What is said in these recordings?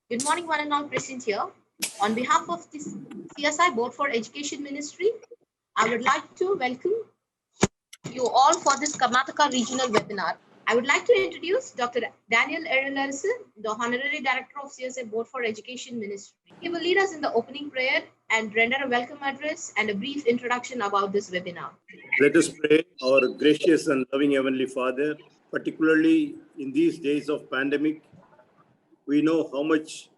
Good morning, one and all present here. On behalf of the CSI Board for Education Ministry, I would like to welcome you all for this Karnataka regional webinar. I would like to introduce Dr. Daniel Erelarasu, the Honorary Director of CSI Board for Education Ministry. He will lead us in the opening prayer and render a welcome address and a brief introduction about this webinar. Let us pray. Our gracious and loving Heavenly Father, particularly in these days of pandemic, we know how much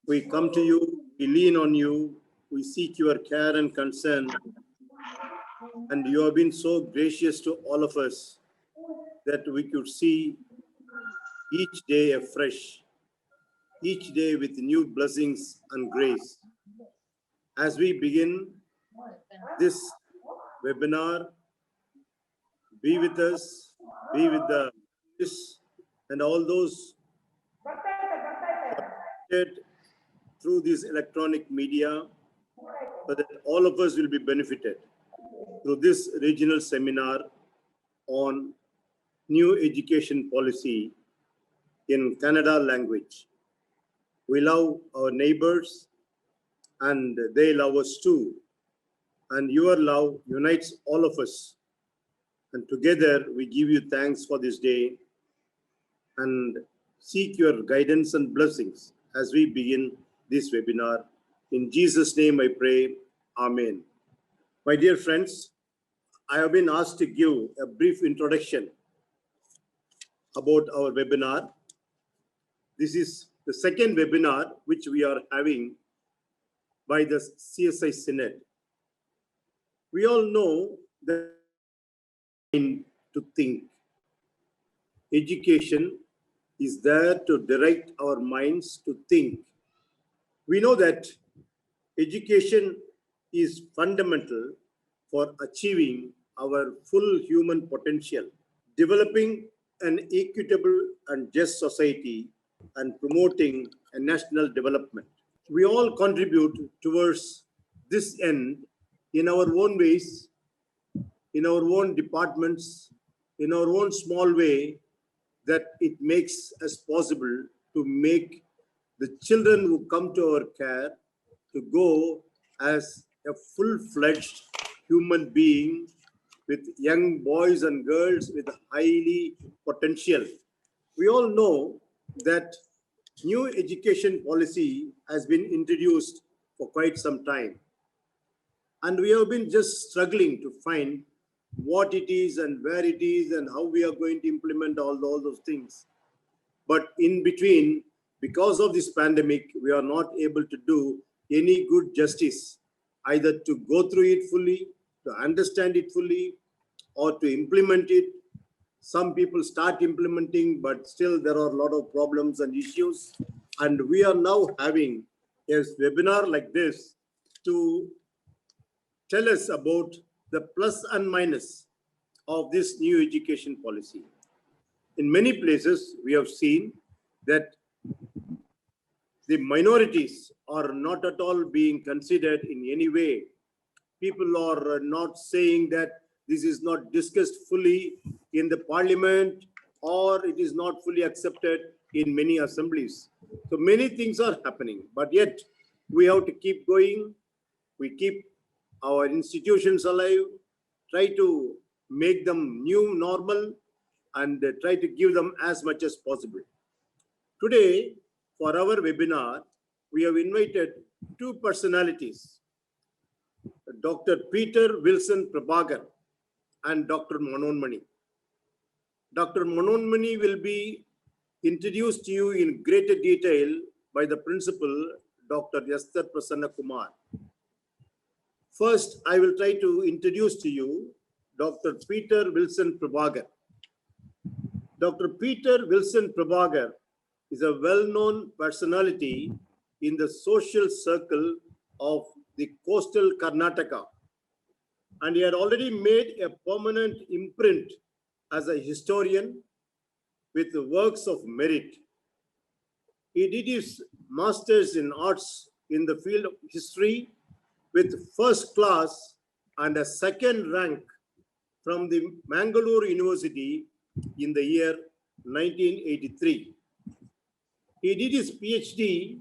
we come to you, we lean on you, we seek your care and concern, and you have been so gracious to all of us that we could see each day afresh, each day with new blessings and grace. As we begin this webinar, be with us, be with the and all those through this electronic media, so that all of us will be benefited through this regional seminar on new education policy in Kannada language. We love our neighbors and they love us too. And your love unites all of us. And together we give you thanks for this day and seek your guidance and blessings as we begin this webinar. In Jesus' name I pray, Amen. My dear friends, I have been asked to give a brief introduction about our webinar. This is the second webinar which we are having by the CSI Synod. We all know that to think. Education is there to direct our minds to think. We know that education is fundamental for achieving our full human potential, developing an equitable and just society, and promoting a national development. We all contribute towards this end in our own ways, in our own departments, in our own small way, that it makes us possible to make the children who come to our care to go as a full-fledged human being with young boys and girls with highly potential. We all know that new education policy has been introduced for quite some time. And we have been just struggling to find what it is and where it is and how we are going to implement all those things. But in between, because of this pandemic, we are not able to do any good justice, either to go through it fully, to understand it fully, or to implement it. Some people start implementing, but still there are a lot of problems and issues. And we are now having a webinar like this to tell us about the plus and minus of this new education policy. In many places, we have seen that the minorities are not at all being considered in any way. People are not saying that this is not discussed fully in the parliament, or it is not fully accepted in many assemblies. So many things are happening, but yet we have to keep going. We keep our institutions alive, try to make them new normal, and try to give them as much as possible. Today, for our webinar, we have invited two personalities, Dr. Peter Wilson Prabhakar and Dr. Manonmani. Dr. Manonmani will be introduced to you in greater detail by the principal, Dr. Yasthar Prasanna Kumar. First, I will try to introduce to you Dr. Peter Wilson Prabhakar. Dr. Peter Wilson Prabhakar is a well-known personality in the social circle of the coastal Karnataka, and he had already made a permanent imprint as a historian with works of merit. He did his master's in arts in the field of history with first class and a second rank from the Mangalore University in the year 1983. He did his PhD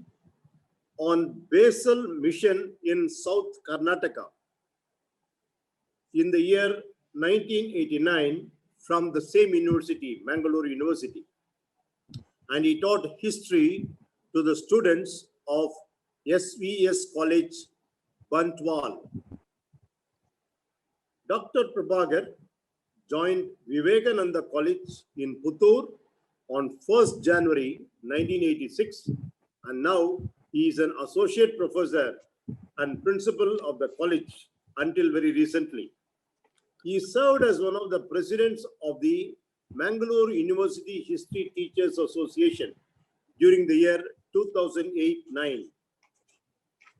on Basal Mission in South Karnataka in the year 1989 from the same university, Mangalore University. And he taught history to the students of SVS College, Bantwal. Dr. Prabhakar joined Vivekananda College in Puttur on 1st January 1986, and now he is an associate professor and principal of the college until very recently. He served as one of the presidents of the Mangalore University History Teachers Association during the year 2008-9.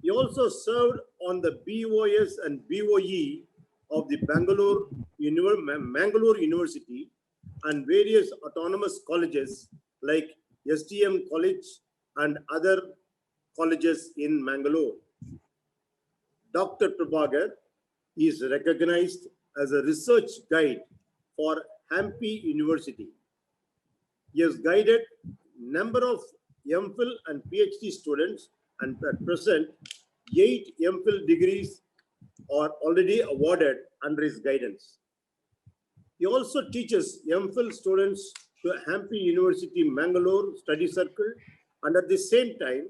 He also served on the BOS and BOE of the Mangalore University and various autonomous colleges like STM College and other colleges in Mangalore. Dr. Prabhakar is recognized as a research guide for Hampi University. He has guided number of MPhil and PhD students, and at present, 8 MPhil degrees are already awarded under his guidance. He also teaches MPhil students to Hampi University Mangalore Study Circle, and at the same time,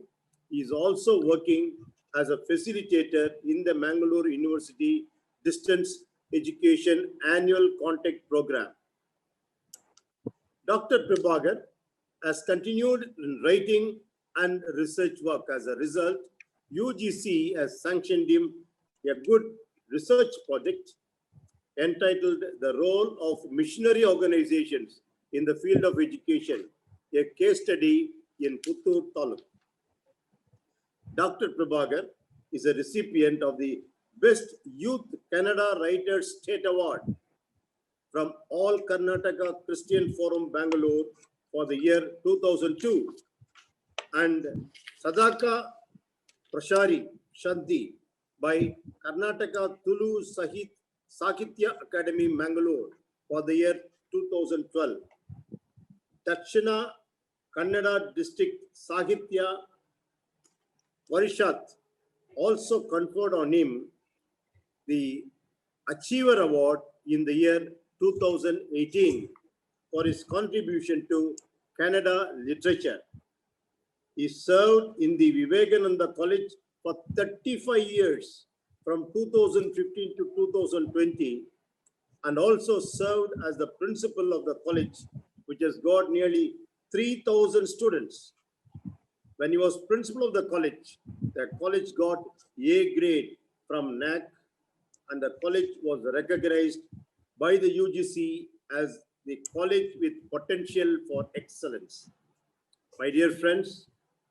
he is also working as a facilitator in the Mangalore University Distance Education Annual Contact Program. Dr. Prabhakar has continued in writing and research work. As a result, UGC has sanctioned him a good research project entitled The Role of Missionary Organizations in the Field of Education, a case study in Puttur Taluk. Dr. Prabhakar is a recipient of the Best Youth Kannada Writers State Award from All Karnataka Christian Forum Bangalore for the year 2002 and Sadaka Prashari Shanti by Karnataka Tulu Sahitya Academy Mangalore for the year 2012. Dakshina Kannada District Sahitya Varishat also conferred on him the Achiever Award in the year 2018 for his contribution to Kannada literature. He served in the Vivekananda College for 35 years from 2015 to 2020 and also served as the principal of the college, which has got nearly 3,000 students. When he was principal of the college got A grade from NAC, and the college was recognized by the UGC as the college with potential for excellence. My dear friends,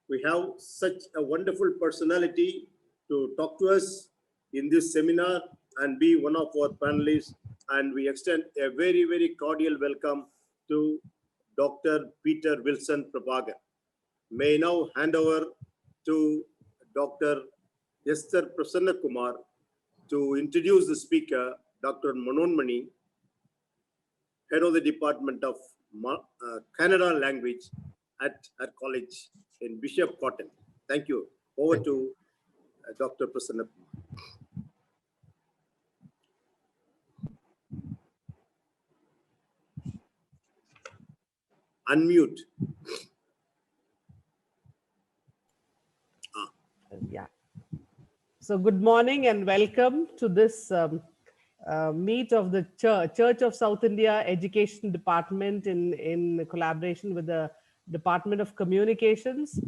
we have such a wonderful personality to talk to us in this seminar and be one of our panelists. And we extend a very, very cordial welcome to Dr. Peter Wilson Prabhakar. May I now hand over to Dr. Esther Prasanna Kumar to introduce the speaker, Dr. Manonmani, head of the Department of Kannada Language at our college in Bishop Cotton. Thank you. Over to Dr. Prasanna Kumar. Unmute. Yeah. So good morning and welcome to this meet of the Church of South India Education Department in collaboration with the Department of Communications.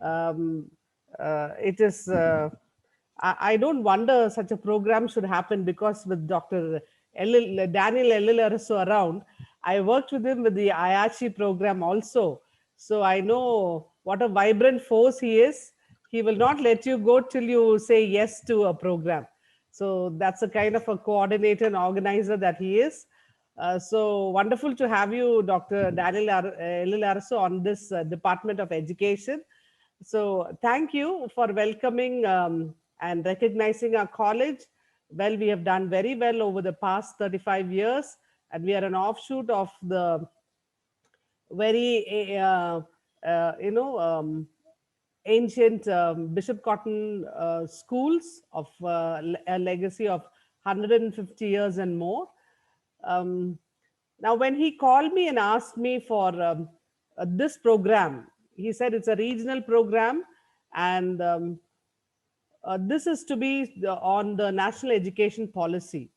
It is, I don't wonder such a program should happen because with Dr. Daniel Elil around, I worked with him with the Ayachi program also. So I know what a vibrant force he is. He will not let you go till you say yes to a program. So that's a kind of a coordinator and organizer that he is. So wonderful to have you, Dr. Daniel Elil on this Department of Education. So thank you for welcoming and recognizing our college. Well, we have done very well over the past 35 years, and we are an offshoot of the very ancient Bishop Cotton schools of a legacy of 150 years and more. Um, Now, when he called me and asked me for this program, he said it's a regional program, and this is to be on the national education policy.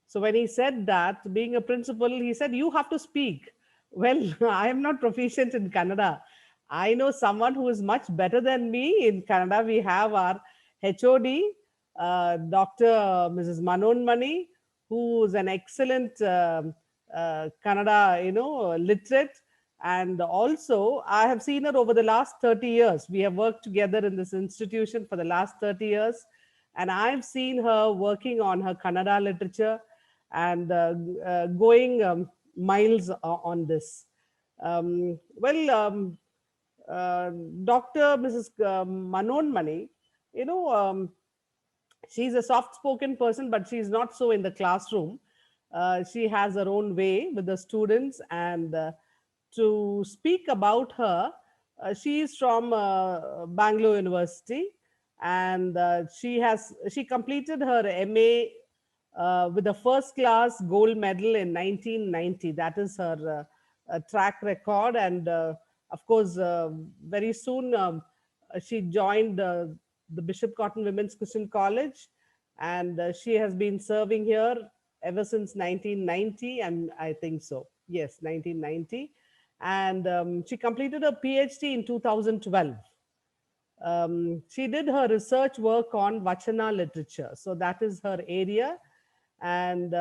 So when he said that, being a principal, he said, you have to speak. Well, I am not proficient in Kannada. I know someone who is much better than me in Kannada. We have our HOD, Dr. Mrs. Manon Mani, who is an excellent Kannada, literate. And also, I have seen her over the last 30 years. We have worked together in this institution for the last 30 years. And I've seen her working on her Kannada literature and going miles on this. Well, Dr. Mrs. Manon Mani, you know, she's a soft spoken person, but she's not so in the classroom. She has her own way with the students. And to speak about her, she is from Bangalore University, and she completed her MA with a first class gold medal in 1990. That is her track record. And of course, very soon she joined the Bishop Cotton Women's Christian College, and she has been serving here ever since 1990, and I think so. Yes, 1990. And she completed her PhD in 2012. She did her research work on Vachana literature. So that is her area. And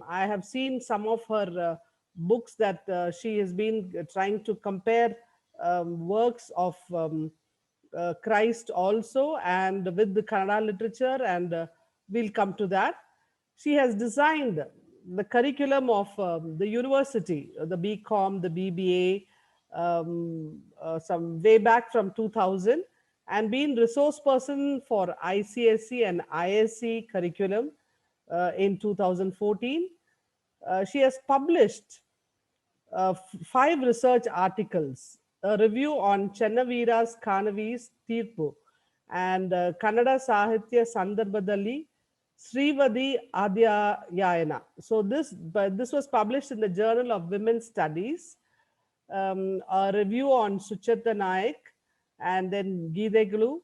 I have seen some of her books that she has been trying to compare works of Christ also, and with the Kannada literature, and we'll come to that. She has designed the curriculum of the university, the BCom, the BBA, some way back from 2000, and been resource person for ICSE and ISC curriculum in 2014. She has published 5 research articles, a review on Chennavira's Kanavi's Tirpu, and Kannada Sahitya Sandarbhadalli Srivadi Adyayana. So this was published in the Journal of Women's Studies. A review on Sucheta Naik, and then Gideglu,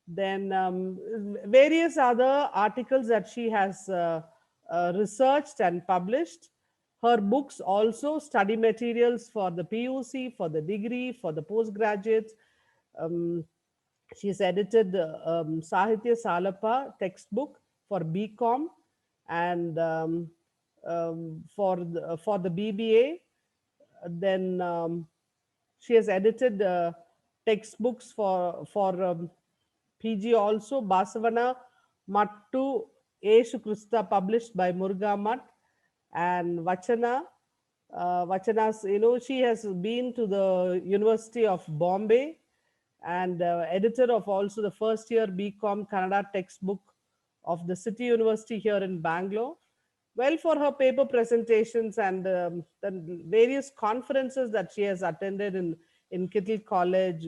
then various other articles that she has researched and published. Her books also, study materials for the PUC, for the degree, for the postgraduates. She's edited Sahitya Salapa textbook for BCom, and for the BBA. Then she has edited textbooks for PG also. Basavana Mattu Eshu Krista, published by Muruga Math, and Vachana. Vachanas, she has been to the University of Bombay, and editor of also the first year BCom Kannada textbook of the City University here in Bangalore. Well, for her paper presentations and the various conferences that she has attended in Kittle College,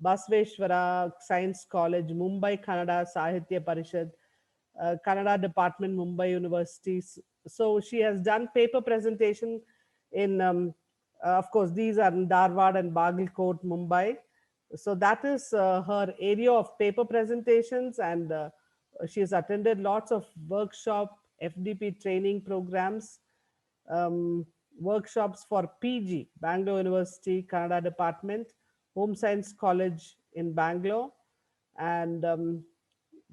Basveshwara Science College, Mumbai Kannada Sahitya Parishad, Kannada Department, Mumbai Universities. So she has done paper presentation in, of course, these are in Dharwad and Bagalkot, Mumbai. So that is her area of paper presentations, and she has attended lots of workshop, FDP training programs, workshops for PG, Bangalore University, Kannada Department, Home Science College in Bangalore. And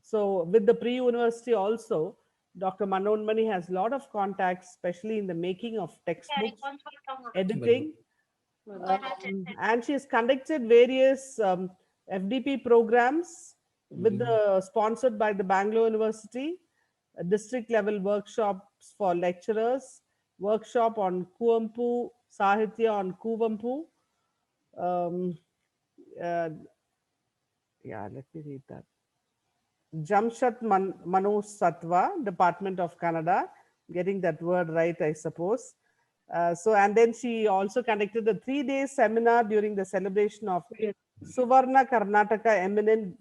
so with the pre-university also, Dr. Manon Mani has a lot of contacts, especially in the making of textbooks, editing, and she has conducted various FDP programs with the sponsored by the Bangalore University, district level workshops for lecturers, workshop on Kuvempu, Sahitya on Kuvempu. Yeah, let me read that. Jamshat Mano Satwa, Department of Kannada, getting that word right, I suppose. And then she also conducted a 3-day seminar during the celebration of Suvarna Karnataka eminent.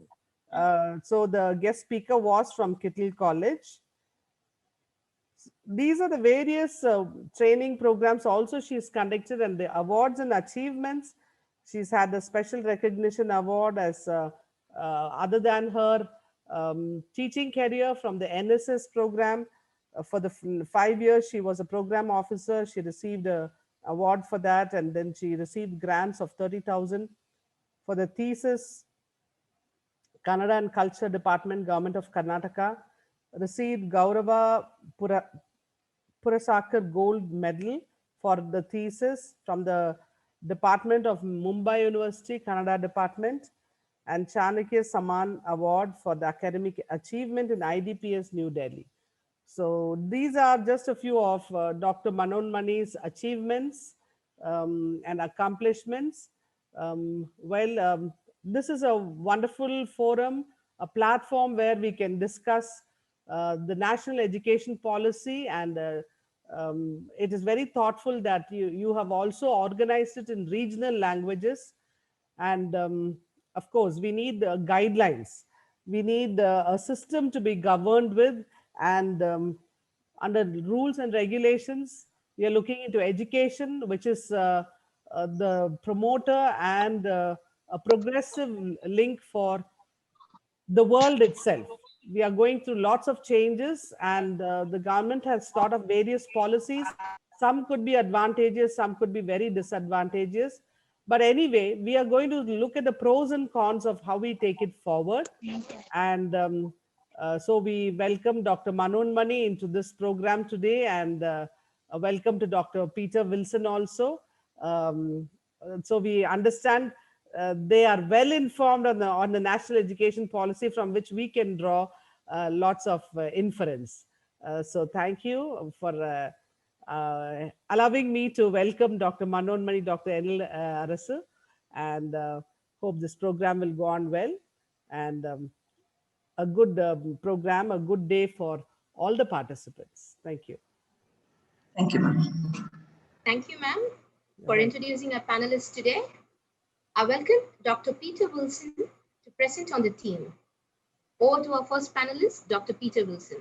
So the guest speaker was from Kittle College. These are the various training programs also she's conducted, and the awards and achievements. She's had a special recognition award as other than her teaching career from the NSS program. For the 5 years she was a program officer, she received a award for that, and then she received grants of 30,000 for the thesis. Kannada and Culture Department, Government of Karnataka, received Gaurava Purasakar Gold Medal for the thesis from the Department of Mumbai University, Kannada Department, and Chanakya Saman Award for the academic achievement in IDPS New Delhi. So these are just a few of Dr. Manonmani's achievements and accomplishments. This is a wonderful forum, a platform where we can discuss the national education policy, and it is very thoughtful that you have also organized it in regional languages. And of course, we need guidelines. We need a system to be governed with, and under rules and regulations, we are looking into education, which is the promoter and a progressive link for the world itself. We are going through lots of changes, and the government has thought of various policies. Some could be advantageous, some could be very disadvantageous. But anyway, we are going to look at the pros and cons of how we take it forward. And so we welcome Dr. Manonmani into this program today, and welcome to Dr. Peter Wilson also. So we understand they are well informed on the national education policy, from which we can draw lots of inference. So thank you for allowing me to welcome Dr. Manonmani, Dr. Enil Arasu, and hope this program will go on well, and a good program, a good day for all the participants. Thank you. Thank you, ma'am. Thank you, ma'am, for introducing our panelists today. I welcome Dr. Peter Wilson to present on the theme. Over to our first panelist, Dr. Peter Wilson.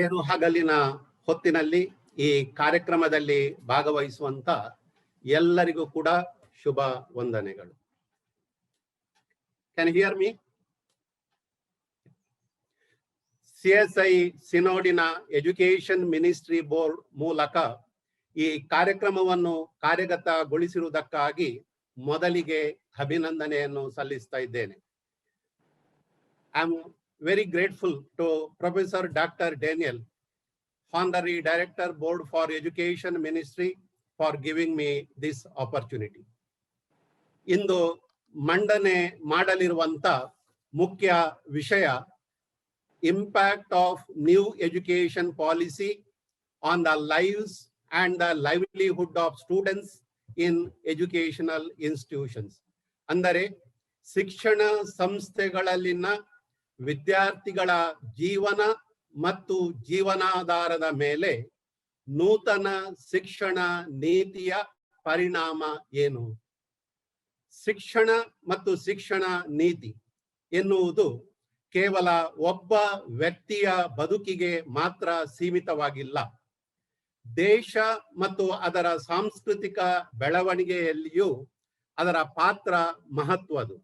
ಏರು ಹಗಲಿನ ಹೊತ್ತಿನಲ್ಲಿ ಈ ಕಾರ್ಯಕ್ರಮದಲ್ಲಿ ಭಾಗವಹಿಸುವಂತ ಎಲ್ಲರಿಗೂ ಕೂಡ ಶುಭ ವಂದನೆಗಳು. Can you hear me? CSI ಸಿನೋಡಿನ education ministry board ಮೂಲಕ ಈ ಕಾರ್ಯಕ್ರಮವನ್ನು ಕಾರ್ಯಗತಗೊಳಿಸಿರುವುದಕ್ಕಾಗಿ ಮೊದಲಿಗೆ ಅಭಿನಂದನೆಯನ್ನು ಸಲ್ಲಿಸ್ತಾ ಇದ್ದೇನೆ. I am very grateful to Professor Dr. Daniel, Honorary Director, Board for Education Ministry, for giving me this opportunity. ಇಂದು ಮಂಡನೆ ಮಾಡಲಿರುವಂತ ಮುಖ್ಯ ವಿಷಯ impact of new education policy on the lives and the livelihood of students in educational institutions. ಅಂದರೆ ಶಿಕ್ಷಣ ಸಂಸ್ಥೆಗಳಲ್ಲಿನ ವಿದ್ಯಾರ್ಥಿಗಳ ಜೀವನ ಮತ್ತು ಜೀವನಾಧಾರದ ಮೇಲೆ ನೂತನ ಶಿಕ್ಷಣ ನೀತಿಯ ಪರಿಣಾಮ ಏನು? ಶಿಕ್ಷಣ ಮತ್ತು ಶಿಕ್ಷಣ ನೀತಿ ಎನ್ನುವುದು ಕೇವಲ ಒಬ್ಬ ವ್ಯಕ್ತಿಯ ಬದುಕಿಗೆ ಮಾತ್ರ ಸೀಮಿತವಾಗಿಲ್ಲ. ದೇಶ ಮತ್ತು ಅದರ ಸಾಂಸ್ಕೃತಿಕ ಬೆಳವಣಿಗೆಯಲ್ಲಿಯೂ ಅದರ ಪಾತ್ರ ಮಹತ್ವದು.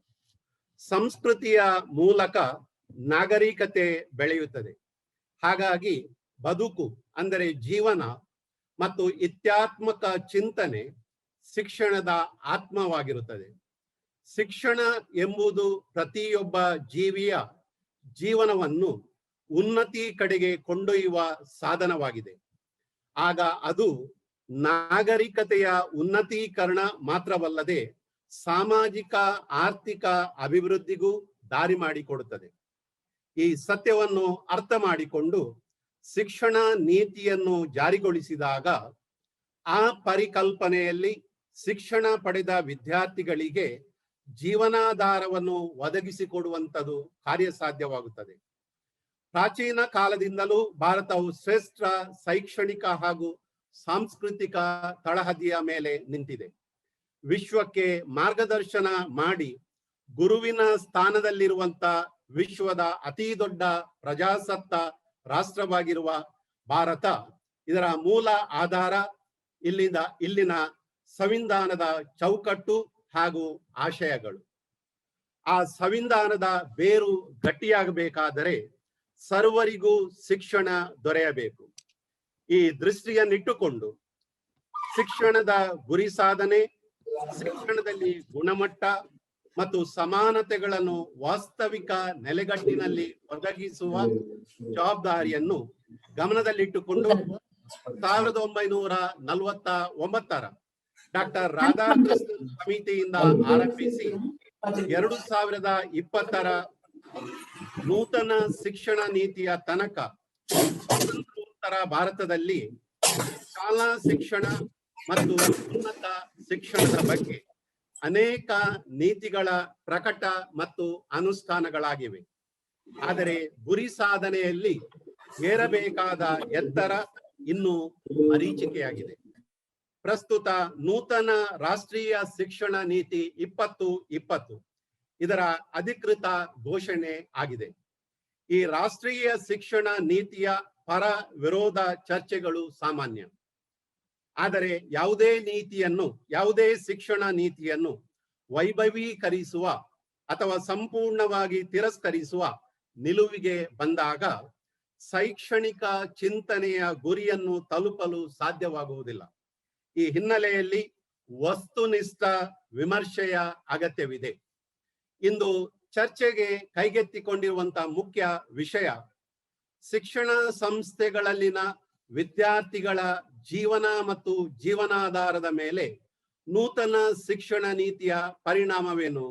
ಸಂಸ್ಕೃತಿಯ ಮೂಲಕ ನಾಗರಿಕತೆ ಬೆಳೆಯುತ್ತದೆ. ಹಾಗಾಗಿ ಬದುಕು ಅಂದರೆ ಜೀವನ ಮತ್ತು ಇತ್ಯಾತ್ಮಕ ಚಿಂತನೆ ಶಿಕ್ಷಣದ ಆತ್ಮವಾಗಿರುತ್ತದೆ. ಶಿಕ್ಷಣ ಎಂಬುದು ಪ್ರತಿಯೊಬ್ಬ ಜೀವಿಯ ಜೀವನವನ್ನು ಉನ್ನತಿ ಕಡೆಗೆ ಕೊಂಡೊಯ್ಯುವ ಸಾಧನವಾಗಿದೆ. ಆಗ ಅದು ನಾಗರಿಕತೆಯ ಉನ್ನತೀಕರಣ ಮಾತ್ರವಲ್ಲದೆ ಸಾಮಾಜಿಕ ಆರ್ಥಿಕ ಅಭಿವೃದ್ಧಿಗೂ ದಾರಿ ಮಾಡಿಕೊಡುತ್ತದೆ. ಈ ಸತ್ಯವನ್ನು ಅರ್ಥ ಮಾಡಿಕೊಂಡು ಶಿಕ್ಷಣ ನೀತಿಯನ್ನು ಜಾರಿಗೊಳಿಸಿದಾಗ ಆ ಪರಿಕಲ್ಪನೆಯಲ್ಲಿ ಶಿಕ್ಷಣ ಪಡೆದ ವಿದ್ಯಾರ್ಥಿಗಳಿಗೆ ಜೀವನಾಧಾರವನ್ನು ಒದಗಿಸಿಕೊಡುವಂಥದ್ದು ಕಾರ್ಯಸಾಧ್ಯವಾಗುತ್ತದೆ. ಪ್ರಾಚೀನ ಕಾಲದಿಂದಲೂ ಭಾರತವು ಶ್ರೇಷ್ಠ ಶೈಕ್ಷಣಿಕ ಹಾಗೂ ಸಾಂಸ್ಕೃತಿಕ ತಳಹದಿಯ ಮೇಲೆ ನಿಂತಿದೆ. ವಿಶ್ವಕ್ಕೆ ಮಾರ್ಗದರ್ಶನ ಮಾಡಿ ಗುರುವಿನ ಸ್ಥಾನದಲ್ಲಿರುವಂತ ವಿಶ್ವದ ಅತಿ ದೊಡ್ಡ ಪ್ರಜಾಸತ್ತ ರಾಷ್ಟ್ರವಾಗಿರುವ ಭಾರತ, ಇದರ ಮೂಲ ಆಧಾರ ಇಲ್ಲಿನ ಸಂವಿಧಾನದ ಚೌಕಟ್ಟು ಹಾಗೂ ಆಶಯಗಳು. ಆ ಸಂವಿಧಾನದ ಬೇರು ಗಟ್ಟಿಯಾಗಬೇಕಾದರೆ ಸರ್ವರಿಗೂ ಶಿಕ್ಷಣ ದೊರೆಯಬೇಕು. ಈ ದೃಷ್ಟಿಯನ್ನಿಟ್ಟುಕೊಂಡು ಶಿಕ್ಷಣದ ಗುರಿ ಸಾಧನೆ, ಶಿಕ್ಷಣದಲ್ಲಿ ಗುಣಮಟ್ಟ ಮತ್ತು ಸಮಾನತೆಗಳನ್ನು ವಾಸ್ತವಿಕ ನೆಲೆಗಟ್ಟಿನಲ್ಲಿ ಒದಗಿಸುವ ಜವಾಬ್ದಾರಿಯನ್ನು ಗಮನದಲ್ಲಿಟ್ಟುಕೊಂಡು 1949 ಡಾಕ್ಟರ್ ರಾಧಾಕೃಷ್ಣನ್ ಸಮಿತಿಯಿಂದ ಆರಂಭಿಸಿ 2020 ನೂತನ ಶಿಕ್ಷಣ ನೀತಿಯ ತನಕ ಸ್ವತಂತ್ರೋತ್ತರ ಭಾರತದಲ್ಲಿ ಶಾಲಾ ಶಿಕ್ಷಣ ಮತ್ತು ಉನ್ನತ ಶಿಕ್ಷಣದ ಬಗ್ಗೆ ಅನೇಕ ನೀತಿಗಳ ಪ್ರಕಟ ಮತ್ತು ಅನುಷ್ಠಾನಗಳಾಗಿವೆ. ಆದರೆ ಗುರಿ ಸಾಧನೆಯಲ್ಲಿ ಏರಬೇಕಾದ ಎತ್ತರ ಇನ್ನೂ ಮರೀಚಿಕೆಯಾಗಿದೆ. ಪ್ರಸ್ತುತ ನೂತನ ರಾಷ್ಟ್ರೀಯ ಶಿಕ್ಷಣ ನೀತಿ 2020 ಇದರ ಅಧಿಕೃತ ಘೋಷಣೆ ಆಗಿದೆ. ಈ ರಾಷ್ಟ್ರೀಯ ಶಿಕ್ಷಣ ನೀತಿಯ ಪರ ವಿರೋಧ ಚರ್ಚೆಗಳು ಸಾಮಾನ್ಯ. ಆದರೆ ಯಾವುದೇ ಶಿಕ್ಷಣ ನೀತಿಯನ್ನು ವೈಭವೀಕರಿಸುವ ಅಥವಾ ಸಂಪೂರ್ಣವಾಗಿ ತಿರಸ್ಕರಿಸುವ ನಿಲುವಿಗೆ ಬಂದಾಗ ಶೈಕ್ಷಣಿಕ ಚಿಂತನೆಯ ಗುರಿಯನ್ನು ತಲುಪಲು ಸಾಧ್ಯವಾಗುವುದಿಲ್ಲ. ಈ ಹಿನ್ನೆಲೆಯಲ್ಲಿ ವಸ್ತುನಿಷ್ಠ ವಿಮರ್ಶೆಯ ಅಗತ್ಯವಿದೆ. ಇಂದು ಚರ್ಚೆಗೆ ಕೈಗೆತ್ತಿಕೊಂಡಿರುವಂತಹ ಮುಖ್ಯ ವಿಷಯ ಶಿಕ್ಷಣ ಸಂಸ್ಥೆಗಳಲ್ಲಿನ ವಿದ್ಯಾರ್ಥಿಗಳ ಜೀವನ ಮತ್ತು ಜೀವನಾಧಾರದ ಮೇಲೆ ನೂತನ ಶಿಕ್ಷಣ ನೀತಿಯ ಪರಿಣಾಮವೇನು?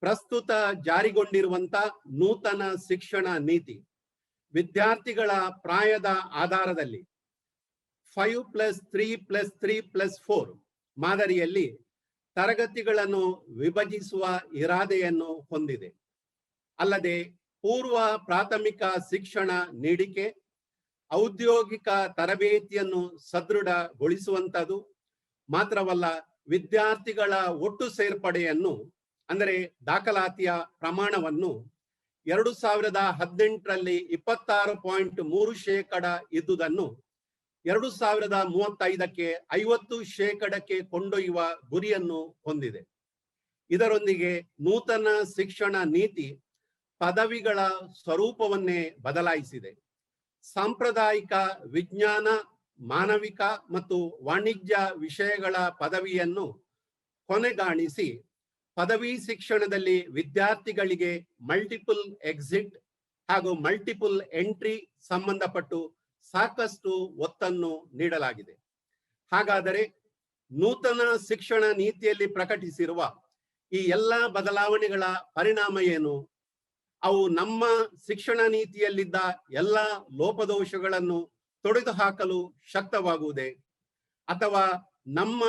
ಪ್ರಸ್ತುತ ಜಾರಿಗೊಂಡಿರುವಂತ ನೂತನ ಶಿಕ್ಷಣ ನೀತಿ ವಿದ್ಯಾರ್ಥಿಗಳ ಪ್ರಾಯದ ಆಧಾರದಲ್ಲಿ 5+3+3+4 ಮಾದರಿಯಲ್ಲಿ ತರಗತಿಗಳನ್ನು ವಿಭಜಿಸುವ ಇರಾದೆಯನ್ನು ಹೊಂದಿದೆ. ಅಲ್ಲದೆ ಪೂರ್ವ ಪ್ರಾಥಮಿಕ ಶಿಕ್ಷಣ ನೀಡಿಕೆ, ಔದ್ಯೋಗಿಕ ತರಬೇತಿಯನ್ನು ಸದೃಢಗೊಳಿಸುವಂತದ್ದು ಮಾತ್ರವಲ್ಲ, ವಿದ್ಯಾರ್ಥಿಗಳ ಒಟ್ಟು ಸೇರ್ಪಡೆಯನ್ನು ಅಂದರೆ ದಾಖಲಾತಿಯ ಪ್ರಮಾಣವನ್ನು 2018ರಲ್ಲಿ 26.3% ಇದ್ದುದನ್ನು 2035ಕ್ಕೆ 50% ಕೊಂಡೊಯ್ಯುವ ಗುರಿಯನ್ನು ಹೊಂದಿದೆ. ಇದರೊಂದಿಗೆ ನೂತನ ಶಿಕ್ಷಣ ನೀತಿ ಪದವಿಗಳ ಸ್ವರೂಪವನ್ನೇ ಬದಲಾಯಿಸಿದೆ. ಸಾಂಪ್ರದಾಯಿಕ ವಿಜ್ಞಾನ, ಮಾನವಿಕ ಮತ್ತು ವಾಣಿಜ್ಯ ವಿಷಯಗಳ ಪದವಿಯನ್ನು ಕೊನೆಗಾಣಿಸಿ ಪದವಿ ಶಿಕ್ಷಣದಲ್ಲಿ ವಿದ್ಯಾರ್ಥಿಗಳಿಗೆ ಮಲ್ಟಿಪಲ್ ಎಕ್ಸಿಟ್ ಹಾಗೂ ಮಲ್ಟಿಪಲ್ ಎಂಟ್ರಿ ಸಂಬಂಧಪಟ್ಟು ಸಾಕಷ್ಟು ಒತ್ತನ್ನು ನೀಡಲಾಗಿದೆ. ಹಾಗಾದರೆ ನೂತನ ಶಿಕ್ಷಣ ನೀತಿಯಲ್ಲಿ ಪ್ರಕಟಿಸಿರುವ ಈ ಎಲ್ಲ ಬದಲಾವಣೆಗಳ ಪರಿಣಾಮ ಏನು? ಅವು ನಮ್ಮ ಶಿಕ್ಷಣ ನೀತಿಯಲ್ಲಿದ್ದ ಎಲ್ಲ ಲೋಪದೋಷಗಳನ್ನು ತೊಡೆದುಹಾಕಲು ಶಕ್ತವಾಗುವುದೇ? ಅಥವಾ ನಮ್ಮ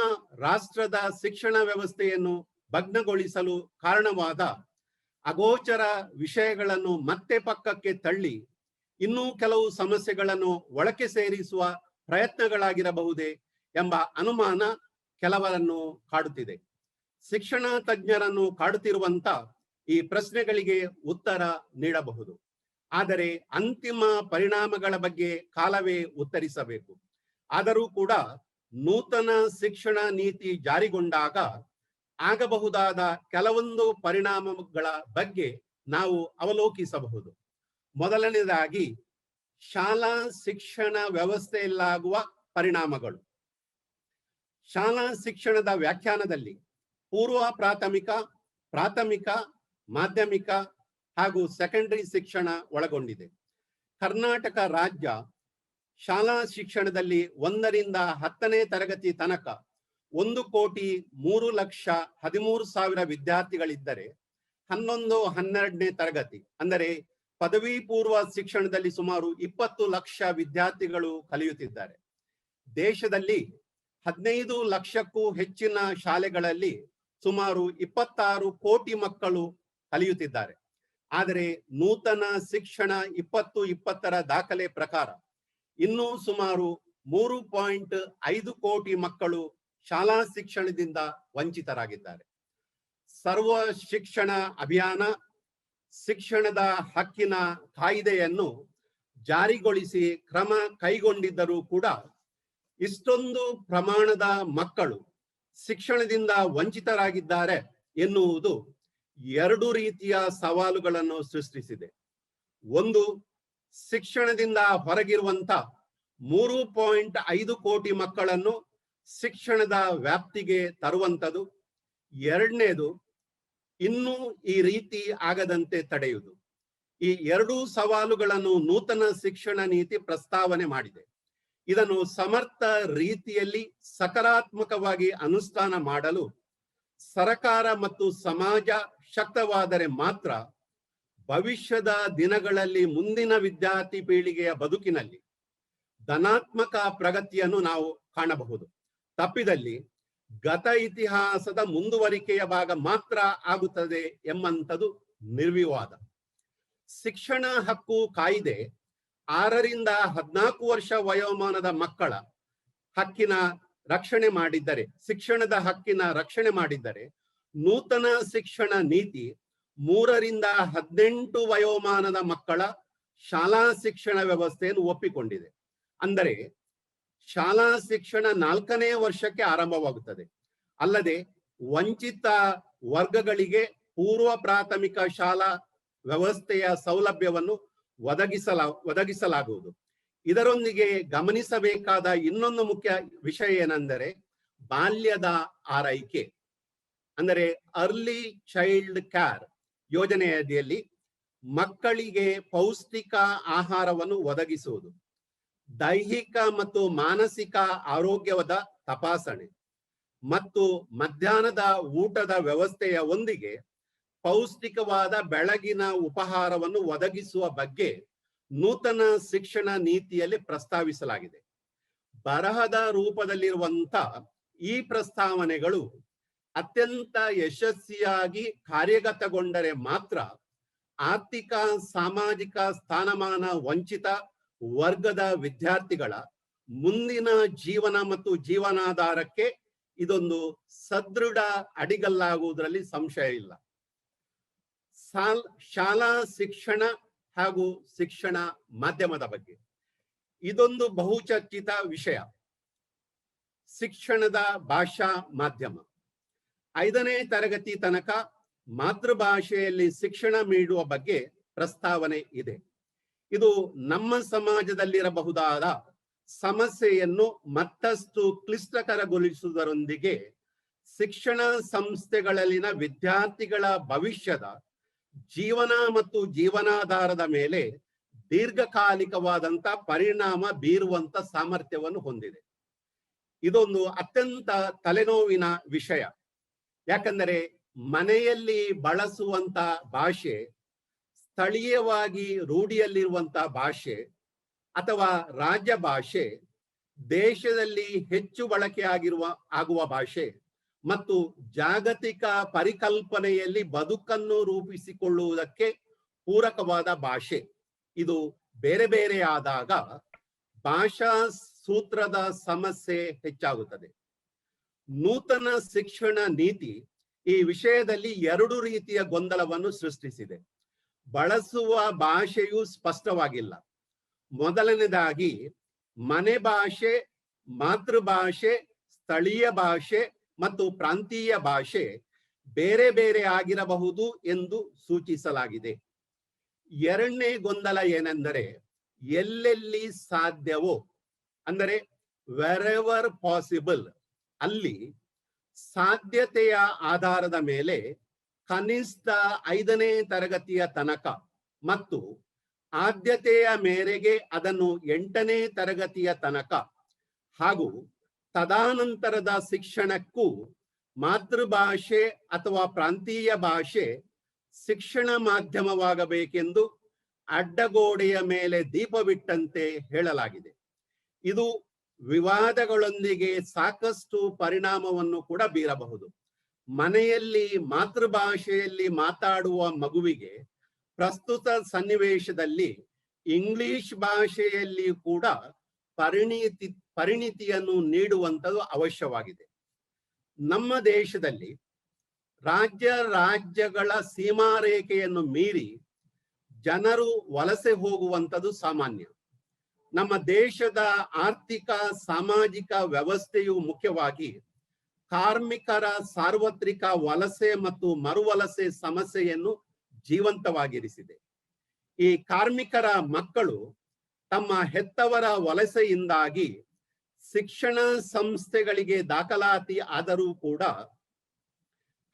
ರಾಷ್ಟ್ರದ ಶಿಕ್ಷಣ ವ್ಯವಸ್ಥೆಯನ್ನು ಭಗ್ನಗೊಳಿಸಲು ಕಾರಣವಾದ ಅಗೋಚರ ವಿಷಯಗಳನ್ನು ಮತ್ತೆ ಪಕ್ಕಕ್ಕೆ ತಳ್ಳಿ ಇನ್ನೂ ಕೆಲವು ಸಮಸ್ಯೆಗಳನ್ನು ಒಳಕ್ಕೆ ಸೇರಿಸುವ ಪ್ರಯತ್ನಗಳಾಗಿರಬಹುದೇ ಎಂಬ ಅನುಮಾನ ಕೆಲವರನ್ನು ಕಾಡುತ್ತಿದೆ. ಶಿಕ್ಷಣ ತಜ್ಞರನ್ನು ಕಾಡುತ್ತಿರುವಂತ ಈ ಪ್ರಶ್ನೆಗಳಿಗೆ ಉತ್ತರ ನೀಡಬಹುದು. ಆದರೆ ಅಂತಿಮ ಪರಿಣಾಮಗಳ ಬಗ್ಗೆ ಕಾಲವೇ ಉತ್ತರಿಸಬೇಕು. ಆದರೂ ಕೂಡ ನೂತನ ಶಿಕ್ಷಣ ನೀತಿ ಜಾರಿಗೊಂಡಾಗ ಆಗಬಹುದಾದ ಕೆಲವೊಂದು ಪರಿಣಾಮಗಳ ಬಗ್ಗೆ ನಾವು ಅವಲೋಕಿಸಬಹುದು. ಮೊದಲನೇದಾಗಿ ಶಾಲಾ ಶಿಕ್ಷಣ ವ್ಯವಸ್ಥೆಯಲ್ಲಾಗುವ ಪರಿಣಾಮಗಳು. ಶಾಲಾ ಶಿಕ್ಷಣದ ವ್ಯಾಖ್ಯಾನದಲ್ಲಿ ಪೂರ್ವ ಪ್ರಾಥಮಿಕ, ಪ್ರಾಥಮಿಕ, ಮಾಧ್ಯಮಿಕ ಹಾಗೂ ಸೆಕೆಂಡರಿ ಶಿಕ್ಷಣ ಒಳಗೊಂಡಿದೆ. ಕರ್ನಾಟಕ ರಾಜ್ಯ ಶಾಲಾ ಶಿಕ್ಷಣದಲ್ಲಿ 1ರಿಂದ 10ನೇ ತರಗತಿ ತನಕ 1,03,13,000 ವಿದ್ಯಾರ್ಥಿಗಳಿದ್ದರೆ 11, 12ನೇ ತರಗತಿ ಅಂದರೆ ಪದವಿ ಪೂರ್ವ ಶಿಕ್ಷಣದಲ್ಲಿ ಸುಮಾರು 20 ಲಕ್ಷ ವಿದ್ಯಾರ್ಥಿಗಳು ಕಲಿಯುತ್ತಿದ್ದಾರೆ. ದೇಶದಲ್ಲಿ 15 ಲಕ್ಷಕ್ಕೂ ಹೆಚ್ಚಿನ ಶಾಲೆಗಳಲ್ಲಿ ಸುಮಾರು 26 ಕೋಟಿ ಮಕ್ಕಳು ಕಲಿಯುತ್ತಿದ್ದಾರೆ. ಆದರೆ ನೂತನ ಶಿಕ್ಷಣ 2020 ದಾಖಲೆ ಪ್ರಕಾರ ಇನ್ನೂ ಸುಮಾರು 3.5 ಕೋಟಿ ಮಕ್ಕಳು ಶಾಲಾ ಶಿಕ್ಷಣದಿಂದ ವಂಚಿತರಾಗಿದ್ದಾರೆ. ಸರ್ವ ಶಿಕ್ಷಣ ಅಭಿಯಾನ, ಶಿಕ್ಷಣದ ಹಕ್ಕಿನ ಕಾಯ್ದೆಯನ್ನು ಜಾರಿಗೊಳಿಸಿ ಕ್ರಮ ಕೈಗೊಂಡಿದ್ದರೂ ಕೂಡ ಇಷ್ಟೊಂದು ಪ್ರಮಾಣದ ಮಕ್ಕಳು ಶಿಕ್ಷಣದಿಂದ ವಂಚಿತರಾಗಿದ್ದಾರೆ ಎನ್ನುವುದು 2 ರೀತಿಯ ಸವಾಲುಗಳನ್ನು ಸೃಷ್ಟಿಸಿದೆ. ಒಂದು, ಶಿಕ್ಷಣದಿಂದ ಹೊರಗಿರುವಂತ 3.5 ಕೋಟಿ ಮಕ್ಕಳನ್ನು ಶಿಕ್ಷಣದ ವ್ಯಾಪ್ತಿಗೆ ತರುವಂಥದ್ದು. ಎರಡನೇದು, ಇನ್ನೂ ಈ ರೀತಿ ಆಗದಂತೆ ತಡೆಯುವುದು. ಈ 2 ಸವಾಲುಗಳನ್ನು ನೂತನ ಶಿಕ್ಷಣ ನೀತಿ ಪ್ರಸ್ತಾವನೆ ಮಾಡಿದೆ. ಇದನ್ನು ಸಮರ್ಥ ರೀತಿಯಲ್ಲಿ ಸಕಾರಾತ್ಮಕವಾಗಿ ಅನುಷ್ಠಾನ ಮಾಡಲು ಸರ್ಕಾರ ಮತ್ತು ಸಮಾಜ ಶಕ್ತವಾದರೆ ಮಾತ್ರ ಭವಿಷ್ಯದ ದಿನಗಳಲ್ಲಿ ಮುಂದಿನ ವಿದ್ಯಾರ್ಥಿ ಪೀಳಿಗೆಯ ಬದುಕಿನಲ್ಲಿ ಧನಾತ್ಮಕ ಪ್ರಗತಿಯನ್ನು ನಾವು ಕಾಣಬಹುದು. ತಪ್ಪಿದಲ್ಲಿ ಗತ ಇತಿಹಾಸದ ಮುಂದುವರಿಕೆಯ ಭಾಗ ಮಾತ್ರ ಆಗುತ್ತದೆ ಎಂಬಂಥದ್ದು ನಿರ್ವಿವಾದ. ಶಿಕ್ಷಣ ಹಕ್ಕು ಕಾಯ್ದೆ 6ರಿಂದ 14 ವರ್ಷ ವಯೋಮಾನದ ಮಕ್ಕಳ ಹಕ್ಕಿನ ರಕ್ಷಣೆ ಮಾಡಿದ್ದರೆ, ಶಿಕ್ಷಣದ ಹಕ್ಕಿನ ರಕ್ಷಣೆ ಮಾಡಿದ್ದರೆ, ನೂತನ ಶಿಕ್ಷಣ ನೀತಿ 3ರಿಂದ 18 ವಯೋಮಾನದ ಮಕ್ಕಳ ಶಾಲಾ ಶಿಕ್ಷಣ ವ್ಯವಸ್ಥೆಯನ್ನು ಒಪ್ಪಿಕೊಂಡಿದೆ. ಅಂದರೆ ಶಾಲಾ ಶಿಕ್ಷಣ 4ನೇ ವರ್ಷಕ್ಕೆ ಆರಂಭವಾಗುತ್ತದೆ. ಅಲ್ಲದೆ ವಂಚಿತ ವರ್ಗಗಳಿಗೆ ಪೂರ್ವ ಪ್ರಾಥಮಿಕ ಶಾಲಾ ವ್ಯವಸ್ಥೆಯ ಸೌಲಭ್ಯವನ್ನು ಒದಗಿಸಲಾಗುವುದು. ಇದರೊಂದಿಗೆ ಗಮನಿಸಬೇಕಾದ ಇನ್ನೊಂದು ಮುಖ್ಯ ವಿಷಯ ಏನೆಂದರೆ ಬಾಲ್ಯದ ಆರೈಕೆ, ಅಂದರೆ ಅರ್ಲಿ ಚೈಲ್ಡ್ ಕೇರ್ ಯೋಜನೆಯಡಿಯಲ್ಲಿ ಮಕ್ಕಳಿಗೆ ಪೌಷ್ಟಿಕ ಆಹಾರವನ್ನು ಒದಗಿಸುವುದು, ದೈಹಿಕ ಮತ್ತು ಮಾನಸಿಕ ಆರೋಗ್ಯದ ತಪಾಸಣೆ ಮತ್ತು ಮಧ್ಯಾಹ್ನದ ಊಟದ ವ್ಯವಸ್ಥೆಯ ಒಂದಿಗೆ ಪೌಷ್ಟಿಕವಾದ ಬೆಳಗಿನ ಉಪಹಾರವನ್ನು ಒದಗಿಸುವ ಬಗ್ಗೆ ನೂತನ ಶಿಕ್ಷಣ ನೀತಿಯಲ್ಲಿ ಪ್ರಸ್ತಾವಿಸಲಾಗಿದೆ. ಬರಹದ ರೂಪದಲ್ಲಿರುವಂತ ಈ ಪ್ರಸ್ತಾವನೆಗಳು ಅತ್ಯಂತ ಯಶಸ್ವಿಯಾಗಿ ಕಾರ್ಯಗತಗೊಂಡರೆ ಮಾತ್ರ ಆರ್ಥಿಕ ಸಾಮಾಜಿಕ ಸ್ಥಾನಮಾನ ವಂಚಿತ ವರ್ಗದ ವಿದ್ಯಾರ್ಥಿಗಳ ಮುಂದಿನ ಜೀವನ ಮತ್ತು ಜೀವನಾಧಾರಕ್ಕೆ ಇದೊಂದು ಸದೃಢ ಅಡಿಗಲ್ಲಾಗುವುದರಲ್ಲಿ ಸಂಶಯ ಇಲ್ಲ. ಶಾಲಾ ಶಿಕ್ಷಣ ಹಾಗೂ ಶಿಕ್ಷಣ ಮಾಧ್ಯಮದ ಬಗ್ಗೆ ಇದೊಂದು ಬಹುಚರ್ಚಿತ ವಿಷಯ. ಶಿಕ್ಷಣದ ಭಾಷಾ ಮಾಧ್ಯಮ 5ನೇ ತರಗತಿ ತನಕ ಮಾತೃಭಾಷೆಯಲ್ಲಿ ಶಿಕ್ಷಣ ನೀಡುವ ಬಗ್ಗೆ ಪ್ರಸ್ತಾವನೆ ಇದೆ. ಇದು ನಮ್ಮ ಸಮಾಜದಲ್ಲಿರಬಹುದಾದ ಸಮಸ್ಯೆಯನ್ನು ಮತ್ತಷ್ಟು ಕ್ಲಿಷ್ಟಕರಗೊಳಿಸುವುದರೊಂದಿಗೆ ಶಿಕ್ಷಣ ಸಂಸ್ಥೆಗಳಲ್ಲಿನ ವಿದ್ಯಾರ್ಥಿಗಳ ಭವಿಷ್ಯದ ಜೀವನ ಮತ್ತು ಜೀವನಾಧಾರದ ಮೇಲೆ ದೀರ್ಘಕಾಲಿಕವಾದಂತ ಪರಿಣಾಮ ಬೀರುವಂತ ಸಾಮರ್ಥ್ಯವನ್ನು ಹೊಂದಿದೆ. ಇದೊಂದು ಅತ್ಯಂತ ತಲೆನೋವಿನ ವಿಷಯ. ಯಾಕಂದರೆ ಮನೆಯಲ್ಲಿ ಬಳಸುವಂತ ಭಾಷೆ, ಸ್ಥಳೀಯವಾಗಿ ರೂಢಿಯಲ್ಲಿರುವಂತ ಭಾಷೆ ಅಥವಾ ರಾಜ್ಯ ಭಾಷೆ, ದೇಶದಲ್ಲಿ ಹೆಚ್ಚು ಆಗುವ ಭಾಷೆ ಮತ್ತು ಜಾಗತಿಕ ಪರಿಕಲ್ಪನೆಯಲ್ಲಿ ಬದುಕನ್ನು ರೂಪಿಸಿಕೊಳ್ಳುವುದಕ್ಕೆ ಪೂರಕವಾದ ಭಾಷೆ, ಇದು ಬೇರೆ ಬೇರೆ ಆದಾಗ ಭಾಷಾ ಸೂತ್ರದ ಸಮಸ್ಯೆ ಹೆಚ್ಚಾಗುತ್ತದೆ. ನೂತನ ಶಿಕ್ಷಣ ನೀತಿ ಈ ವಿಷಯದಲ್ಲಿ 2 ರೀತಿಯ ಗೊಂದಲವನ್ನು ಸೃಷ್ಟಿಸಿದೆ. ಬಳಸುವ ಭಾಷೆಯು ಸ್ಪಷ್ಟವಾಗಿಲ್ಲ. ಮೊದಲನೇದಾಗಿ ಮನೆ ಭಾಷೆ, ಮಾತೃಭಾಷೆ, ಸ್ಥಳೀಯ ಭಾಷೆ ಮತ್ತು ಪ್ರಾಂತೀಯ ಭಾಷೆ ಬೇರೆ ಬೇರೆ ಆಗಿರಬಹುದು ಎಂದು ಸೂಚಿಸಲಾಗಿದೆ. ಎರಡನೇ ಗೊಂದಲ ಏನೆಂದರೆ ಎಲ್ಲೆಲ್ಲಿ ಸಾಧ್ಯವೋ, ಅಂದರೆ ವೆರೆವರ್ ಪಾಸಿಬಲ್, ಅಲ್ಲಿ ಸಾಧ್ಯತೆಯ ಆಧಾರದ ಮೇಲೆ ಕನಿಷ್ಠ 5ನೇ ತರಗತಿಯ ತನಕ ಮತ್ತು ಆದ್ಯತೆಯ ಮೇರೆಗೆ ಅದನ್ನು 8ನೇ ತರಗತಿಯ ತನಕ ಹಾಗೂ ತದನಂತರದ ಶಿಕ್ಷಣಕ್ಕೂ ಮಾತೃಭಾಷೆ ಅಥವಾ ಪ್ರಾಂತೀಯ ಭಾಷೆ ಶಿಕ್ಷಣ ಮಾಧ್ಯಮವಾಗಬೇಕೆಂದು ಅಡ್ಡಗೋಡೆಯ ಮೇಲೆ ದೀಪವಿಟ್ಟಂತೆ ಹೇಳಲಾಗಿದೆ. ಇದು ವಿವಾದಗಳೊಂದಿಗೆ ಸಾಕಷ್ಟು ಪರಿಣಾಮವನ್ನು ಕೂಡ ಬೀರಬಹುದು. ಮನೆಯಲ್ಲಿ ಮಾತೃಭಾಷೆಯಲ್ಲಿ ಮಾತಾಡುವ ಮಗುವಿಗೆ ಪ್ರಸ್ತುತ ಸನ್ನಿವೇಶದಲ್ಲಿ ಇಂಗ್ಲಿಷ್ ಭಾಷೆಯಲ್ಲಿ ಕೂಡ ಪರಿಣಿತಿಯನ್ನು ನೀಡುವಂಥದ್ದು ಅವಶ್ಯವಾಗಿದೆ. ನಮ್ಮ ದೇಶದಲ್ಲಿ ರಾಜ್ಯಗಳ ಸೀಮಾರೇಖೆಯನ್ನು ಮೀರಿ ಜನರು ವಲಸೆ ಹೋಗುವಂಥದ್ದು ಸಾಮಾನ್ಯ. ನಮ್ಮ ದೇಶದ ಆರ್ಥಿಕ ಸಾಮಾಜಿಕ ವ್ಯವಸ್ಥೆಯು ಮುಖ್ಯವಾಗಿ ಕಾರ್ಮಿಕರ ಸಾರ್ವತ್ರಿಕ ವಲಸೆ ಮತ್ತು ಮರುವಲಸೆ ಸಮಸ್ಯೆಯನ್ನು ಜೀವಂತವಾಗಿರಿಸಿದೆ. ಈ ಕಾರ್ಮಿಕರ ಮಕ್ಕಳು ತಮ್ಮ ಹೆತ್ತವರ ವಲಸೆಯಿಂದಾಗಿ ಶಿಕ್ಷಣ ಸಂಸ್ಥೆಗಳಿಗೆ ದಾಖಲಾತಿ ಆದರೂ ಕೂಡ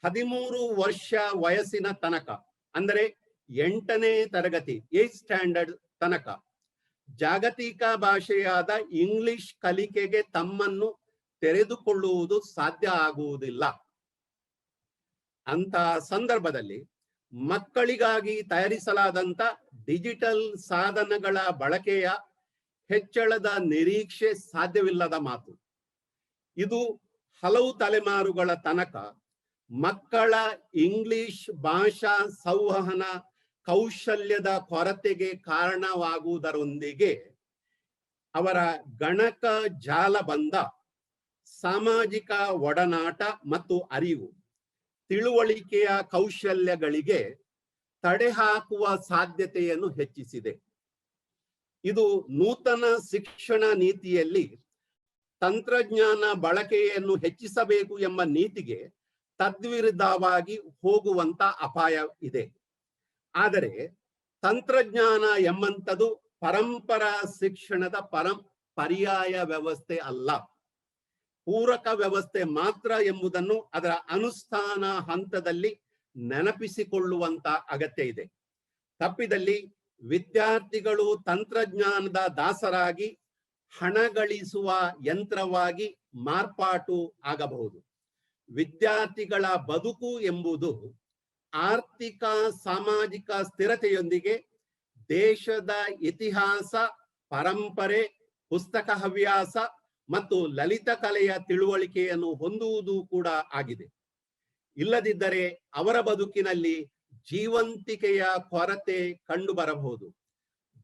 13 ವರ್ಷ ವಯಸ್ಸಿನ ತನಕ, ಅಂದರೆ 8ನೇ ತರಗತಿ 8th ಸ್ಟ್ಯಾಂಡರ್ಡ್ ತನಕ ಜಾಗತಿಕ ಭಾಷೆಯಾದ ಇಂಗ್ಲಿಷ್ ಕಲಿಕೆಗೆ ತಮ್ಮನ್ನು ತೆರೆದುಕೊಳ್ಳುವುದು ಸಾಧ್ಯ ಆಗುವುದಿಲ್ಲ. ಅಂತಹ ಸಂದರ್ಭದಲ್ಲಿ ಮಕ್ಕಳಿಗಾಗಿ ತಯಾರಿಸಲಾದಂತ ಡಿಜಿಟಲ್ ಸಾಧನಗಳ ಬಳಕೆಯ ಹೆಚ್ಚಳದ ನಿರೀಕ್ಷೆ ಸಾಧ್ಯವಿಲ್ಲದ ಮಾತು. ಇದು ಹಲವು ತಲೆಮಾರುಗಳ ತನಕ ಮಕ್ಕಳ ಇಂಗ್ಲಿಷ್ ಭಾಷಾ ಸಂವಹನ ಕೌಶಲ್ಯದ ಕೊರತೆಗೆ ಕಾರಣವಾಗುವುದರೊಂದಿಗೆ ಅವರ ಗಣಕ ಜಾಲಬಂಧ, ಸಾಮಾಜಿಕ ಒಡನಾಟ ಮತ್ತು ಅರಿವು, ತಿಳುವಳಿಕೆಯ ಕೌಶಲ್ಯಗಳಿಗೆ ತಡೆ ಹಾಕುವ ಸಾಧ್ಯತೆಯನ್ನು ಹೆಚ್ಚಿಸಿದೆ. ಇದು ನೂತನ ಶಿಕ್ಷಣ ನೀತಿಯಲ್ಲಿ ತಂತ್ರಜ್ಞಾನ ಬಳಕೆಯನ್ನು ಹೆಚ್ಚಿಸಬೇಕು ಎಂಬ ನೀತಿಗೆ ತದ್ವಿರುದ್ಧವಾಗಿ ಹೋಗುವಂತ ಅಪಾಯ ಇದೆ. ಆದರೆ ತಂತ್ರಜ್ಞಾನ ಎಂಬಂಥದ್ದು ಪರಂಪರಾ ಶಿಕ್ಷಣದ ಪರ್ಯಾಯ ವ್ಯವಸ್ಥೆ ಅಲ್ಲ, ಪೂರಕ ವ್ಯವಸ್ಥೆ ಮಾತ್ರ ಎಂಬುದನ್ನು ಅದರ ಅನುಷ್ಠಾನ ಹಂತದಲ್ಲಿ ನೆನಪಿಸಿಕೊಳ್ಳುವಂತ ಅಗತ್ಯ ಇದೆ. ತಪ್ಪಿದಲ್ಲಿ ವಿದ್ಯಾರ್ಥಿಗಳು ತಂತ್ರಜ್ಞಾನದ ದಾಸರಾಗಿ ಹಣ ಗಳಿಸುವ ಯಂತ್ರವಾಗಿ ಮಾರ್ಪಾಟು ಆಗಬಹುದು. ವಿದ್ಯಾರ್ಥಿಗಳ ಬದುಕು ಎಂಬುದು ಆರ್ಥಿಕ ಸಾಮಾಜಿಕ ಸ್ಥಿರತೆಯೊಂದಿಗೆ ದೇಶದ ಇತಿಹಾಸ, ಪರಂಪರೆ, ಪುಸ್ತಕ ಹವ್ಯಾಸ ಮತ್ತು ಲಲಿತ ಕಲೆಯ ತಿಳುವಳಿಕೆಯನ್ನು ಹೊಂದುವುದು ಕೂಡ ಆಗಿದೆ. ಇಲ್ಲದಿದ್ದರೆ ಅವರ ಬದುಕಿನಲ್ಲಿ ಜೀವಂತಿಕೆಯ ಕೊರತೆ ಕಂಡು ಬರಬಹುದು.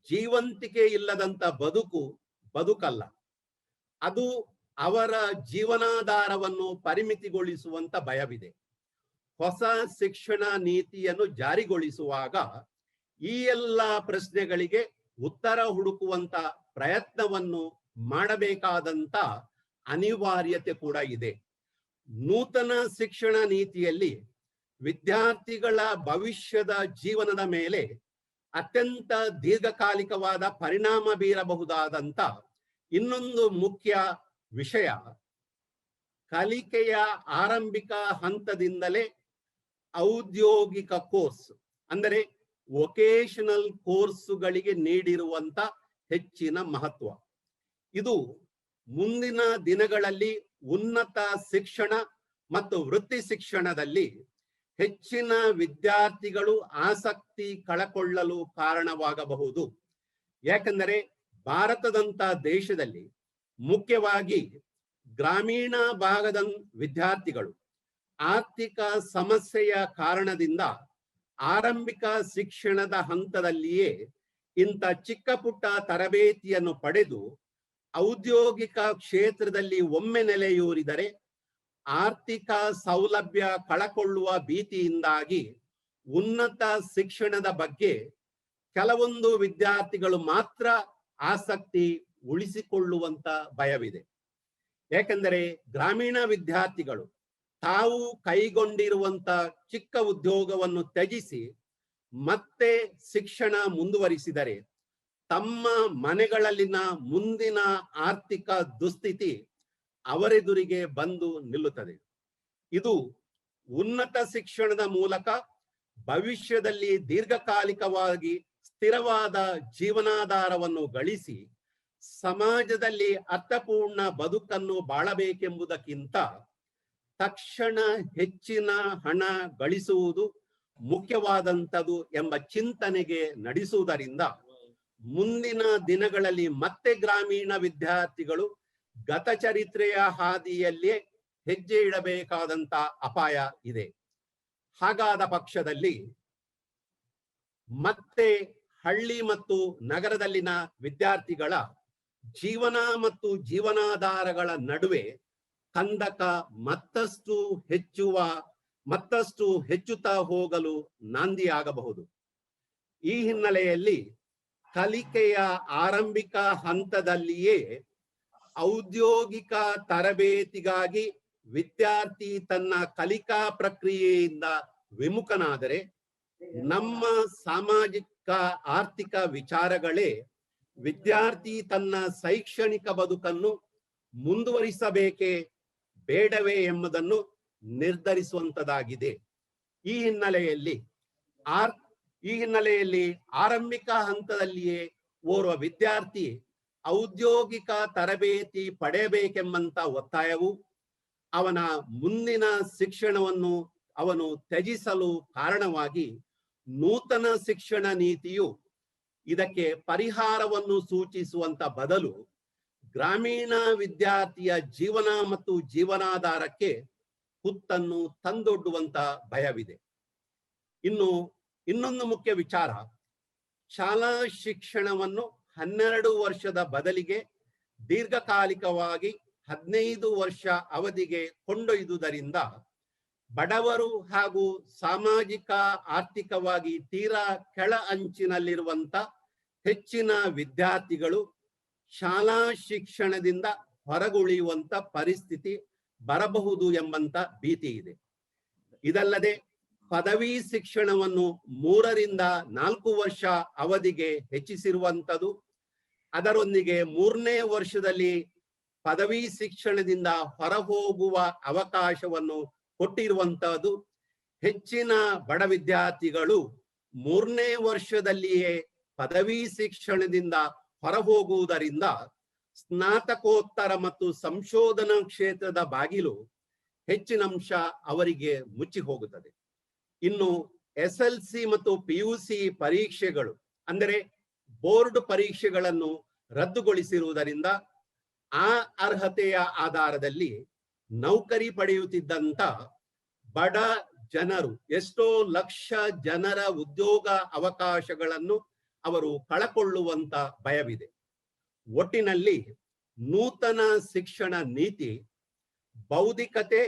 ಜೀವಂತಿಕೆ ಇಲ್ಲದಂತ ಬದುಕಲ್ಲ, ಅದು ಅವರ ಜೀವನಾಧಾರವನ್ನು ಪರಿಮಿತಿಗೊಳಿಸುವಂತ ಭಯವಿದೆ. ಹೊಸ ಶಿಕ್ಷಣ ನೀತಿಯನ್ನು ಜಾರಿಗೊಳಿಸುವಾಗ ಈ ಎಲ್ಲ ಪ್ರಶ್ನೆಗಳಿಗೆ ಉತ್ತರ ಹುಡುಕುವಂತ ಪ್ರಯತ್ನವನ್ನು ಮಾಡಬೇಕಾದಂತ ಅನಿವಾರ್ಯತೆ ಕೂಡ ಇದೆ. ನೂತನ ಶಿಕ್ಷಣ ನೀತಿಯಲ್ಲಿ ವಿದ್ಯಾರ್ಥಿಗಳ ಭವಿಷ್ಯದ ಜೀವನದ ಮೇಲೆ ಅತ್ಯಂತ ದೀರ್ಘಕಾಲಿಕವಾದ ಪರಿಣಾಮ ಬೀರಬಹುದಾದಂತ ಇನ್ನೊಂದು ಮುಖ್ಯ ವಿಷಯ, ಕಲಿಕೆಯ ಆರಂಭಿಕ ಹಂತದಿಂದಲೇ ಔದ್ಯೋಗಿಕ ಕೋರ್ಸ್, ಅಂದರೆ ವೊಕೇಶನಲ್ ಕೋರ್ಸುಗಳಿಗೆ ನೀಡಿರುವಂತ ಹೆಚ್ಚಿನ ಮಹತ್ವ. ಇದು ಮುಂದಿನ ದಿನಗಳಲ್ಲಿ ಉನ್ನತ ಶಿಕ್ಷಣ ಮತ್ತು ವೃತ್ತಿ ಶಿಕ್ಷಣದಲ್ಲಿ ಹೆಚ್ಚಿನ ವಿದ್ಯಾರ್ಥಿಗಳು ಆಸಕ್ತಿ ಕಳಕೊಳ್ಳಲು ಕಾರಣವಾಗಬಹುದು. ಯಾಕೆಂದರೆ ಭಾರತದಂತ ದೇಶದಲ್ಲಿ ಮುಖ್ಯವಾಗಿ ಗ್ರಾಮೀಣ ಭಾಗದ ವಿದ್ಯಾರ್ಥಿಗಳು ಆರ್ಥಿಕ ಸಮಸ್ಯೆಯ ಕಾರಣದಿಂದ ಆರಂಭಿಕ ಶಿಕ್ಷಣದ ಹಂತದಲ್ಲಿಯೇ ಇಂಥ ಚಿಕ್ಕ ಪುಟ್ಟ ತರಬೇತಿಯನ್ನು ಪಡೆದು ಔದ್ಯೋಗಿಕ ಕ್ಷೇತ್ರದಲ್ಲಿ ಒಮ್ಮೆ ನೆಲೆಯೂರಿದರೆ ಆರ್ಥಿಕ ಸೌಲಭ್ಯ ಕಳಕೊಳ್ಳುವ ಭೀತಿಯಿಂದಾಗಿ ಉನ್ನತ ಶಿಕ್ಷಣದ ಬಗ್ಗೆ ಕೆಲವೊಂದು ವಿದ್ಯಾರ್ಥಿಗಳು ಮಾತ್ರ ಆಸಕ್ತಿ ಉಳಿಸಿಕೊಳ್ಳುವಂತ ಭಯವಿದೆ. ಯಾಕೆಂದರೆ ಗ್ರಾಮೀಣ ವಿದ್ಯಾರ್ಥಿಗಳು ತಾವು ಕೈಗೊಂಡಿರುವಂತ ಚಿಕ್ಕ ಉದ್ಯೋಗವನ್ನು ತ್ಯಜಿಸಿ ಮತ್ತೆ ಶಿಕ್ಷಣ ಮುಂದುವರಿಸಿದರೆ ತಮ್ಮ ಮನೆಗಳಲ್ಲಿನ ಮುಂದಿನ ಆರ್ಥಿಕ ದುಸ್ಥಿತಿ ಅವರೆದುರಿಗೆ ಬಂದು ನಿಲ್ಲುತ್ತದೆ. ಇದು ಉನ್ನತ ಶಿಕ್ಷಣದ ಮೂಲಕ ಭವಿಷ್ಯದಲ್ಲಿ ದೀರ್ಘಕಾಲಿಕವಾಗಿ ಸ್ಥಿರವಾದ ಜೀವನಾಧಾರವನ್ನು ಗಳಿಸಿ ಸಮಾಜದಲ್ಲಿ ಅರ್ಥಪೂರ್ಣ ಬದುಕನ್ನು ಬಾಳಬೇಕೆಂಬುದಕ್ಕಿಂತ ತಕ್ಷಣ ಹೆಚ್ಚಿನ ಹಣ ಗಳಿಸುವುದು ಮುಖ್ಯವಾದಂಥದ್ದು ಎಂಬ ಚಿಂತನೆಗೆ ನಡೆಸುವುದರಿಂದ ಮುಂದಿನ ದಿನಗಳಲ್ಲಿ ಮತ್ತೆ ಗ್ರಾಮೀಣ ವಿದ್ಯಾರ್ಥಿಗಳು ಗತಚರಿತ್ರೆಯ ಹಾದಿಯಲ್ಲಿಯೇ ಹೆಜ್ಜೆ ಇಡಬೇಕಾದಂತ ಅಪಾಯ ಇದೆ. ಹಾಗಾದ ಪಕ್ಷದಲ್ಲಿ ಮತ್ತೆ ಹಳ್ಳಿ ಮತ್ತು ನಗರದಲ್ಲಿನ ವಿದ್ಯಾರ್ಥಿಗಳ ಜೀವನ ಮತ್ತು ಜೀವನಾಧಾರಗಳ ನಡುವೆ ಕಂದಕ ಮತ್ತಷ್ಟು ಹೆಚ್ಚುತ್ತಾ ಹೋಗಲು ನಾಂದಿಯಾಗಬಹುದು. ಈ ಹಿನ್ನೆಲೆಯಲ್ಲಿ ಕಲಿಕೆಯ ಆರಂಭಿಕ ಹಂತದಲ್ಲಿಯೇ ಔದ್ಯೋಗಿಕ ತರಬೇತಿಗಾಗಿ ವಿದ್ಯಾರ್ಥಿ ತನ್ನ ಕಲಿಕಾ ಪ್ರಕ್ರಿಯೆಯಿಂದ ವಿಮುಖನಾದರೆ ನಮ್ಮ ಸಾಮಾಜಿಕ ಆರ್ಥಿಕ ವಿಚಾರಗಳೇ ವಿದ್ಯಾರ್ಥಿ ತನ್ನ ಶೈಕ್ಷಣಿಕ ಬದುಕನ್ನು ಮುಂದುವರಿಸಬೇಕೇ ಬೇಡವೇ ಎಂಬುದನ್ನು ನಿರ್ಧರಿಸುವಂತದಾಗಿದೆ. ಈ ಹಿನ್ನೆಲೆಯಲ್ಲಿ ಆರಂಭಿಕ ಹಂತದಲ್ಲಿಯೇ ಓರ್ವ ವಿದ್ಯಾರ್ಥಿ ಔದ್ಯೋಗಿಕ ತರಬೇತಿ ಪಡೆಯಬೇಕೆಂಬಂತ ಒತ್ತಾಯವು ಅವನ ಮುಂದಿನ ಶಿಕ್ಷಣವನ್ನು ಅವನು ತ್ಯಜಿಸಲು ಕಾರಣವಾಗಿ ನೂತನ ಶಿಕ್ಷಣ ನೀತಿಯು ಇದಕ್ಕೆ ಪರಿಹಾರವನ್ನು ಸೂಚಿಸುವಂತ ಬದಲು ಗ್ರಾಮೀಣ ವಿದ್ಯಾರ್ಥಿಯ ಜೀವನ ಮತ್ತು ಜೀವನಾಧಾರಕ್ಕೆ ಹುತ್ತನ್ನು ತಂದೊಡ್ಡುವಂತ ಭಯವಿದೆ. ಇನ್ನೊಂದು ಮುಖ್ಯ ವಿಚಾರ, ಶಾಲಾ ಶಿಕ್ಷಣವನ್ನು 12 ವರ್ಷದ ಬದಲಿಗೆ ದೀರ್ಘಕಾಲಿಕವಾಗಿ 15 ವರ್ಷ ಅವಧಿಗೆ ಕೊಂಡೊಯ್ದುದರಿಂದ ಬಡವರು ಹಾಗೂ ಸಾಮಾಜಿಕ ಆರ್ಥಿಕವಾಗಿ ತೀರಾ ಕೆಳ ಅಂಚಿನಲ್ಲಿರುವಂತ ಹೆಚ್ಚಿನ ವಿದ್ಯಾರ್ಥಿಗಳು ಶಾಲಾ ಶಿಕ್ಷಣದಿಂದ ಹೊರಗುಳಿಯುವಂತ ಪರಿಸ್ಥಿತಿ ಬರಬಹುದು ಎಂಬಂತ ಭೀತಿ ಇದೆ. ಇದಲ್ಲದೆ ಪದವಿ ಶಿಕ್ಷಣವನ್ನು 3 ರಿಂದ 4 ವರ್ಷ ಅವಧಿಗೆ ಹೆಚ್ಚಿಸಿರುವಂಥದ್ದು, ಅದರೊಂದಿಗೆ 3ನೇ ವರ್ಷದಲ್ಲಿ ಪದವಿ ಶಿಕ್ಷಣದಿಂದ ಹೊರಹೋಗುವ ಅವಕಾಶವನ್ನು ಕೊಟ್ಟಿರುವಂತಹದ್ದು, ಹೆಚ್ಚಿನ ಬಡ ವಿದ್ಯಾರ್ಥಿಗಳು 3ನೇ ವರ್ಷದಲ್ಲಿಯೇ ಪದವಿ ಶಿಕ್ಷಣದಿಂದ ಹೊರಹೋಗುವುದರಿಂದ ಸ್ನಾತಕೋತ್ತರ ಮತ್ತು ಸಂಶೋಧನಾ ಕ್ಷೇತ್ರದ ಬಾಗಿಲು ಹೆಚ್ಚಿನಂಶ ಅವರಿಗೆ ಮುಚ್ಚಿ ಹೋಗುತ್ತದೆ. ಇನ್ನು SLC ಮತ್ತು PUC ಪರೀಕ್ಷೆಗಳು ಅಂದರೆ ಬೋರ್ಡ್ ಪರೀಕ್ಷೆಗಳನ್ನು ರದ್ದುಗೊಳಿಸಿರುವುದರಿಂದ ಆ ಅರ್ಹತೆಯ ಆಧಾರದಲ್ಲಿ ನೌಕರಿ ಪಡೆಯುತ್ತಿದ್ದಂತ ಬಡ ಜನರು, ಎಷ್ಟೋ ಲಕ್ಷ ಜನರ ಉದ್ಯೋಗ ಅವಕಾಶಗಳನ್ನು ಅವರು ಕಳಕೊಳ್ಳುವಂತ ಭಯವಿದೆ. ಒಟ್ಟಿನಲ್ಲಿ ನೂತನ ಶಿಕ್ಷಣ ನೀತಿ ಬೌದ್ಧಿಕತೆ,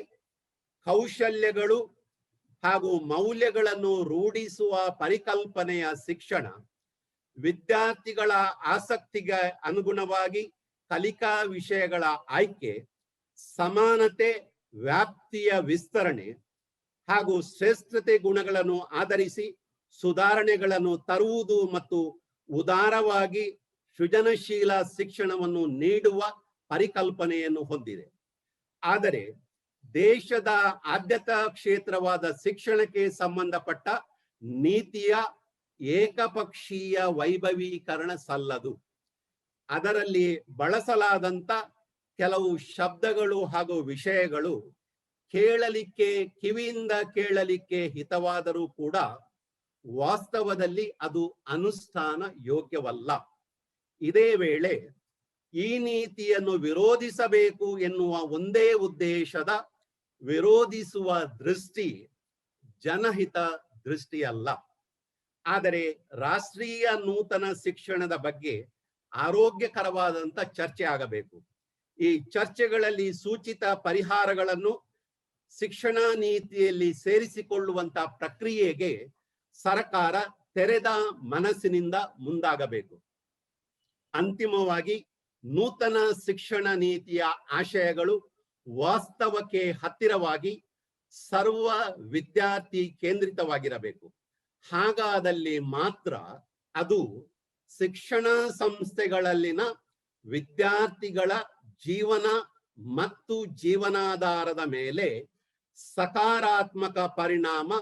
ಕೌಶಲ್ಯಗಳು ಹಾಗೂ ಮೌಲ್ಯಗಳನ್ನು ರೂಢಿಸುವ ಪರಿಕಲ್ಪನೆಯ ಶಿಕ್ಷಣ, ವಿದ್ಯಾರ್ಥಿಗಳ ಆಸಕ್ತಿಗೆ ಅನುಗುಣವಾಗಿ ಕಲಿಕಾ ವಿಷಯಗಳ ಆಯ್ಕೆ, ಸಮಾನತೆ, ವ್ಯಾಪ್ತಿಯ ವಿಸ್ತರಣೆ ಹಾಗೂ ಶ್ರೇಷ್ಠತೆ ಗುಣಗಳನ್ನು ಆಧರಿಸಿ ಸುಧಾರಣೆಗಳನ್ನು ತರುವುದು ಮತ್ತು ಉದಾರವಾಗಿ ಸೃಜನಶೀಲ ಶಿಕ್ಷಣವನ್ನು ನೀಡುವ ಪರಿಕಲ್ಪನೆಯನ್ನು ಹೊಂದಿದೆ. ಆದರೆ ದೇಶದ ಆದ್ಯತಾ ಕ್ಷೇತ್ರವಾದ ಶಿಕ್ಷಣಕ್ಕೆ ಸಂಬಂಧಪಟ್ಟ ನೀತಿಯ ಏಕಪಕ್ಷೀಯ ವೈಭವೀಕರಣ ಸಲ್ಲದು. ಅದರಲ್ಲಿ ಬಳಸಲಾದಂತ ಕೆಲವು ಶಬ್ದಗಳು ಹಾಗೂ ವಿಷಯಗಳು ಕಿವಿಯಿಂದ ಕೇಳಲಿಕ್ಕೆ ಹಿತವಾದರೂ ಕೂಡ ವಾಸ್ತವದಲ್ಲಿ ಅದು ಅನುಷ್ಠಾನ ಯೋಗ್ಯವಲ್ಲ. ಇದೇ ವೇಳೆ ಈ ನೀತಿಯನ್ನು ವಿರೋಧಿಸಬೇಕು ಎನ್ನುವ ಒಂದೇ ಉದ್ದೇಶದ ವಿರೋಧಿಸುವ ದೃಷ್ಟಿ ಜನಹಿತ ದೃಷ್ಟಿಯಲ್ಲ. ಆದರೆ ರಾಷ್ಟ್ರೀಯ ನೂತನ ಶಿಕ್ಷಣದ ಬಗ್ಗೆ ಆರೋಗ್ಯಕರವಾದಂತ ಚರ್ಚೆ ಆಗಬೇಕು. ಈ ಚರ್ಚೆಗಳಲ್ಲಿ ಸೂಚಿತ ಪರಿಹಾರಗಳನ್ನು ಶಿಕ್ಷಣ ನೀತಿಯಲ್ಲಿ ಸೇರಿಸಿಕೊಳ್ಳುವಂತ ಪ್ರಕ್ರಿಯೆಗೆ ಸರ್ಕಾರ ತೆರೆದ ಮನಸ್ಸಿನಿಂದ ಮುಂದಾಗಬೇಕು. ಅಂತಿಮವಾಗಿ ನೂತನ ಶಿಕ್ಷಣ ನೀತಿಯ ಆಶಯಗಳು ವಾಸ್ತವಕ್ಕೆ ಹತ್ತಿರವಾಗಿ ಸರ್ವ ವಿದ್ಯಾರ್ಥಿ ಕೇಂದ್ರಿತವಾಗಿರಬೇಕು. ಹಾಗಾದಲ್ಲಿ ಮಾತ್ರ ಅದು ಶಿಕ್ಷಣ ಸಂಸ್ಥೆಗಳಲ್ಲಿನ ವಿದ್ಯಾರ್ಥಿಗಳ ಜೀವನ ಮತ್ತು ಜೀವನಾಧಾರದ ಮೇಲೆ ಸಕಾರಾತ್ಮಕ ಪರಿಣಾಮ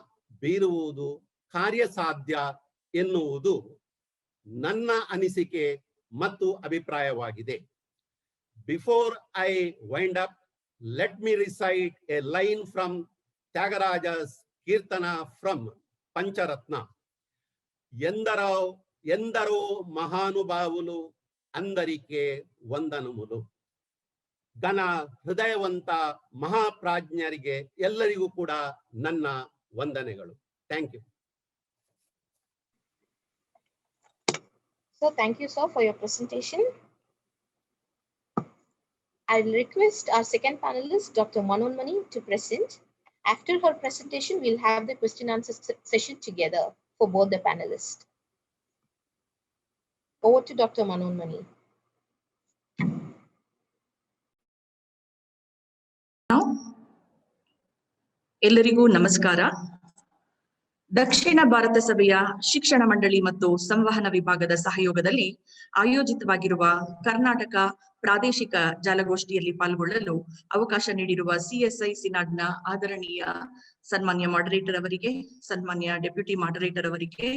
ಬೀರುವುದು ಕಾರ್ಯಸಾಧ್ಯ ಎನ್ನುವುದು ನನ್ನ ಅನಿಸಿಕೆ ಮತ್ತು ಅಭಿಪ್ರಾಯವಾಗಿದೆ. Before I wind up, let me recite a line from Tyagaraja's Kirtana from Pancharatna. ఎందరో మహానుభావులు అందరికే వందనములు. ಘನ ಹೃದಯವಂತ ಮಹಾಪ್ರಾಜ್ಞರಿಗೆ ಎಲ್ಲರಿಗೂ ಕೂಡ ನನ್ನ ವಂದನೆಗಳು. Thank you. So thank you, sir, for your presentation. I'll request our second panelist, Dr. Manoonmani, to present. After her presentation, we'll have the question answer session together for both the panelists. Over to Dr. Manoonmani. ಎಲ್ಲರಿಗೂ ನಮಸ್ಕಾರ. ದಕ್ಷಿಣ ಭಾರತ ಸಭೆಯ ಶಿಕ್ಷಣ ಮಂಡಳಿ ಮತ್ತು ಸಂವಹನ ವಿಭಾಗದ ಸಹಯೋಗದಲ್ಲಿ ಆಯೋಜಿತವಾಗಿರುವ ಕರ್ನಾಟಕ ಪ್ರಾದೇಶಿಕ ಜಾಲಗೋಷ್ಠಿಯಲ್ಲಿ ಪಾಲ್ಗೊಳ್ಳಲು ಅವಕಾಶ ನೀಡಿರುವ CSI ಸಿನಾಡ್ನ ಆದರಣೀಯ ಸನ್ಮಾನ್ಯ ಮಾಡರೇಟರ್ ಅವರಿಗೆ, ಸನ್ಮಾನ್ಯ ಡೆಪ್ಯೂಟಿ ಮಾಡರೇಟರ್ ಅವರಿಗೆ,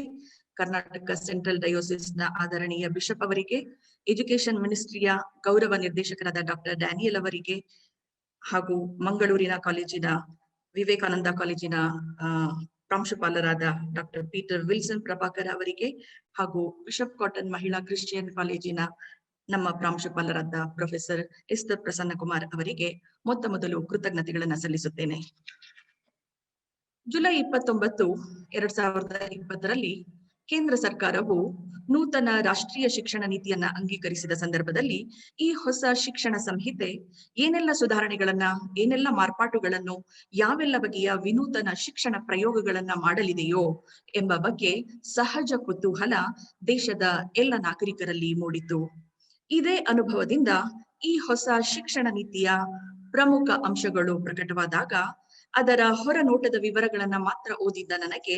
ಕರ್ನಾಟಕ ಸೆಂಟ್ರಲ್ ಡಯೋಸಿಸ್ನ ಆದರಣೀಯ ಬಿಷಪ್ ಅವರಿಗೆ, ಎಜುಕೇಶನ್ ಮಿನಿಸ್ಟ್ರಿಯ ಗೌರವ ನಿರ್ದೇಶಕರಾದ ಡಾಕ್ಟರ್ ಡ್ಯಾನಿಯಲ್ ಅವರಿಗೆ, ಹಾಗೂ ಮಂಗಳೂರಿನ ಕಾಲೇಜಿನ ವಿವೇಕಾನಂದ ಕಾಲೇಜಿನ ಪ್ರಾಂಶುಪಾಲರಾದ ಡಾಕ್ಟರ್ ಪೀಟರ್ ವಿಲ್ಸನ್ ಪ್ರಭಾಕರ್ ಅವರಿಗೆ, ಹಾಗೂ ಬಿಷಪ್ ಕಾಟನ್ ಮಹಿಳಾ ಕ್ರಿಶ್ಚಿಯನ್ ಕಾಲೇಜಿನ ನಮ್ಮ ಪ್ರಾಂಶುಪಾಲರಾದ ಪ್ರೊಫೆಸರ್ ಎಸ್ತರ್ ಪ್ರಸನ್ನಕುಮಾರ್ ಅವರಿಗೆ ಮೊದಲು ಕೃತಜ್ಞತೆಗಳನ್ನು ಸಲ್ಲಿಸುತ್ತೇನೆ. ಜುಲೈ 29, 2020ರಲ್ಲಿ ಕೇಂದ್ರ ಸರ್ಕಾರವು ನೂತನ ರಾಷ್ಟ್ರೀಯ ಶಿಕ್ಷಣ ನೀತಿಯನ್ನ ಅಂಗೀಕರಿಸಿದ ಸಂದರ್ಭದಲ್ಲಿ ಈ ಹೊಸ ಶಿಕ್ಷಣ ಸಂಹಿತೆ ಏನೆಲ್ಲ ಸುಧಾರಣೆಗಳನ್ನ, ಏನೆಲ್ಲ ಮಾರ್ಪಾಟುಗಳನ್ನು, ಯಾವೆಲ್ಲ ಬಗೆಯ ವಿನೂತನ ಶಿಕ್ಷಣ ಪ್ರಯೋಗಗಳನ್ನ ಮಾಡಲಿದೆಯೋ ಎಂಬ ಬಗ್ಗೆ ಸಹಜ ಕುತೂಹಲ ದೇಶದ ಎಲ್ಲ ನಾಗರಿಕರಲ್ಲಿ ಮೂಡಿತು. ಇದೇ ಅನುಭವದಿಂದ ಈ ಹೊಸ ಶಿಕ್ಷಣ ನೀತಿಯ ಪ್ರಮುಖ ಅಂಶಗಳು ಪ್ರಕಟವಾದಾಗ ಅದರ ಹೊರ ನೋಟದ ವಿವರಗಳನ್ನ ಮಾತ್ರ ಓದಿದ್ದ ನನಗೆ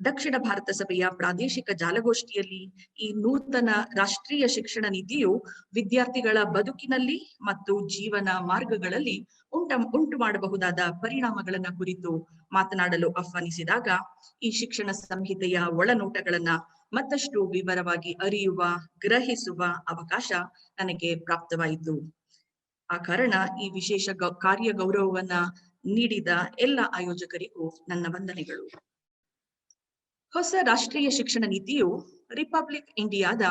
ದಕ್ಷಿಣ ಭಾರತ ಸಭೆಯ ಪ್ರಾದೇಶಿಕ ಜಾಲಗೋಷ್ಠಿಯಲ್ಲಿ ಈ ನೂತನ ರಾಷ್ಟ್ರೀಯ ಶಿಕ್ಷಣ ನೀತಿಯು ವಿದ್ಯಾರ್ಥಿಗಳ ಬದುಕಿನಲ್ಲಿ ಮತ್ತು ಜೀವನ ಮಾರ್ಗಗಳಲ್ಲಿ ಉಂಟು ಮಾಡಬಹುದಾದ ಪರಿಣಾಮಗಳನ್ನ ಕುರಿತು ಮಾತನಾಡಲು ಆಹ್ವಾನಿಸಿದಾಗ ಈ ಶಿಕ್ಷಣ ಸಂಹಿತೆಯ ಒಳನೋಟಗಳನ್ನ ಮತ್ತಷ್ಟು ವಿವರವಾಗಿ ಅರಿಯುವ, ಗ್ರಹಿಸುವ ಅವಕಾಶ ನನಗೆ ಪ್ರಾಪ್ತವಾಯಿತು. ಆ ಕಾರಣ ಈ ವಿಶೇಷ ಕಾರ್ಯ ಗೌರವವನ್ನ ನೀಡಿದ ಎಲ್ಲ ಆಯೋಜಕರಿಗೂ ನನ್ನ ವಂದನೆಗಳು. ಹೊಸ ರಾಷ್ಟ್ರೀಯ ಶಿಕ್ಷಣ ನೀತಿಯು ರಿಪಬ್ಲಿಕ್ ಇಂಡಿಯಾದ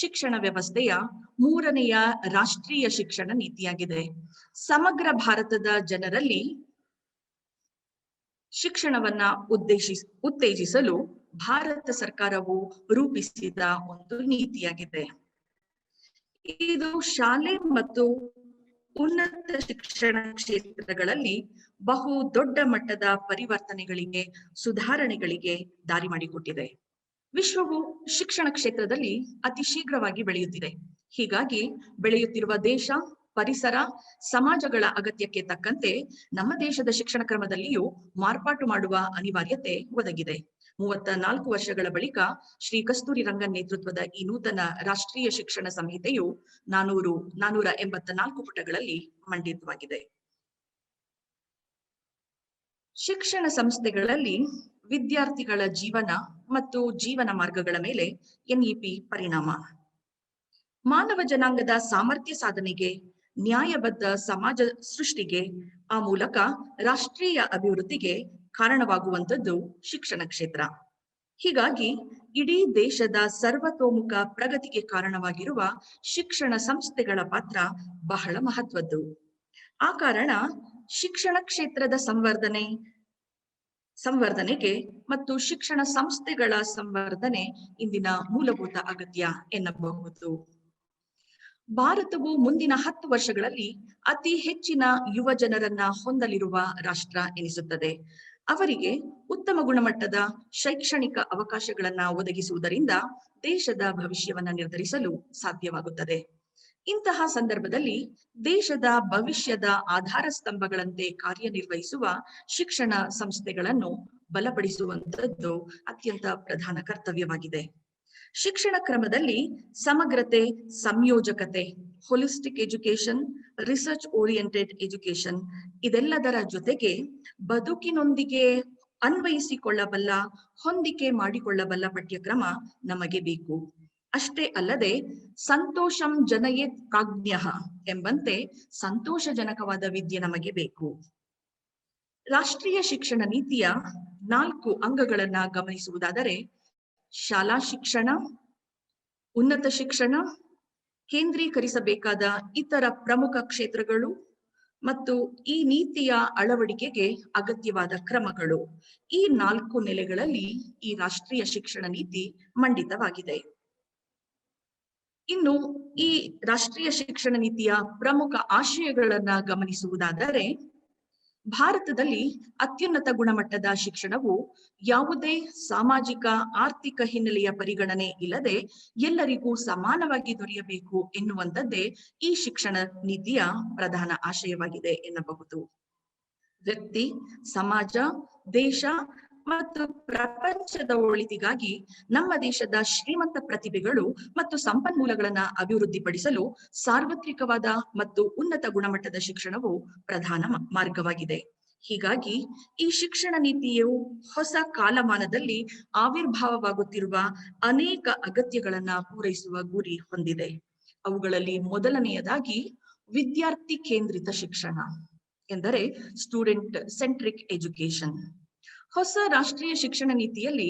ಶಿಕ್ಷಣ ವ್ಯವಸ್ಥೆಯ 3ನೆಯ ರಾಷ್ಟ್ರೀಯ ಶಿಕ್ಷಣ ನೀತಿಯಾಗಿದೆ. ಸಮಗ್ರ ಭಾರತದ ಜನರಲ್ಲಿ ಶಿಕ್ಷಣವನ್ನ ಉತ್ತೇಜಿಸಲು ಭಾರತ ಸರ್ಕಾರವು ರೂಪಿಸಿದ ಒಂದು ನೀತಿಯಾಗಿದೆ. ಇದು ಶಾಲೆ ಮತ್ತು ಉನ್ನತ ಶಿಕ್ಷಣ ಕ್ಷೇತ್ರಗಳಲ್ಲಿ ಬಹು ದೊಡ್ಡ ಮಟ್ಟದ ಪರಿವರ್ತನೆಗಳಿಗೆ, ಸುಧಾರಣೆಗಳಿಗೆ ದಾರಿ ಮಾಡಿಕೊಟ್ಟಿದೆ. ವಿಶ್ವವು ಶಿಕ್ಷಣ ಕ್ಷೇತ್ರದಲ್ಲಿ ಅತಿ ಶೀಘ್ರವಾಗಿ ಬೆಳೆಯುತ್ತಿದೆ. ಹೀಗಾಗಿ ಬೆಳೆಯುತ್ತಿರುವ ದೇಶ, ಪರಿಸರ, ಸಮಾಜಗಳ ಅಗತ್ಯಕ್ಕೆ ತಕ್ಕಂತೆ ನಮ್ಮ ದೇಶದ ಶಿಕ್ಷಣ ಕ್ರಮದಲ್ಲಿಯೂ ಮಾರ್ಪಾಟು ಮಾಡುವ ಅನಿವಾರ್ಯತೆ ಒದಗಿದೆ. 34 ವರ್ಷಗಳ ಬಳಿಕ ಶ್ರೀ ಕಸ್ತೂರಿ ರಂಗನ್ ನೇತೃತ್ವದ ಈ ನೂತನ ರಾಷ್ಟ್ರೀಯ ಶಿಕ್ಷಣ ಸಂಹಿತೆಯು 484 ಪುಟಗಳಲ್ಲಿ ಮಂಡಿತವಾಗಿದೆ. ಶಿಕ್ಷಣ ಸಂಸ್ಥೆಗಳಲ್ಲಿ ವಿದ್ಯಾರ್ಥಿಗಳ ಜೀವನ ಮತ್ತು ಜೀವನ ಮಾರ್ಗಗಳ ಮೇಲೆ NEP ಪರಿಣಾಮ. ಮಾನವ ಜನಾಂಗದ ಸಾಮರ್ಥ್ಯ ಸಾಧನೆಗೆ, ನ್ಯಾಯಬದ್ಧ ಸಮಾಜ ಸೃಷ್ಟಿಗೆ, ಆ ಮೂಲಕ ರಾಷ್ಟ್ರೀಯ ಅಭಿವೃದ್ಧಿಗೆ ಕಾರಣವಾಗುವಂಥದ್ದು ಶಿಕ್ಷಣ ಕ್ಷೇತ್ರ. ಹೀಗಾಗಿ ಇಡೀ ದೇಶದ ಸರ್ವತೋಮುಖ ಪ್ರಗತಿಗೆ ಕಾರಣವಾಗಿರುವ ಶಿಕ್ಷಣ ಸಂಸ್ಥೆಗಳ ಪಾತ್ರ ಬಹಳ ಮಹತ್ವದ್ದು. ಆ ಕಾರಣ ಶಿಕ್ಷಣ ಕ್ಷೇತ್ರದ ಸಂವರ್ಧನೆಗೆ ಮತ್ತು ಶಿಕ್ಷಣ ಸಂಸ್ಥೆಗಳ ಸಂವರ್ಧನೆ ಇಂದಿನ ಮೂಲಭೂತ ಅಗತ್ಯ ಎನ್ನಬಹುದು. ಭಾರತವು ಮುಂದಿನ 10 ವರ್ಷಗಳಲ್ಲಿ ಅತಿ ಹೆಚ್ಚಿನ ಯುವ ಜನರನ್ನ ಹೊಂದಲಿರುವ ರಾಷ್ಟ್ರ ಎನಿಸುತ್ತದೆ. ಅವರಿಗೆ ಉತ್ತಮ ಗುಣಮಟ್ಟದ ಶೈಕ್ಷಣಿಕ ಅವಕಾಶಗಳನ್ನ ಒದಗಿಸುವುದರಿಂದ ದೇಶದ ಭವಿಷ್ಯವನ್ನ ನಿರ್ಧರಿಸಲು ಸಾಧ್ಯವಾಗುತ್ತದೆ. ಇಂತಹ ಸಂದರ್ಭದಲ್ಲಿ ದೇಶದ ಭವಿಷ್ಯದ ಆಧಾರ ಸ್ತಂಭಗಳಂತೆ ಕಾರ್ಯನಿರ್ವಹಿಸುವ ಶಿಕ್ಷಣ ಸಂಸ್ಥೆಗಳನ್ನು ಬಲಪಡಿಸುವಂತದ್ದು ಅತ್ಯಂತ ಪ್ರಧಾನ ಕರ್ತವ್ಯವಾಗಿದೆ. ಶಿಕ್ಷಣ ಕ್ರಮದಲ್ಲಿ ಸಮಗ್ರತೆ, ಸಂಯೋಜಕತೆ, holistic education, research oriented education ಇದೆಲ್ಲದರ ಜೊತೆಗೆ ಬದುಕಿನೊಂದಿಗೆ ಅನ್ವಯಿಸಿಕೊಳ್ಳಬಲ್ಲ, ಹೊಂದಿಕೆ ಮಾಡಿಕೊಳ್ಳಬಲ್ಲ ಪಠ್ಯಕ್ರಮ ನಮಗೆ ಬೇಕು. ಅಷ್ಟೇ ಅಲ್ಲದೆ ಸಂತೋಷಂ ಜನಯೇತ್ ಪ್ರಾಜ್ಞಃ ಎಂಬಂತೆ ಸಂತೋಷಜನಕವಾದ ವಿದ್ಯೆ ನಮಗೆ ಬೇಕು. ರಾಷ್ಟ್ರೀಯ ಶಿಕ್ಷಣ ನೀತಿಯ 4 ಅಂಗಗಳನ್ನ ಗಮನಿಸುವುದಾದರೆ ಶಾಲಾ ಶಿಕ್ಷಣ, ಉನ್ನತ ಶಿಕ್ಷಣ, ಕೇಂದ್ರೀಕರಿಸಬೇಕಾದ ಇತರ ಪ್ರಮುಖ ಕ್ಷೇತ್ರಗಳು ಮತ್ತು ಈ ನೀತಿಯ ಅಳವಡಿಕೆಗೆ ಅಗತ್ಯವಾದ ಕ್ರಮಗಳು, ಈ 4 ನೆಲೆಗಳಲ್ಲಿ ಈ ರಾಷ್ಟ್ರೀಯ ಶಿಕ್ಷಣ ನೀತಿ ಮಂಡಿತವಾಗಿದೆ. ಇನ್ನು ಈ ರಾಷ್ಟ್ರೀಯ ಶಿಕ್ಷಣ ನೀತಿಯ ಪ್ರಮುಖ ಆಶಯಗಳನ್ನ ಗಮನಿಸುವುದಾದರೆ, ಭಾರತದಲ್ಲಿ ಅತ್ಯುನ್ನತ ಗುಣಮಟ್ಟದ ಶಿಕ್ಷಣವು ಯಾವುದೇ ಸಾಮಾಜಿಕ ಆರ್ಥಿಕ ಹಿನ್ನೆಲೆಯ ಪರಿಗಣನೆ ಇಲ್ಲದೆ ಎಲ್ಲರಿಗೂ ಸಮಾನವಾಗಿ ದೊರೆಯಬೇಕು ಎನ್ನುವಂಥದ್ದೇ ಈ ಶಿಕ್ಷಣ ನೀತಿಯ ಪ್ರಧಾನ ಆಶಯವಾಗಿದೆ ಎನ್ನಬಹುದು. ವ್ಯಕ್ತಿ, ಸಮಾಜ, ದೇಶ ಮತ್ತು ಪ್ರಪಂಚದ ಒಳಿತಿಗಾಗಿ ನಮ್ಮ ದೇಶದ ಶ್ರೀಮಂತ ಪ್ರತಿಭೆಗಳು ಮತ್ತು ಸಂಪನ್ಮೂಲಗಳನ್ನ ಅಭಿವೃದ್ಧಿಪಡಿಸಲು ಸಾರ್ವತ್ರಿಕವಾದ ಮತ್ತು ಉನ್ನತ ಗುಣಮಟ್ಟದ ಶಿಕ್ಷಣವು ಪ್ರಧಾನ ಮಾರ್ಗವಾಗಿದೆ. ಹೀಗಾಗಿ ಈ ಶಿಕ್ಷಣ ನೀತಿಯು ಹೊಸ ಕಾಲಮಾನದಲ್ಲಿ ಆವಿರ್ಭಾವವಾಗುತ್ತಿರುವ ಅನೇಕ ಅಗತ್ಯಗಳನ್ನ ಪೂರೈಸುವ ಗುರಿ ಹೊಂದಿದೆ. ಅವುಗಳಲ್ಲಿ ಮೊದಲನೆಯದಾಗಿ ವಿದ್ಯಾರ್ಥಿ ಕೇಂದ್ರಿತ ಶಿಕ್ಷಣ, ಎಂದರೆ ಸ್ಟೂಡೆಂಟ್ ಸೆಂಟ್ರಿಕ್ ಎಜುಕೇಶನ್. ಹೊಸ ರಾಷ್ಟ್ರೀಯ ಶಿಕ್ಷಣ ನೀತಿಯಲ್ಲಿ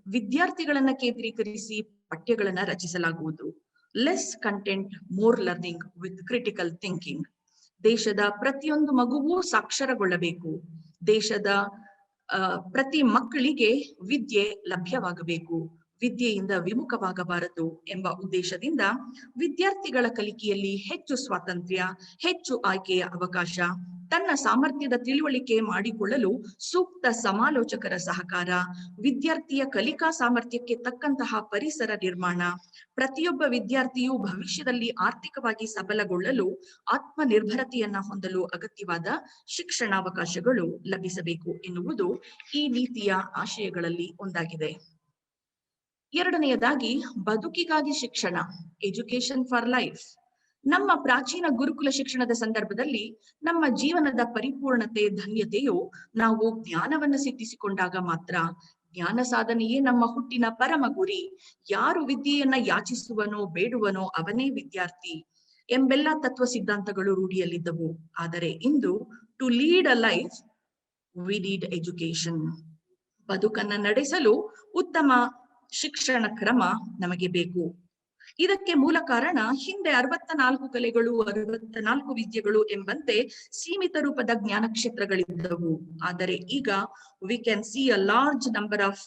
ವಿದ್ಯಾರ್ಥಿಗಳನ್ನ ಕೇಂದ್ರೀಕರಿಸಿ ಪಠ್ಯಗಳನ್ನ ರಚಿಸಲಾಗುವುದು. Less content, more learning with critical thinking. ದೇಶದ ಪ್ರತಿಯೊಂದು ಮಗುವೂ ಸಾಕ್ಷರಗೊಳ್ಳಬೇಕು. ದೇಶದ ಪ್ರತಿ ಮಕ್ಕಳಿಗೆ ವಿದ್ಯೆ ಲಭ್ಯವಾಗಬೇಕು. ವಿದ್ಯೆಯಿಂದ ವಿಮುಖವಾಗಬಾರದು ಎಂಬ ಉದ್ದೇಶದಿಂದ ವಿದ್ಯಾರ್ಥಿಗಳ ಕಲಿಕೆಯಲ್ಲಿ ಹೆಚ್ಚು ಸ್ವಾತಂತ್ರ್ಯ, ಹೆಚ್ಚು ಆಯ್ಕೆಯ ಅವಕಾಶ, ತನ್ನ ಸಾಮರ್ಥ್ಯದ ತಿಳುವಳಿಕೆ ಮಾಡಿಕೊಳ್ಳಲು ಸೂಕ್ತ ಸಮಾಲೋಚಕರ ಸಹಕಾರ, ವಿದ್ಯಾರ್ಥಿಯ ಕಲಿಕಾ ಸಾಮರ್ಥ್ಯಕ್ಕೆ ತಕ್ಕಂತಹ ಪರಿಸರ ನಿರ್ಮಾಣ, ಪ್ರತಿಯೊಬ್ಬ ವಿದ್ಯಾರ್ಥಿಯು ಭವಿಷ್ಯದಲ್ಲಿ ಆರ್ಥಿಕವಾಗಿ ಸಬಲಗೊಳ್ಳಲು ಆತ್ಮನಿರ್ಭರತೆಯನ್ನ ಹೊಂದಲು ಅಗತ್ಯವಾದ ಶಿಕ್ಷಣಾವಕಾಶಗಳು ಲಭಿಸಬೇಕು ಎನ್ನುವುದು ಈ ನೀತಿಯ ಆಶಯಗಳಲ್ಲಿ ಒಂದಾಗಿದೆ. ಎರಡನೆಯದಾಗಿ ಬದುಕಿಗಾಗಿ ಶಿಕ್ಷಣ, ಎಜುಕೇಶನ್ ಫಾರ್ ಲೈಫ್. ನಮ್ಮ ಪ್ರಾಚೀನ ಗುರುಕುಲ ಶಿಕ್ಷಣದ ಸಂದರ್ಭದಲ್ಲಿ ನಮ್ಮ ಜೀವನದ ಪರಿಪೂರ್ಣತೆ, ಧನ್ಯತೆಯು ನಾವು ಜ್ಞಾನವನ್ನು ಸಿದ್ಧಿಸಿಕೊಂಡಾಗ ಮಾತ್ರ. ಜ್ಞಾನ ಸಾಧನೆಯೇ ನಮ್ಮ ಹುಟ್ಟಿನ ಪರಮ ಗುರಿ. ಯಾರು ವಿದ್ಯೆಯನ್ನ ಯಾಚಿಸುವನೋ ಬೇಡುವನೋ ಅವನೇ ವಿದ್ಯಾರ್ಥಿ ಎಂಬೆಲ್ಲ ತತ್ವ ಸಿದ್ಧಾಂತಗಳು ರೂಢಿಯಲ್ಲಿದ್ದವು. ಆದರೆ ಇಂದು to lead a life we need education. ಬದುಕನ್ನ ನಡೆಸಲು ಉತ್ತಮ ಶಿಕ್ಷಣ ಕ್ರಮ ನಮಗೆ ಬೇಕು. ಇದಕ್ಕೆ ಮೂಲ ಕಾರಣ, ಹಿಂದೆ 64 ಕಲೆಗಳು, 64 ವಿದ್ಯೆಗಳು ಎಂಬಂತೆ ಸೀಮಿತ ರೂಪದ ಜ್ಞಾನ ಕ್ಷೇತ್ರಗಳಿದ್ದವು. ಆದರೆ ಈಗ we can see a large number of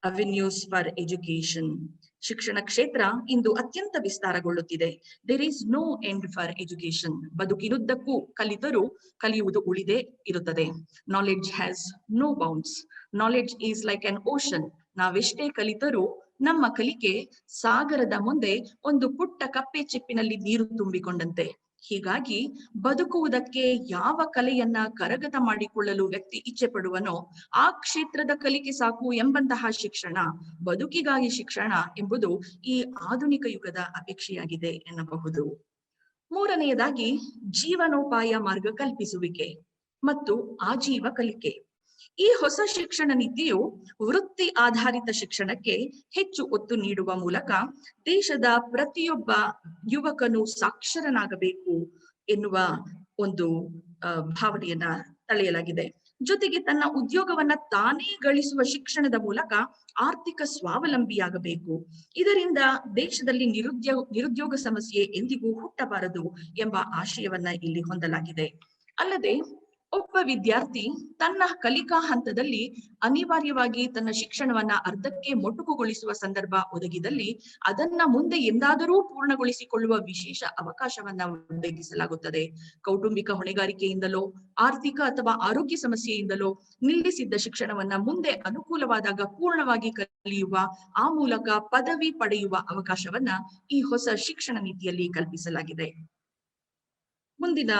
avenues for education. ಶಿಕ್ಷಣ ಕ್ಷೇತ್ರ ಇಂದು ಅತ್ಯಂತ ವಿಸ್ತಾರಗೊಳ್ಳುತ್ತಿದೆ. There is no end for education. ಬದುಕಿನುದ್ದಕ್ಕೂ ಕಲಿತರೂ ಕಲಿಯುವುದು ಉಳಿದೇ ಇರುತ್ತದೆ. Knowledge has no bounds. Knowledge is like an ocean. ನಾವೆಷ್ಟೇ ಕಲಿತರೂ ನಮ್ಮ ಕಲಿಕೆ ಸಾಗರದ ಮುಂದೆ ಒಂದು ಪುಟ್ಟ ಕಪ್ಪೆ ಚಿಪ್ಪಿನಲ್ಲಿ ನೀರು ತುಂಬಿಕೊಂಡಂತೆ. ಹೀಗಾಗಿ ಬದುಕುವುದಕ್ಕೆ ಯಾವ ಕಲೆಯನ್ನ ಕರಗತ ಮಾಡಿಕೊಳ್ಳಲು ವ್ಯಕ್ತಿ ಇಚ್ಛೆ ಪಡುವನೋ ಆ ಕ್ಷೇತ್ರದ ಕಲಿಕೆ ಸಾಕು ಎಂಬಂತಹ ಶಿಕ್ಷಣ, ಬದುಕಿಗಾಗಿ ಶಿಕ್ಷಣ ಎಂಬುದು ಈ ಆಧುನಿಕ ಯುಗದ ಅಪೇಕ್ಷೆಯಾಗಿದೆ ಎನ್ನಬಹುದು. ಮೂರನೆಯದಾಗಿ ಜೀವನೋಪಾಯ ಮಾರ್ಗ ಕಲ್ಪಿಸುವಿಕೆ ಮತ್ತು ಆಜೀವ ಕಲಿಕೆ. ಈ ಹೊಸ ಶಿಕ್ಷಣ ನೀತಿಯು ವೃತ್ತಿ ಆಧಾರಿತ ಶಿಕ್ಷಣಕ್ಕೆ ಹೆಚ್ಚು ಒತ್ತು ನೀಡುವ ಮೂಲಕ ದೇಶದ ಪ್ರತಿಯೊಬ್ಬ ಯುವಕನು ಸಾಕ್ಷರನಾಗಬೇಕು ಎನ್ನುವ ಒಂದು ಭಾವನೆಯನ್ನ ತಳೆಯಲಾಗಿದೆ. ಜೊತೆಗೆ ತನ್ನ ಉದ್ಯೋಗವನ್ನ ತಾನೇ ಗಳಿಸುವ ಶಿಕ್ಷಣದ ಮೂಲಕ ಆರ್ಥಿಕ ಸ್ವಾವಲಂಬಿಯಾಗಬೇಕು. ಇದರಿಂದ ದೇಶದಲ್ಲಿ ನಿರುದ್ಯೋಗ ಸಮಸ್ಯೆ ಎಂದಿಗೂ ಹುಟ್ಟಬಾರದು ಎಂಬ ಆಶಯವನ್ನ ಇಲ್ಲಿ ಹೊಂದಲಾಗಿದೆ. ಅಲ್ಲದೆ ಒಬ್ಬ ವಿದ್ಯಾರ್ಥಿ ತನ್ನ ಕಲಿಕಾ ಹಂತದಲ್ಲಿ ಅನಿವಾರ್ಯವಾಗಿ ತನ್ನ ಶಿಕ್ಷಣವನ್ನ ಅರ್ಧಕ್ಕೆ ಮೊಟಕುಗೊಳಿಸುವ ಸಂದರ್ಭ ಒದಗಿದಲ್ಲಿ ಅದನ್ನ ಮುಂದೆ ಎಂದಾದರೂ ಪೂರ್ಣಗೊಳಿಸಿಕೊಳ್ಳುವ ವಿಶೇಷ ಅವಕಾಶವನ್ನ ಒದಗಿಸಲಾಗುತ್ತದೆ. ಕೌಟುಂಬಿಕ ಹೊಣೆಗಾರಿಕೆಯಿಂದಲೋ ಆರ್ಥಿಕ ಅಥವಾ ಆರೋಗ್ಯ ಸಮಸ್ಯೆಯಿಂದಲೋ ನಿಲ್ಲಿಸಿದ್ದ ಶಿಕ್ಷಣವನ್ನ ಮುಂದೆ ಅನುಕೂಲವಾದಾಗ ಪೂರ್ಣವಾಗಿ ಕಲಿಯುವ, ಆ ಮೂಲಕ ಪದವಿ ಪಡೆಯುವ ಅವಕಾಶವನ್ನ ಈ ಹೊಸ ಶಿಕ್ಷಣ ನೀತಿಯಲ್ಲಿ ಕಲ್ಪಿಸಲಾಗಿದೆ. ಮುಂದಿನ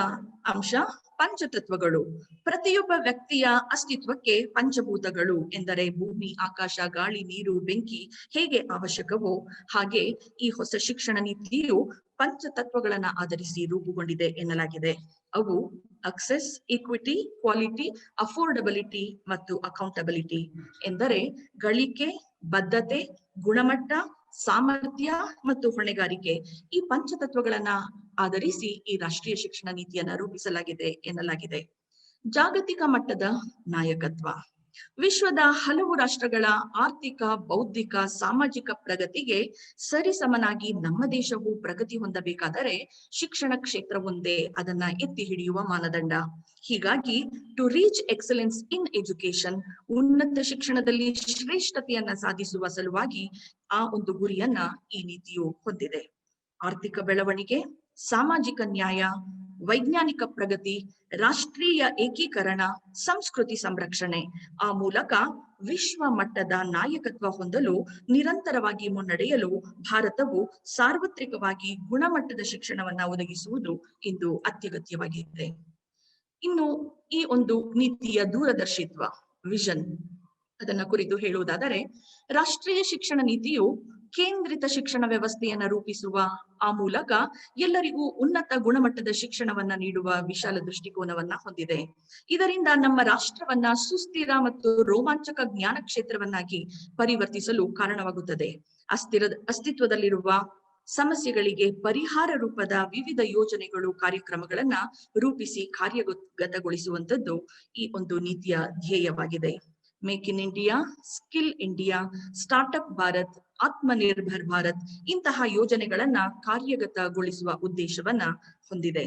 ಅಂಶ ಪಂಚತತ್ವಗಳು. ಪ್ರತಿಯೊಬ್ಬ ವ್ಯಕ್ತಿಯ ಅಸ್ತಿತ್ವಕ್ಕೆ ಪಂಚಭೂತಗಳು ಎಂದರೆ ಭೂಮಿ, ಆಕಾಶ, ಗಾಳಿ, ನೀರು, ಬೆಂಕಿ ಹೇಗೆ ಅವಶ್ಯಕವೋ ಹಾಗೆ ಈ ಹೊಸ ಶಿಕ್ಷಣ ನೀತಿಯು ಪಂಚತತ್ವಗಳನ್ನ ಆಧರಿಸಿ ರೂಪುಗೊಂಡಿದೆ ಎನ್ನಲಾಗಿದೆ. ಅವು ಅಕ್ಸೆಸ್, ಈಕ್ವಿಟಿ, ಕ್ವಾಲಿಟಿ, ಅಫೋರ್ಡಬಿಲಿಟಿ ಮತ್ತು ಅಕೌಂಟಬಿಲಿಟಿ. ಎಂದರೆ ಗಳಿಕೆ, ಬದ್ಧತೆ, ಗುಣಮಟ್ಟ, ಸಾಮರ್ಥ್ಯ ಮತ್ತು ಹೊಣೆಗಾರಿಕೆ. ಈ ಪಂಚತತ್ವಗಳನ್ನ ಆಧರಿಸಿ ಈ ರಾಷ್ಟ್ರೀಯ ಶಿಕ್ಷಣ ನೀತಿಯನ್ನ ರೂಪಿಸಲಾಗಿದೆ ಎನ್ನಲಾಗಿದೆ. ಜಾಗತಿಕ ಮಟ್ಟದ ನಾಯಕತ್ವ. ವಿಶ್ವದ ಹಲವು ರಾಷ್ಟ್ರಗಳ ಆರ್ಥಿಕ, ಬೌದ್ಧಿಕ, ಸಾಮಾಜಿಕ ಪ್ರಗತಿಗೆ ಸರಿಸಮನಾಗಿ ನಮ್ಮ ದೇಶವು ಪ್ರಗತಿ ಹೊಂದಬೇಕಾದರೆ ಶಿಕ್ಷಣ ಕ್ಷೇತ್ರವೊಂದೇ ಅದನ್ನ ಎತ್ತಿ ಹಿಡಿಯುವ ಮಾನದಂಡ. ಹೀಗಾಗಿ to reach excellence in education, ಉನ್ನತ ಶಿಕ್ಷಣದಲ್ಲಿ ಶ್ರೇಷ್ಠತೆಯನ್ನ ಸಾಧಿಸುವ ಸಲುವಾಗಿ ಆ ಒಂದು ಗುರಿಯನ್ನ ಈ ನೀತಿಯು ಹೊಂದಿದೆ. ಆರ್ಥಿಕ ಬೆಳವಣಿಗೆ, ಸಾಮಾಜಿಕ ನ್ಯಾಯ, ವೈಜ್ಞಾನಿಕ ಪ್ರಗತಿ, ರಾಷ್ಟ್ರೀಯ ಏಕೀಕರಣ, ಸಂಸ್ಕೃತಿ ಸಂರಕ್ಷಣೆ ಆ ಮೂಲಕ ವಿಶ್ವ ಮಟ್ಟದ ನಾಯಕತ್ವ ಹೊಂದಲು ನಿರಂತರವಾಗಿ ಮುನ್ನಡೆಯಲು ಭಾರತವು ಸಾರ್ವತ್ರಿಕವಾಗಿ ಗುಣಮಟ್ಟದ ಶಿಕ್ಷಣವನ್ನ ಒದಗಿಸುವುದು ಇಂದು ಅತ್ಯಗತ್ಯವಾಗಿದೆ. ಇನ್ನು ಈ ಒಂದು ನೀತಿಯ ದೂರದರ್ಶಿತ್ವ, ವಿಷನ್, ಅದನ್ನ ಕುರಿತು ಹೇಳುವುದಾದರೆ, ರಾಷ್ಟ್ರೀಯ ಶಿಕ್ಷಣ ನೀತಿಯು ಕೇಂದ್ರಿತ ಶಿಕ್ಷಣ ವ್ಯವಸ್ಥೆಯನ್ನ ರೂಪಿಸುವ ಆ ಮೂಲಕ ಎಲ್ಲರಿಗೂ ಉನ್ನತ ಗುಣಮಟ್ಟದ ಶಿಕ್ಷಣವನ್ನ ನೀಡುವ ವಿಶಾಲ ದೃಷ್ಟಿಕೋನವನ್ನ ಹೊಂದಿದೆ. ಇದರಿಂದ ನಮ್ಮ ರಾಷ್ಟ್ರವನ್ನ ಸುಸ್ಥಿರ ಮತ್ತು ರೋಮಾಂಚಕ ಜ್ಞಾನ ಕ್ಷೇತ್ರವನ್ನಾಗಿ ಪರಿವರ್ತಿಸಲು ಕಾರಣವಾಗುತ್ತದೆ. ಅಸ್ತಿತ್ವದಲ್ಲಿರುವ ಸಮಸ್ಯೆಗಳಿಗೆ ಪರಿಹಾರ ರೂಪದ ವಿವಿಧ ಯೋಜನೆಗಳು, ಕಾರ್ಯಕ್ರಮಗಳನ್ನ ರೂಪಿಸಿ ಕಾರ್ಯಗತಗೊಳಿಸುವಂತದ್ದು ಈ ಒಂದು ನೀತಿಯ ಧ್ಯೇಯವಾಗಿದೆ. Make in India, skill India, startup Bharat, Atmanirbhar Bharat ಇಂತಹ ಯೋಜನೆಗಳನ್ನ ಕಾರ್ಯಗತಗೊಳಿಸುವ ಉದ್ದೇಶವನ್ನ ಹೊಂದಿದೆ.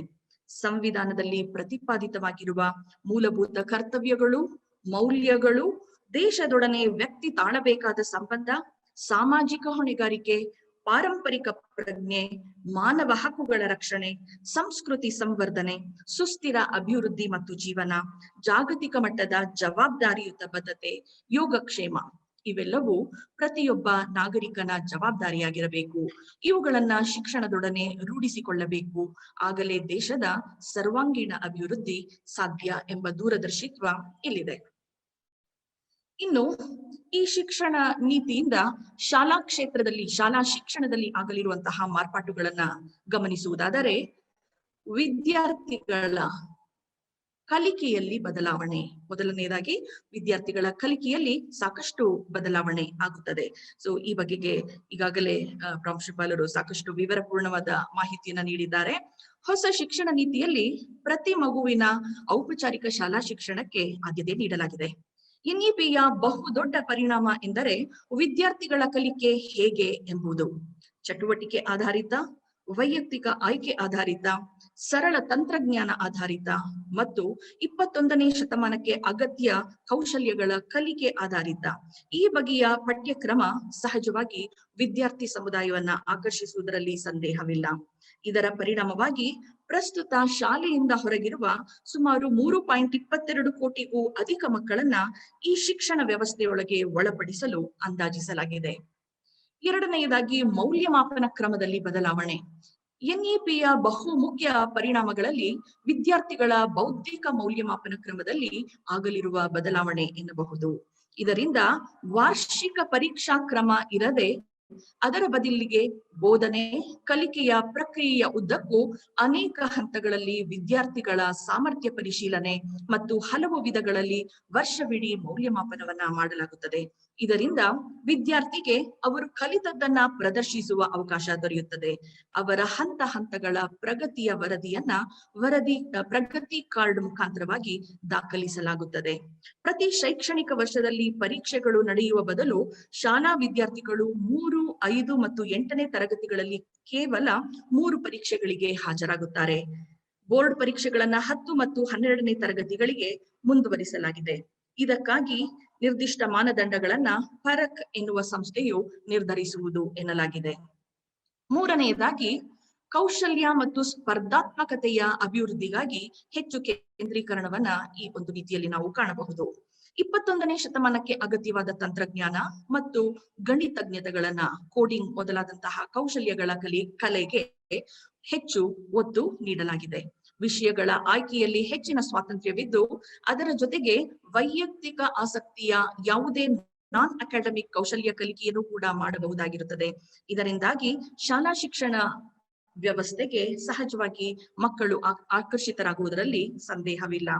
ಸಂವಿಧಾನದಲ್ಲಿ ಪ್ರತಿಪಾದಿತವಾಗಿರುವ ಮೂಲಭೂತ ಕರ್ತವ್ಯಗಳು, ಮೌಲ್ಯಗಳು, ದೇಶದೊಡನೆ ವ್ಯಕ್ತಿ ತಾಳಬೇಕಾದ ಸಂಬಂಧ, ಸಾಮಾಜಿಕ ಹೊಣೆಗಾರಿಕೆ, ಪಾರಂಪರಿಕ ಪ್ರಜ್ಞೆ, ಮಾನವ ಹಕ್ಕುಗಳ ರಕ್ಷಣೆ, ಸಂಸ್ಕೃತಿ ಸಂವರ್ಧನೆ, ಸುಸ್ಥಿರ ಅಭಿವೃದ್ಧಿ ಮತ್ತು ಜೀವನ, ಜಾಗತಿಕ ಮಟ್ಟದ ಜವಾಬ್ದಾರಿಯುತ ಬದ್ಧತೆ, ಯೋಗಕ್ಷೇಮ ಇವೆಲ್ಲವೂ ಪ್ರತಿಯೊಬ್ಬ ನಾಗರಿಕನ ಜವಾಬ್ದಾರಿಯಾಗಿರಬೇಕು. ಇವುಗಳನ್ನ ಶಿಕ್ಷಣದೊಡನೆ ರೂಢಿಸಿಕೊಳ್ಳಬೇಕು. ಆಗಲೇ ದೇಶದ ಸರ್ವಾಂಗೀಣ ಅಭಿವೃದ್ಧಿ ಸಾಧ್ಯ ಎಂಬ ದೂರದರ್ಶಿತ್ವ ಇಲ್ಲಿದೆ. ಇನ್ನು ಈ ಶಿಕ್ಷಣ ನೀತಿಯಿಂದ ಶಾಲಾ ಕ್ಷೇತ್ರದಲ್ಲಿ, ಶಾಲಾ ಶಿಕ್ಷಣದಲ್ಲಿ ಆಗಲಿರುವಂತಹ ಮಾರ್ಪಾಟುಗಳನ್ನ ಗಮನಿಸುವುದಾದರೆ, ವಿದ್ಯಾರ್ಥಿಗಳ ಕಲಿಕೆಯಲ್ಲಿ ಬದಲಾವಣೆ. ಮೊದಲನೇದಾಗಿ ವಿದ್ಯಾರ್ಥಿಗಳ ಕಲಿಕೆಯಲ್ಲಿ ಸಾಕಷ್ಟು ಬದಲಾವಣೆ ಆಗುತ್ತದೆ. ಸೊ ಈ ಬಗೆಗೆ ಈಗಾಗಲೇ ಪ್ರಾಂಶುಪಾಲರು ಸಾಕಷ್ಟು ವಿವರಪೂರ್ಣವಾದ ಮಾಹಿತಿಯನ್ನ ನೀಡಿದ್ದಾರೆ. ಹೊಸ ಶಿಕ್ಷಣ ನೀತಿಯಲ್ಲಿ ಪ್ರತಿ ಮಗುವಿನ ಔಪಚಾರಿಕ ಶಾಲಾ ಶಿಕ್ಷಣಕ್ಕೆ ಆದ್ಯತೆ ನೀಡಲಾಗಿದೆ. ಎನ್ಇಪಿಯ ಬಹುದೊಡ್ಡ ಪರಿಣಾಮ ಎಂದರೆ ವಿದ್ಯಾರ್ಥಿಗಳ ಕಲಿಕೆ ಹೇಗೆ ಎಂಬುದು. ಚಟುವಟಿಕೆ ಆಧಾರಿತ, ವೈಯಕ್ತಿಕ ಆಯ್ಕೆ ಆಧಾರಿತ, ಸರಳ ತಂತ್ರಜ್ಞಾನ ಆಧಾರಿತ ಮತ್ತು 21ನೇ ಶತಮಾನಕ್ಕೆ ಅಗತ್ಯ ಕೌಶಲ್ಯಗಳ ಕಲಿಕೆ ಆಧಾರಿತ ಈ ಬಗೆಯ ಪಠ್ಯಕ್ರಮ ಸಹಜವಾಗಿ ವಿದ್ಯಾರ್ಥಿ ಸಮುದಾಯವನ್ನ ಆಕರ್ಷಿಸುವುದರಲ್ಲಿ ಸಂದೇಹವಿಲ್ಲ. ಇದರ ಪರಿಣಾಮವಾಗಿ ಪ್ರಸ್ತುತ ಶಾಲೆಯಿಂದ ಹೊರಗಿರುವ ಸುಮಾರು 3.22 ಕೋಟಿಗೂ ಅಧಿಕ ಮಕ್ಕಳನ್ನ ಈ ಶಿಕ್ಷಣ ವ್ಯವಸ್ಥೆಯೊಳಗೆ ಒಳಪಡಿಸಲು ಅಂದಾಜಿಸಲಾಗಿದೆ. ಎರಡನೆಯದಾಗಿ ಮೌಲ್ಯಮಾಪನ ಕ್ರಮದಲ್ಲಿ ಬದಲಾವಣೆ. ಎನ್ಇಪಿಯ ಬಹು ಮುಖ್ಯ ಪರಿಣಾಮಗಳಲ್ಲಿ ವಿದ್ಯಾರ್ಥಿಗಳ ಬೌದ್ಧಿಕ ಮೌಲ್ಯಮಾಪನ ಕ್ರಮದಲ್ಲಿ ಆಗಲಿರುವ ಬದಲಾವಣೆ ಎನ್ನಬಹುದು. ಇದರಿಂದ ವಾರ್ಷಿಕ ಪರೀಕ್ಷಾ ಕ್ರಮ ಇರದೆ ಅದರ ಬದಲಿಗೆ ಬೋಧನೆ, ಕಲಿಕೆಯ ಪ್ರಕ್ರಿಯೆಯ ಉದ್ದಕ್ಕೂ ಅನೇಕ ಹಂತಗಳಲ್ಲಿ ವಿದ್ಯಾರ್ಥಿಗಳ ಸಾಮರ್ಥ್ಯ ಪರಿಶೀಲನೆ ಮತ್ತು ಹಲವು ವಿಧಗಳಲ್ಲಿ ವರ್ಷವಿಡೀ ಮೌಲ್ಯಮಾಪನವನ್ನ ಮಾಡಲಾಗುತ್ತದೆ. ಇದರಿಂದ ವಿದ್ಯಾರ್ಥಿಗೆ ಅವರು ಕಲಿತದ್ದನ್ನ ಪ್ರದರ್ಶಿಸುವ ಅವಕಾಶ ದೊರೆಯುತ್ತದೆ. ಅವರ ಹಂತ ಹಂತಗಳ ಪ್ರಗತಿಯ ಪ್ರಗತಿ ಕಾರ್ಡ್ ಮುಖಾಂತರವಾಗಿ ದಾಖಲಿಸಲಾಗುತ್ತದೆ. ಪ್ರತಿ ಶೈಕ್ಷಣಿಕ ವರ್ಷದಲ್ಲಿ ಪರೀಕ್ಷೆಗಳು ನಡೆಯುವ ಬದಲು ಶಾಲಾ ವಿದ್ಯಾರ್ಥಿಗಳು 3, 5 ಮತ್ತು 8ನೇ ತರಗತಿಗಳಲ್ಲಿ ಕೇವಲ 3 ಪರೀಕ್ಷೆಗಳಿಗೆ ಹಾಜರಾಗುತ್ತಾರೆ. ಬೋರ್ಡ್ ಪರೀಕ್ಷೆಗಳನ್ನ 10 ಮತ್ತು 12ನೇ ತರಗತಿಗಳಿಗೆ ಮುಂದುವರಿಸಲಾಗಿದೆ. ಇದಕ್ಕಾಗಿ ನಿರ್ದಿಷ್ಟ ಮಾನದಂಡಗಳನ್ನ ಫರಕ್ ಎನ್ನುವ ಸಂಸ್ಥೆಯು ನಿರ್ಧರಿಸುವುದು ಎನ್ನಲಾಗಿದೆ. ಮೂರನೆಯದಾಗಿ ಕೌಶಲ್ಯ ಮತ್ತು ಸ್ಪರ್ಧಾತ್ಮಕತೆಯ ಅಭಿವೃದ್ಧಿಗಾಗಿ ಹೆಚ್ಚು ಕೇಂದ್ರೀಕರಣವನ್ನ ಈ ಒಂದು ರೀತಿಯಲ್ಲಿ ನಾವು ಕಾಣಬಹುದು. 21ನೇ ಶತಮಾನಕ್ಕೆ ಅಗತ್ಯವಾದ ತಂತ್ರಜ್ಞಾನ ಮತ್ತು ಗಣಿತಜ್ಞತೆಗಳನ್ನ, ಕೋಡಿಂಗ್ ಮೊದಲಾದಂತಹ ಕೌಶಲ್ಯಗಳ ಕಲೆಗೆ ಹೆಚ್ಚು ಒತ್ತು ನೀಡಲಾಗಿದೆ. ವಿಷಯಗಳ ಆಯ್ಕೆಯಲ್ಲಿ ಹೆಚ್ಚಿನ ಸ್ವಾತಂತ್ರ್ಯವಿದ್ದು ಅದರ ಜೊತೆಗೆ ವೈಯಕ್ತಿಕ ಆಸಕ್ತಿಯ ಯಾವುದೇ ನಾನ್ ಅಕಾಡೆಮಿಕ್ ಕೌಶಲ್ಯ ಕಲಿಕೆಯನ್ನು ಕೂಡ ಮಾಡಬಹುದಾಗಿರುತ್ತದೆ. ಇದರಿಂದಾಗಿ ಶಾಲಾ ಶಿಕ್ಷಣ ವ್ಯವಸ್ಥೆಗೆ ಸಹಜವಾಗಿ ಮಕ್ಕಳು ಆಕರ್ಷಿತರಾಗುವುದರಲ್ಲಿ ಸಂದೇಹವಿಲ್ಲ.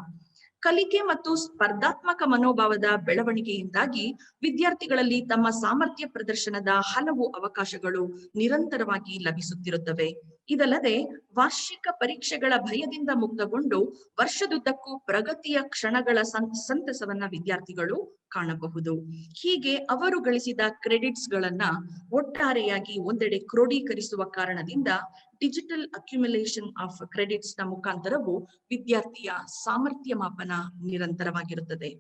ಕಲಿಕೆ ಮತ್ತು ಸ್ಪರ್ಧಾತ್ಮಕ ಮನೋಭಾವದ ಬೆಳವಣಿಗೆಯಿಂದಾಗಿ ವಿದ್ಯಾರ್ಥಿಗಳಲ್ಲಿ ತಮ್ಮ ಸಾಮರ್ಥ್ಯ ಪ್ರದರ್ಶನದ ಹಲವು ಅವಕಾಶಗಳು ನಿರಂತರವಾಗಿ ಲಭಿಸುತ್ತಿರುತ್ತವೆ. ಇದಲ್ಲದೆ ವಾರ್ಷಿಕ ಪರೀಕ್ಷೆಗಳ ಭಯದಿಂದ ಮುಕ್ತಗೊಂಡು ವರ್ಷದುದ್ದಕ್ಕೂ ಪ್ರಗತಿಯ ಕ್ಷಣಗಳ ಸಂತಸವನ್ನ ವಿದ್ಯಾರ್ಥಿಗಳು ಕಾಣಬಹುದು. ಹೀಗೆ ಅವರು ಗಳಿಸಿದ ಕ್ರೆಡಿಟ್ಸ್ ಗಳನ್ನ ಒಟ್ಟಾರೆಯಾಗಿ ಒಂದೆಡೆ ಕ್ರೋಢೀಕರಿಸುವ ಕಾರಣದಿಂದ ಡಿಜಿಟಲ್ ಅಕ್ಯುಮುಲೇಷನ್ ಆಫ್ ಕ್ರೆಡಿಟ್ಸ್ ನ ಮುಖಾಂತರವು ವಿದ್ಯಾರ್ಥಿಯ ಸಾಮರ್ಥ್ಯ ಮಾಪನ ನಿರಂತರವಾಗಿರುತ್ತದೆ.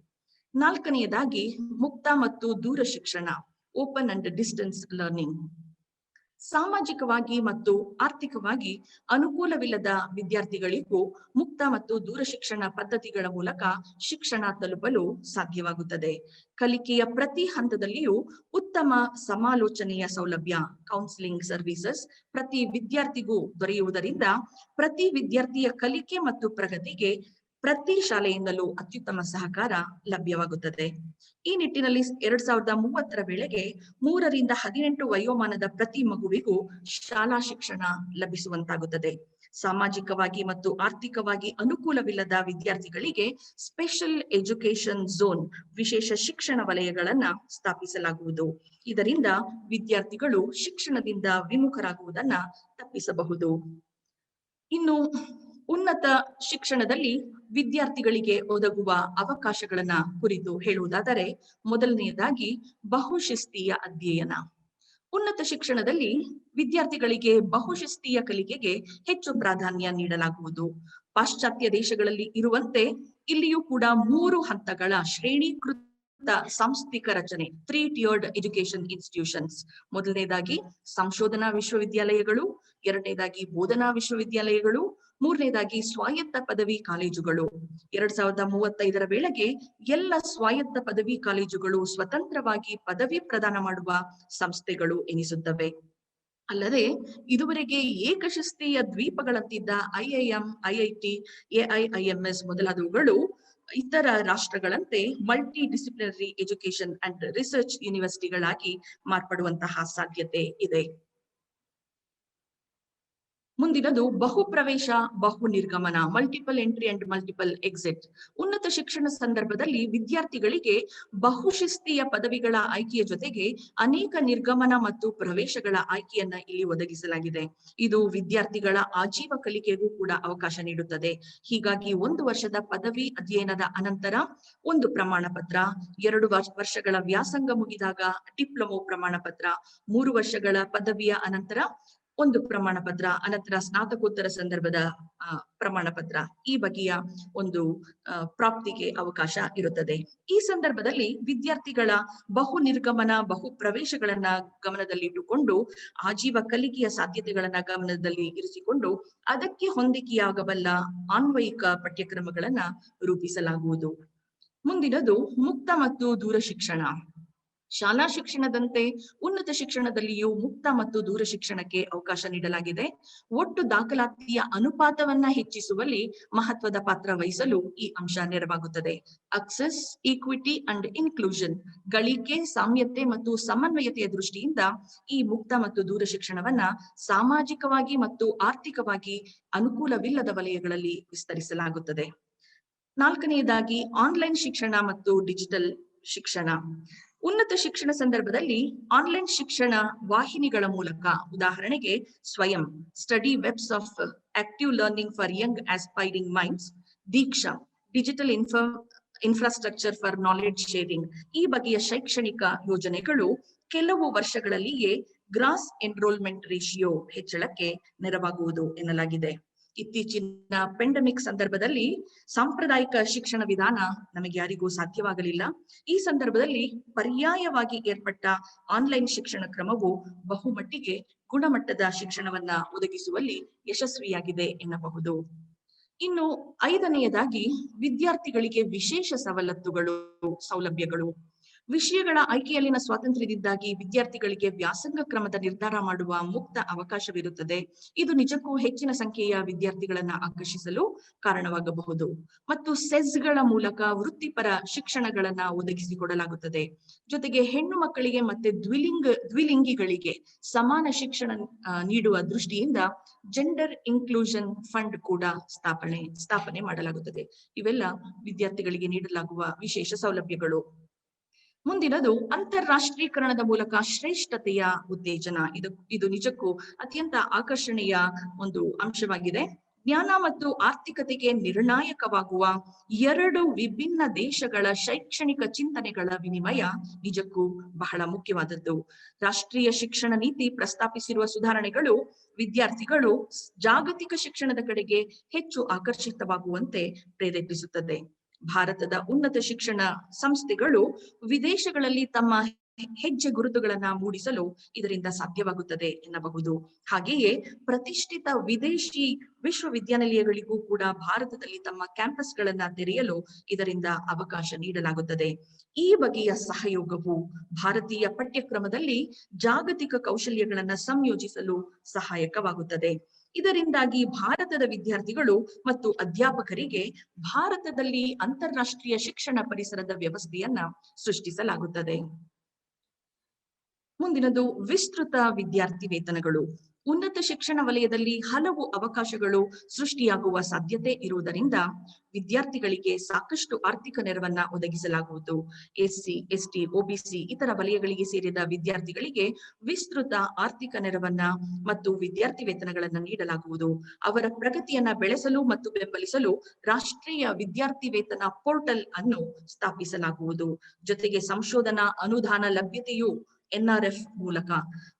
ನಾಲ್ಕನೆಯದಾಗಿ ಮುಕ್ತ ಮತ್ತು ದೂರ ಶಿಕ್ಷಣ, ಓಪನ್ ಅಂಡ್ ಡಿಸ್ಟೆನ್ಸ್ ಲರ್ನಿಂಗ್. ಸಾಮಾಜಿಕವಾಗಿ ಮತ್ತು ಆರ್ಥಿಕವಾಗಿ ಅನುಕೂಲವಿಲ್ಲದ ವಿದ್ಯಾರ್ಥಿಗಳಿಗೂ ಮುಕ್ತ ಮತ್ತು ದೂರ ಶಿಕ್ಷಣ ಪದ್ಧತಿಗಳ ಮೂಲಕ ಶಿಕ್ಷಣ ತಲುಪಲು ಸಾಧ್ಯವಾಗುತ್ತದೆ. ಕಲಿಕೆಯ ಪ್ರತಿ ಹಂತದಲ್ಲಿಯೂ ಉತ್ತಮ ಸಮಾಲೋಚನೆಯ ಸೌಲಭ್ಯ ಕೌನ್ಸಿಲಿಂಗ್ ಸರ್ವಿಸಸ್ ಪ್ರತಿ ವಿದ್ಯಾರ್ಥಿಗೂ ದೊರೆಯುವುದರಿಂದ ಪ್ರತಿ ವಿದ್ಯಾರ್ಥಿಯ ಕಲಿಕೆ ಮತ್ತು ಪ್ರಗತಿಗೆ ಪ್ರತಿ ಶಾಲೆಯಿಂದಲೂ ಅತ್ಯುತ್ತಮ ಸಹಕಾರ ಲಭ್ಯವಾಗುತ್ತದೆ. ಈ ನಿಟ್ಟಿನಲ್ಲಿ 2030 ವೇಳೆಗೆ 3 ರಿಂದ 18 ವಯೋಮಾನದ ಪ್ರತಿ ಮಗುವಿಗೂ ಶಾಲಾ ಶಿಕ್ಷಣ ಲಭಿಸುವಂತಾಗುತ್ತದೆ. ಸಾಮಾಜಿಕವಾಗಿ ಮತ್ತು ಆರ್ಥಿಕವಾಗಿ ಅನುಕೂಲವಿಲ್ಲದ ವಿದ್ಯಾರ್ಥಿಗಳಿಗೆ ಸ್ಪೆಷಲ್ ಎಜುಕೇಶನ್ ಝೋನ್ ವಿಶೇಷ ಶಿಕ್ಷಣ ವಲಯಗಳನ್ನ ಸ್ಥಾಪಿಸಲಾಗುವುದು. ಇದರಿಂದ ವಿದ್ಯಾರ್ಥಿಗಳು ಶಿಕ್ಷಣದಿಂದ ವಿಮುಖರಾಗುವುದನ್ನ ತಪ್ಪಿಸಬಹುದು. ಇನ್ನು ಉನ್ನತ ಶಿಕ್ಷಣದಲ್ಲಿ ವಿದ್ಯಾರ್ಥಿಗಳಿಗೆ ಒದಗುವ ಅವಕಾಶಗಳನ್ನ ಕುರಿತು ಹೇಳುವುದಾದರೆ, ಮೊದಲನೆಯದಾಗಿ ಬಹುಶಿಸ್ತೀಯ ಅಧ್ಯಯನ. ಉನ್ನತ ಶಿಕ್ಷಣದಲ್ಲಿ ವಿದ್ಯಾರ್ಥಿಗಳಿಗೆ ಬಹುಶಿಸ್ತೀಯ ಕಲಿಕೆಗೆ ಹೆಚ್ಚು ಪ್ರಾಧಾನ್ಯ ನೀಡಲಾಗುವುದು. ಪಾಶ್ಚಾತ್ಯ ದೇಶಗಳಲ್ಲಿ ಇರುವಂತೆ ಇಲ್ಲಿಯೂ ಕೂಡ 3 ಹಂತಗಳ ಶ್ರೇಣೀಕೃತ ಸಾಂಸ್ಥಿಕ ರಚನೆ 3 tiered ಎಜುಕೇಶನ್ ಇನ್ಸ್ಟಿಟ್ಯೂಷನ್ಸ್. ಮೊದಲನೇದಾಗಿ ಸಂಶೋಧನಾ ವಿಶ್ವವಿದ್ಯಾಲಯಗಳು, ಎರಡನೇದಾಗಿ ಬೋಧನಾ ವಿಶ್ವವಿದ್ಯಾಲಯಗಳು, ಮೂರನೇದಾಗಿ ಸ್ವಾಯತ್ತ ಪದವಿ ಕಾಲೇಜುಗಳು. 2035 ವೇಳೆಗೆ ಎಲ್ಲ ಸ್ವಾಯತ್ತ ಪದವಿ ಕಾಲೇಜುಗಳು ಸ್ವತಂತ್ರವಾಗಿ ಪದವಿ ಪ್ರದಾನ ಮಾಡುವ ಸಂಸ್ಥೆಗಳು ಎನಿಸುತ್ತವೆ. ಅಲ್ಲದೆ ಇದುವರೆಗೆ ಏಕಶಿಸ್ತೀಯ ದ್ವೀಪಗಳಂತಿದ್ದ IIM, IIT, AIIMS ಮೊದಲಾದವುಗಳು ಇತರ ರಾಷ್ಟ್ರಗಳಂತೆ multi disciplinary education and research ಯೂನಿವರ್ಸಿಟಿಗಳಾಗಿ ಮಾರ್ಪಡುವಂತಹ ಸಾಧ್ಯತೆ ಇದೆ. ಮುಂದಿನದು ಬಹು ಪ್ರವೇಶ ಬಹು ನಿರ್ಗಮನ multiple entry and multiple exit. ಉನ್ನತ ಶಿಕ್ಷಣ ಸಂದರ್ಭದಲ್ಲಿ ವಿದ್ಯಾರ್ಥಿಗಳಿಗೆ ಬಹುಶಿಸ್ತೀಯ ಪದವಿಗಳ ಆಯ್ಕೆಯ ಜೊತೆಗೆ ಅನೇಕ ನಿರ್ಗಮನ ಮತ್ತು ಪ್ರವೇಶಗಳ ಆಯ್ಕೆಯನ್ನ ಇಲ್ಲಿ ಒದಗಿಸಲಾಗಿದೆ. ಇದು ವಿದ್ಯಾರ್ಥಿಗಳ ಆಜೀವ ಕಲಿಕೆಗೂ ಕೂಡ ಅವಕಾಶ ನೀಡುತ್ತದೆ. ಹೀಗಾಗಿ 1 ವರ್ಷದ ಪದವಿ ಅಧ್ಯಯನದ ಅನಂತರ 1 ಪ್ರಮಾಣ ಪತ್ರ, 2 ವರ್ಷಗಳ ವ್ಯಾಸಂಗ ಮುಗಿದಾಗ ಡಿಪ್ಲೊಮೊ ಪ್ರಮಾಣ ಪತ್ರ, 3 ವರ್ಷಗಳ ಪದವಿಯ ಅನಂತರ 1 ಪ್ರಮಾಣ ಪತ್ರ, ಅನಂತರ ಸ್ನಾತಕೋತ್ತರ ಸಂದರ್ಭದ ಪ್ರಮಾಣ ಪತ್ರ, ಈ ಬಗೆಯ ಒಂದು ಪ್ರಾಪ್ತಿಗೆ ಅವಕಾಶ ಇರುತ್ತದೆ. ಈ ಸಂದರ್ಭದಲ್ಲಿ ವಿದ್ಯಾರ್ಥಿಗಳ ಬಹು ನಿರ್ಗಮನ ಬಹು ಪ್ರವೇಶಗಳನ್ನ ಗಮನದಲ್ಲಿಟ್ಟುಕೊಂಡು ಆಜೀವ ಕಲಿಕೆಯ ಸಾಧ್ಯತೆಗಳನ್ನ ಗಮನದಲ್ಲಿ ಇರಿಸಿಕೊಂಡು ಅದಕ್ಕೆ ಹೊಂದಿಕೆಯಾಗಬಲ್ಲ ಆನ್ವಯಿಕ ಪಠ್ಯಕ್ರಮಗಳನ್ನ ರೂಪಿಸಲಾಗುವುದು. ಮುಂದಿನದು ಮುಕ್ತ ಮತ್ತು ದೂರ ಶಿಕ್ಷಣ. ಶಾಲಾ ಶಿಕ್ಷಣದಂತೆ ಉನ್ನತ ಶಿಕ್ಷಣದಲ್ಲಿಯೂ ಮುಕ್ತ ಮತ್ತು ದೂರ ಶಿಕ್ಷಣಕ್ಕೆ ಅವಕಾಶ ನೀಡಲಾಗಿದೆ. ಒಟ್ಟು ದಾಖಲಾತಿಯ ಅನುಪಾತವನ್ನ ಹೆಚ್ಚಿಸುವಲ್ಲಿ ಮಹತ್ವದ ಪಾತ್ರ ವಹಿಸಲು ಈ ಅಂಶ ನೆರವಾಗುತ್ತದೆ. ಅಕ್ಸೆಸ್, ಈಕ್ವಿಟಿ ಅಂಡ್ ಇನ್ಕ್ಲೂಷನ್, ಗಳಿಕೆ, ಸಾಮ್ಯತೆ ಮತ್ತು ಸಮನ್ವಯತೆಯ ದೃಷ್ಟಿಯಿಂದ ಈ ಮುಕ್ತ ಮತ್ತು ದೂರ ಶಿಕ್ಷಣವನ್ನ ಸಾಮಾಜಿಕವಾಗಿ ಮತ್ತು ಆರ್ಥಿಕವಾಗಿ ಅನುಕೂಲವಿಲ್ಲದ ವಲಯಗಳಲ್ಲಿ ವಿಸ್ತರಿಸಲಾಗುತ್ತದೆ. 4ನೇದಾಗಿ ಆನ್ಲೈನ್ ಶಿಕ್ಷಣ ಮತ್ತು ಡಿಜಿಟಲ್ ಶಿಕ್ಷಣ. ಉನ್ನತ ಶಿಕ್ಷಣ ಸಂದರ್ಭದಲ್ಲಿ ಆನ್ಲೈನ್ ಶಿಕ್ಷಣ ವಾಹಿನಿಗಳ ಮೂಲಕ, ಉದಾಹರಣೆಗೆ ಸ್ವಯಂ, study webs of active learning for young aspiring minds, DIKSHA, digital infrastructure for knowledge sharing, ಈ ಬಗೆಯ ಶೈಕ್ಷಣಿಕ ಯೋಜನೆಗಳು ಕೆಲವು ವರ್ಷಗಳಲ್ಲಿಯೇ ಗ್ರಾಸ್ ಎನ್ರೋಲ್ಮೆಂಟ್ ರೇಷಿಯೋ ಹೆಚ್ಚಳಕ್ಕೆ ನೆರವಾಗುವುದು ಎನ್ನಲಾಗಿದೆ. ಇತ್ತೀಚಿನ ಪೆಂಡಮಿಕ್ ಸಂದರ್ಭದಲ್ಲಿ ಸಾಂಪ್ರದಾಯಿಕ ಶಿಕ್ಷಣ ವಿಧಾನ ನಮಗೆ ಯಾರಿಗೂ ಸಾಧ್ಯವಾಗಲಿಲ್ಲ. ಈ ಸಂದರ್ಭದಲ್ಲಿ ಪರ್ಯಾಯವಾಗಿ ಏರ್ಪಟ್ಟ ಆನ್ಲೈನ್ ಶಿಕ್ಷಣ ಕ್ರಮವು ಬಹುಮಟ್ಟಿಗೆ ಗುಣಮಟ್ಟದ ಶಿಕ್ಷಣವನ್ನ ಒದಗಿಸುವಲ್ಲಿ ಯಶಸ್ವಿಯಾಗಿದೆ ಎನ್ನಬಹುದು. ಇನ್ನು 5ನೇಯದಾಗಿ ವಿದ್ಯಾರ್ಥಿಗಳಿಗೆ ವಿಶೇಷ ಸೌಲಭ್ಯಗಳು. ವಿಷಯಗಳ ಆಯ್ಕೆಯಲ್ಲಿನ ಸ್ವಾತಂತ್ರ್ಯದಿಂದಾಗಿ ವಿದ್ಯಾರ್ಥಿಗಳಿಗೆ ವ್ಯಾಸಂಗ ಕ್ರಮದ ನಿರ್ಧಾರ ಮಾಡುವ ಮುಕ್ತ ಅವಕಾಶವಿರುತ್ತದೆ. ಇದು ನಿಜಕ್ಕೂ ಹೆಚ್ಚಿನ ಸಂಖ್ಯೆಯ ವಿದ್ಯಾರ್ಥಿಗಳನ್ನ ಆಕರ್ಷಿಸಲು ಕಾರಣವಾಗಬಹುದು. ಮತ್ತು ಸೆಸ್ಗಳ ಮೂಲಕ ವೃತ್ತಿಪರ ಶಿಕ್ಷಣಗಳನ್ನ ಒದಗಿಸಿಕೊಡಲಾಗುತ್ತದೆ. ಜೊತೆಗೆ ಹೆಣ್ಣು ಮಕ್ಕಳಿಗೆ ಮತ್ತೆ ದ್ವಿಲಿಂಗಿಗಳಿಗೆ ಸಮಾನ ಶಿಕ್ಷಣ ನೀಡುವ ದೃಷ್ಟಿಯಿಂದ ಜೆಂಡರ್ ಇನ್ಕ್ಲೂಷನ್ ಫಂಡ್ ಕೂಡ ಸ್ಥಾಪನೆ ಮಾಡಲಾಗುತ್ತದೆ. ಇವೆಲ್ಲ ವಿದ್ಯಾರ್ಥಿಗಳಿಗೆ ನೀಡಲಾಗುವ ವಿಶೇಷ ಸೌಲಭ್ಯಗಳು. ಮುಂದಿನದು ಅಂತಾರಾಷ್ಟ್ರೀಕರಣದ ಮೂಲಕ ಶ್ರೇಷ್ಠತೆಯ ಉತ್ತೇಜನ. ಇದು ನಿಜಕ್ಕೂ ಅತ್ಯಂತ ಆಕರ್ಷಣೀಯ ಒಂದು ಅಂಶವಾಗಿದೆ. ಜ್ಞಾನ ಮತ್ತು ಆರ್ಥಿಕತೆಗೆ ನಿರ್ಣಾಯಕವಾಗುವ 2 ವಿಭಿನ್ನ ದೇಶಗಳ ಶೈಕ್ಷಣಿಕ ಚಿಂತನೆಗಳ ವಿನಿಮಯ ನಿಜಕ್ಕೂ ಬಹಳ ಮುಖ್ಯವಾದದ್ದು. ರಾಷ್ಟ್ರೀಯ ಶಿಕ್ಷಣ ನೀತಿ ಪ್ರಸ್ತಾಪಿಸಿರುವ ಸುಧಾರಣೆಗಳು ವಿದ್ಯಾರ್ಥಿಗಳು ಜಾಗತಿಕ ಶಿಕ್ಷಣದ ಕಡೆಗೆ ಹೆಚ್ಚು ಆಕರ್ಷಿತವಾಗುವಂತೆ ಪ್ರೇರೇಪಿಸುತ್ತದೆ. ಭಾರತದ ಉನ್ನತ ಶಿಕ್ಷಣ ಸಂಸ್ಥೆಗಳು ವಿದೇಶಗಳಲ್ಲಿ ತಮ್ಮ ಹೆಜ್ಜೆ ಗುರುತುಗಳನ್ನ ಮೂಡಿಸಲು ಇದರಿಂದ ಸಾಧ್ಯವಾಗುತ್ತದೆ ಎನ್ನಬಹುದು. ಹಾಗೆಯೇ ಪ್ರತಿಷ್ಠಿತ ವಿದೇಶಿ ವಿಶ್ವವಿದ್ಯಾನಿಲಯಗಳಿಗೂ ಕೂಡ ಭಾರತದಲ್ಲಿ ತಮ್ಮ ಕ್ಯಾಂಪಸ್ಗಳನ್ನ ತೆರೆಯಲು ಇದರಿಂದ ಅವಕಾಶ ನೀಡಲಾಗುತ್ತದೆ. ಈ ಬಗೆಯ ಸಹಯೋಗವು ಭಾರತೀಯ ಪಠ್ಯಕ್ರಮದಲ್ಲಿ ಜಾಗತಿಕ ಕೌಶಲ್ಯಗಳನ್ನ ಸಂಯೋಜಿಸಲು ಸಹಾಯಕವಾಗುತ್ತದೆ. ಇದರಿಂದಾಗಿ ಭಾರತದ ವಿದ್ಯಾರ್ಥಿಗಳು ಮತ್ತು ಅಧ್ಯಾಪಕರಿಗೆ ಭಾರತದಲ್ಲಿ ಅಂತಾರಾಷ್ಟ್ರೀಯ ಶಿಕ್ಷಣ ಪರಿಸರದ ವ್ಯವಸ್ಥೆಯನ್ನ ಸೃಷ್ಟಿಸಲಾಗುತ್ತದೆ. ಮುಂದಿನದು ವಿಸ್ತೃತ ವಿದ್ಯಾರ್ಥಿ ವೇತನಗಳು. ಉನ್ನತ ಶಿಕ್ಷಣ ವಲಯದಲ್ಲಿ ಹಲವು ಅವಕಾಶಗಳು ಸೃಷ್ಟಿಯಾಗುವ ಸಾಧ್ಯತೆ ಇರುವುದರಿಂದ ವಿದ್ಯಾರ್ಥಿಗಳಿಗೆ ಸಾಕಷ್ಟು ಆರ್ಥಿಕ ನೆರವನ್ನ ಒದಗಿಸಲಾಗುವುದು. ಎಸ್ಸಿ, ಎಸ್ಟಿ, ಒಬಿಸಿ ಇತರ ವಲಯಗಳಿಗೆ ಸೇರಿದ ವಿದ್ಯಾರ್ಥಿಗಳಿಗೆ ವಿಸ್ತೃತ ಆರ್ಥಿಕ ನೆರವನ್ನ ಮತ್ತು ವಿದ್ಯಾರ್ಥಿ ವೇತನಗಳನ್ನ ನೀಡಲಾಗುವುದು. ಅವರ ಪ್ರಗತಿಯನ್ನ ಬೆಳೆಸಲು ಮತ್ತು ಬೆಂಬಲಿಸಲು ರಾಷ್ಟ್ರೀಯ ವಿದ್ಯಾರ್ಥಿ ವೇತನ ಪೋರ್ಟಲ್ ಅನ್ನು ಸ್ಥಾಪಿಸಲಾಗುವುದು. ಜೊತೆಗೆ ಸಂಶೋಧನಾ ಅನುದಾನ ಲಭ್ಯತೆಯು NRF ಮೂಲಕ,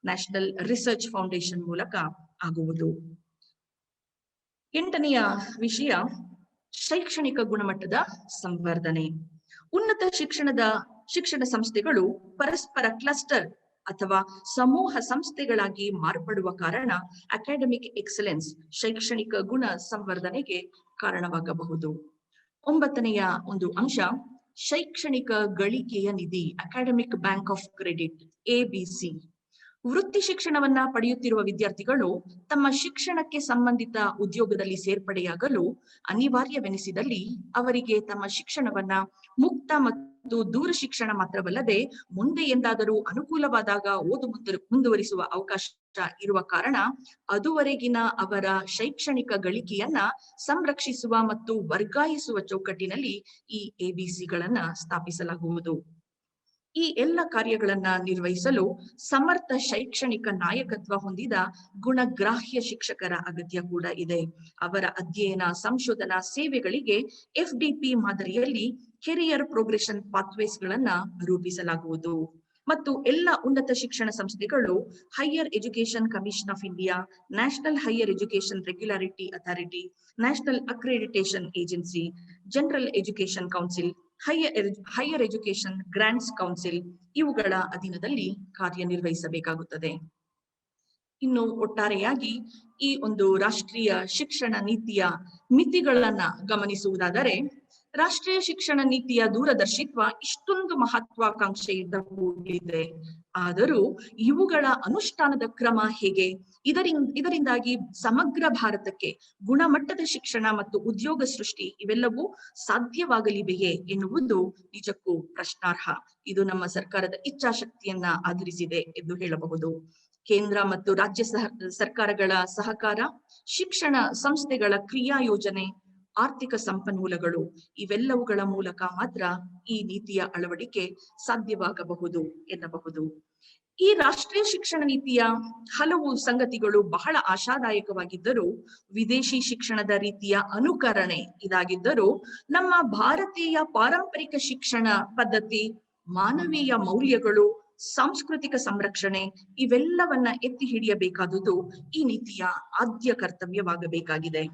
ನ್ಯಾಷನಲ್ ರಿಸರ್ಚ್ ಫೌಂಡೇಶನ್ ಮೂಲಕ ಆಗುವುದು. 8ನೆಯ ವಿಷಯ ಶೈಕ್ಷಣಿಕ ಗುಣಮಟ್ಟದ ಸಂವರ್ಧನೆ. ಉನ್ನತ ಶಿಕ್ಷಣ ಸಂಸ್ಥೆಗಳು ಪರಸ್ಪರ ಕ್ಲಸ್ಟರ್ ಅಥವಾ ಸಮೂಹ ಸಂಸ್ಥೆಗಳಾಗಿ ಮಾರ್ಪಡುವ ಕಾರಣ ಅಕಾಡೆಮಿಕ್ ಎಕ್ಸಲೆನ್ಸ್ ಶೈಕ್ಷಣಿಕ ಗುಣ ಸಂವರ್ಧನೆಗೆ ಕಾರಣವಾಗಬಹುದು. 9ನೆಯ ಒಂದು ಅಂಶ ಶೈಕ್ಷಣಿಕ ಗಳಿಕೆಯ ನಿಧಿ, academic bank of credit, ABC. ವೃತ್ತಿ ಶಿಕ್ಷಣವನ್ನ ಪಡೆಯುತ್ತಿರುವ ವಿದ್ಯಾರ್ಥಿಗಳು ತಮ್ಮ ಶಿಕ್ಷಣಕ್ಕೆ ಸಂಬಂಧಿತ ಉದ್ಯೋಗದಲ್ಲಿ ಸೇರ್ಪಡೆಯಾಗಲು ಅನಿವಾರ್ಯವೆನಿಸಿದಲ್ಲಿ ಅವರಿಗೆ ತಮ್ಮ ಶಿಕ್ಷಣವನ್ನ ಮುಕ್ತ ಮತ್ತು ದೂರ ಶಿಕ್ಷಣ ಮಾತ್ರವಲ್ಲದೆ ಮುಂದೆ ಎಂದಾದರೂ ಅನುಕೂಲವಾದಾಗ ಮುಂದುವರಿಸುವ ಅವಕಾಶ ಇರುವ ಕಾರಣ ಅದುವರೆಗಿನ ಅವರ ಶೈಕ್ಷಣಿಕ ಗಳಿಕೆಯನ್ನ ಸಂರಕ್ಷಿಸುವ ಮತ್ತು ವರ್ಗಾಯಿಸುವ ಚೌಕಟ್ಟಿನಲ್ಲಿ ಈ ABCಗಳನ್ನ ಸ್ಥಾಪಿಸಲಾಗುವುದು. ಈ ಎಲ್ಲ ಕಾರ್ಯಗಳನ್ನ ನಿರ್ವಹಿಸಲು ಸಮರ್ಥ ಶೈಕ್ಷಣಿಕ ನಾಯಕತ್ವ ಹೊಂದಿದ ಗುಣಗ್ರಾಹ್ಯ ಶಿಕ್ಷಕರ ಅಗತ್ಯ ಕೂಡ ಇದೆ. ಅವರ ಅಧ್ಯಯನ ಸಂಶೋಧನಾ ಸೇವೆಗಳಿಗೆ FDP ಮಾದರಿಯಲ್ಲಿ ಕೆರಿಯರ್ ಪ್ರೋಗ್ರೆಷನ್ ಪಾತ್ವೇಸ್ ಗಳನ್ನ ರೂಪಿಸಲಾಗುವುದು. ಮತ್ತು ಎಲ್ಲ ಉನ್ನತ ಶಿಕ್ಷಣ ಸಂಸ್ಥೆಗಳು higher education commission of India, national higher education regularity authority, national accreditation agency, general education council, higher education grants council ಇವುಗಳ ಅಧೀನದಲ್ಲಿ ಕಾರ್ಯನಿರ್ವಹಿಸಬೇಕಾಗುತ್ತದೆ. ಇನ್ನು ಒಟ್ಟಾರೆಯಾಗಿ ಈ ಒಂದು ರಾಷ್ಟ್ರೀಯ ಶಿಕ್ಷಣ ನೀತಿಯ ಮಿತಿಗಳನ್ನ ಗಮನಿಸುವುದಾದರೆ, ರಾಷ್ಟ್ರೀಯ ಶಿಕ್ಷಣ ನೀತಿಯ ದೂರದರ್ಶಿತ್ವ ಇಷ್ಟೊಂದು ಮಹತ್ವಾಕಾಂಕ್ಷೆಯಿಂದ ಕೂಡಿದೆ. ಆದರೂ ಇವುಗಳ ಅನುಷ್ಠಾನದ ಕ್ರಮ ಹೇಗೆ? ಇದರಿಂದಾಗಿ ಸಮಗ್ರ ಭಾರತಕ್ಕೆ ಗುಣಮಟ್ಟದ ಶಿಕ್ಷಣ ಮತ್ತು ಉದ್ಯೋಗ ಸೃಷ್ಟಿ ಇವೆಲ್ಲವೂ ಸಾಧ್ಯವಾಗಲಿವೆಯೇ ಎನ್ನುವುದು ನಿಜಕ್ಕೂ ಪ್ರಶ್ನಾರ್ಹ. ಇದು ನಮ್ಮ ಸರ್ಕಾರದ ಇಚ್ಛಾಶಕ್ತಿಯನ್ನ ಆಧರಿಸಿದೆ ಎಂದು ಹೇಳಬಹುದು. ಕೇಂದ್ರ ಮತ್ತು ರಾಜ್ಯ ಸರ್ಕಾರಗಳ ಸಹಕಾರ, ಶಿಕ್ಷಣ ಸಂಸ್ಥೆಗಳ ಕ್ರಿಯಾ ಯೋಜನೆ, ಆರ್ಥಿಕ ಸಂಪನ್ಮೂಲಗಳು ಇವೆಲ್ಲವುಗಳ ಮೂಲಕ ಮಾತ್ರ ಈ ನೀತಿಯ ಅಳವಡಿಕೆ ಸಾಧ್ಯವಾಗಬಹುದು ಎನ್ನಬಹುದು. ಈ ರಾಷ್ಟ್ರೀಯ ಶಿಕ್ಷಣ ನೀತಿಯ ಹಲವು ಸಂಗತಿಗಳು ಬಹಳ ಆಶಾದಾಯಕವಾಗಿದ್ದರೂ, ವಿದೇಶಿ ಶಿಕ್ಷಣದ ರೀತಿಯ ಅನುಕರಣೆ ಇದಾಗಿದ್ದರೂ ನಮ್ಮ ಭಾರತೀಯ ಪಾರಂಪರಿಕ ಶಿಕ್ಷಣ ಪದ್ಧತಿ, ಮಾನವೀಯ ಮೌಲ್ಯಗಳು, ಸಾಂಸ್ಕೃತಿಕ ಸಂರಕ್ಷಣೆ ಇವೆಲ್ಲವನ್ನ ಎತ್ತಿ ಹಿಡಿಯಬೇಕಾದುದು ಈ ನೀತಿಯ ಆದ್ಯ ಕರ್ತವ್ಯವಾಗಬೇಕಾಗಿದೆ.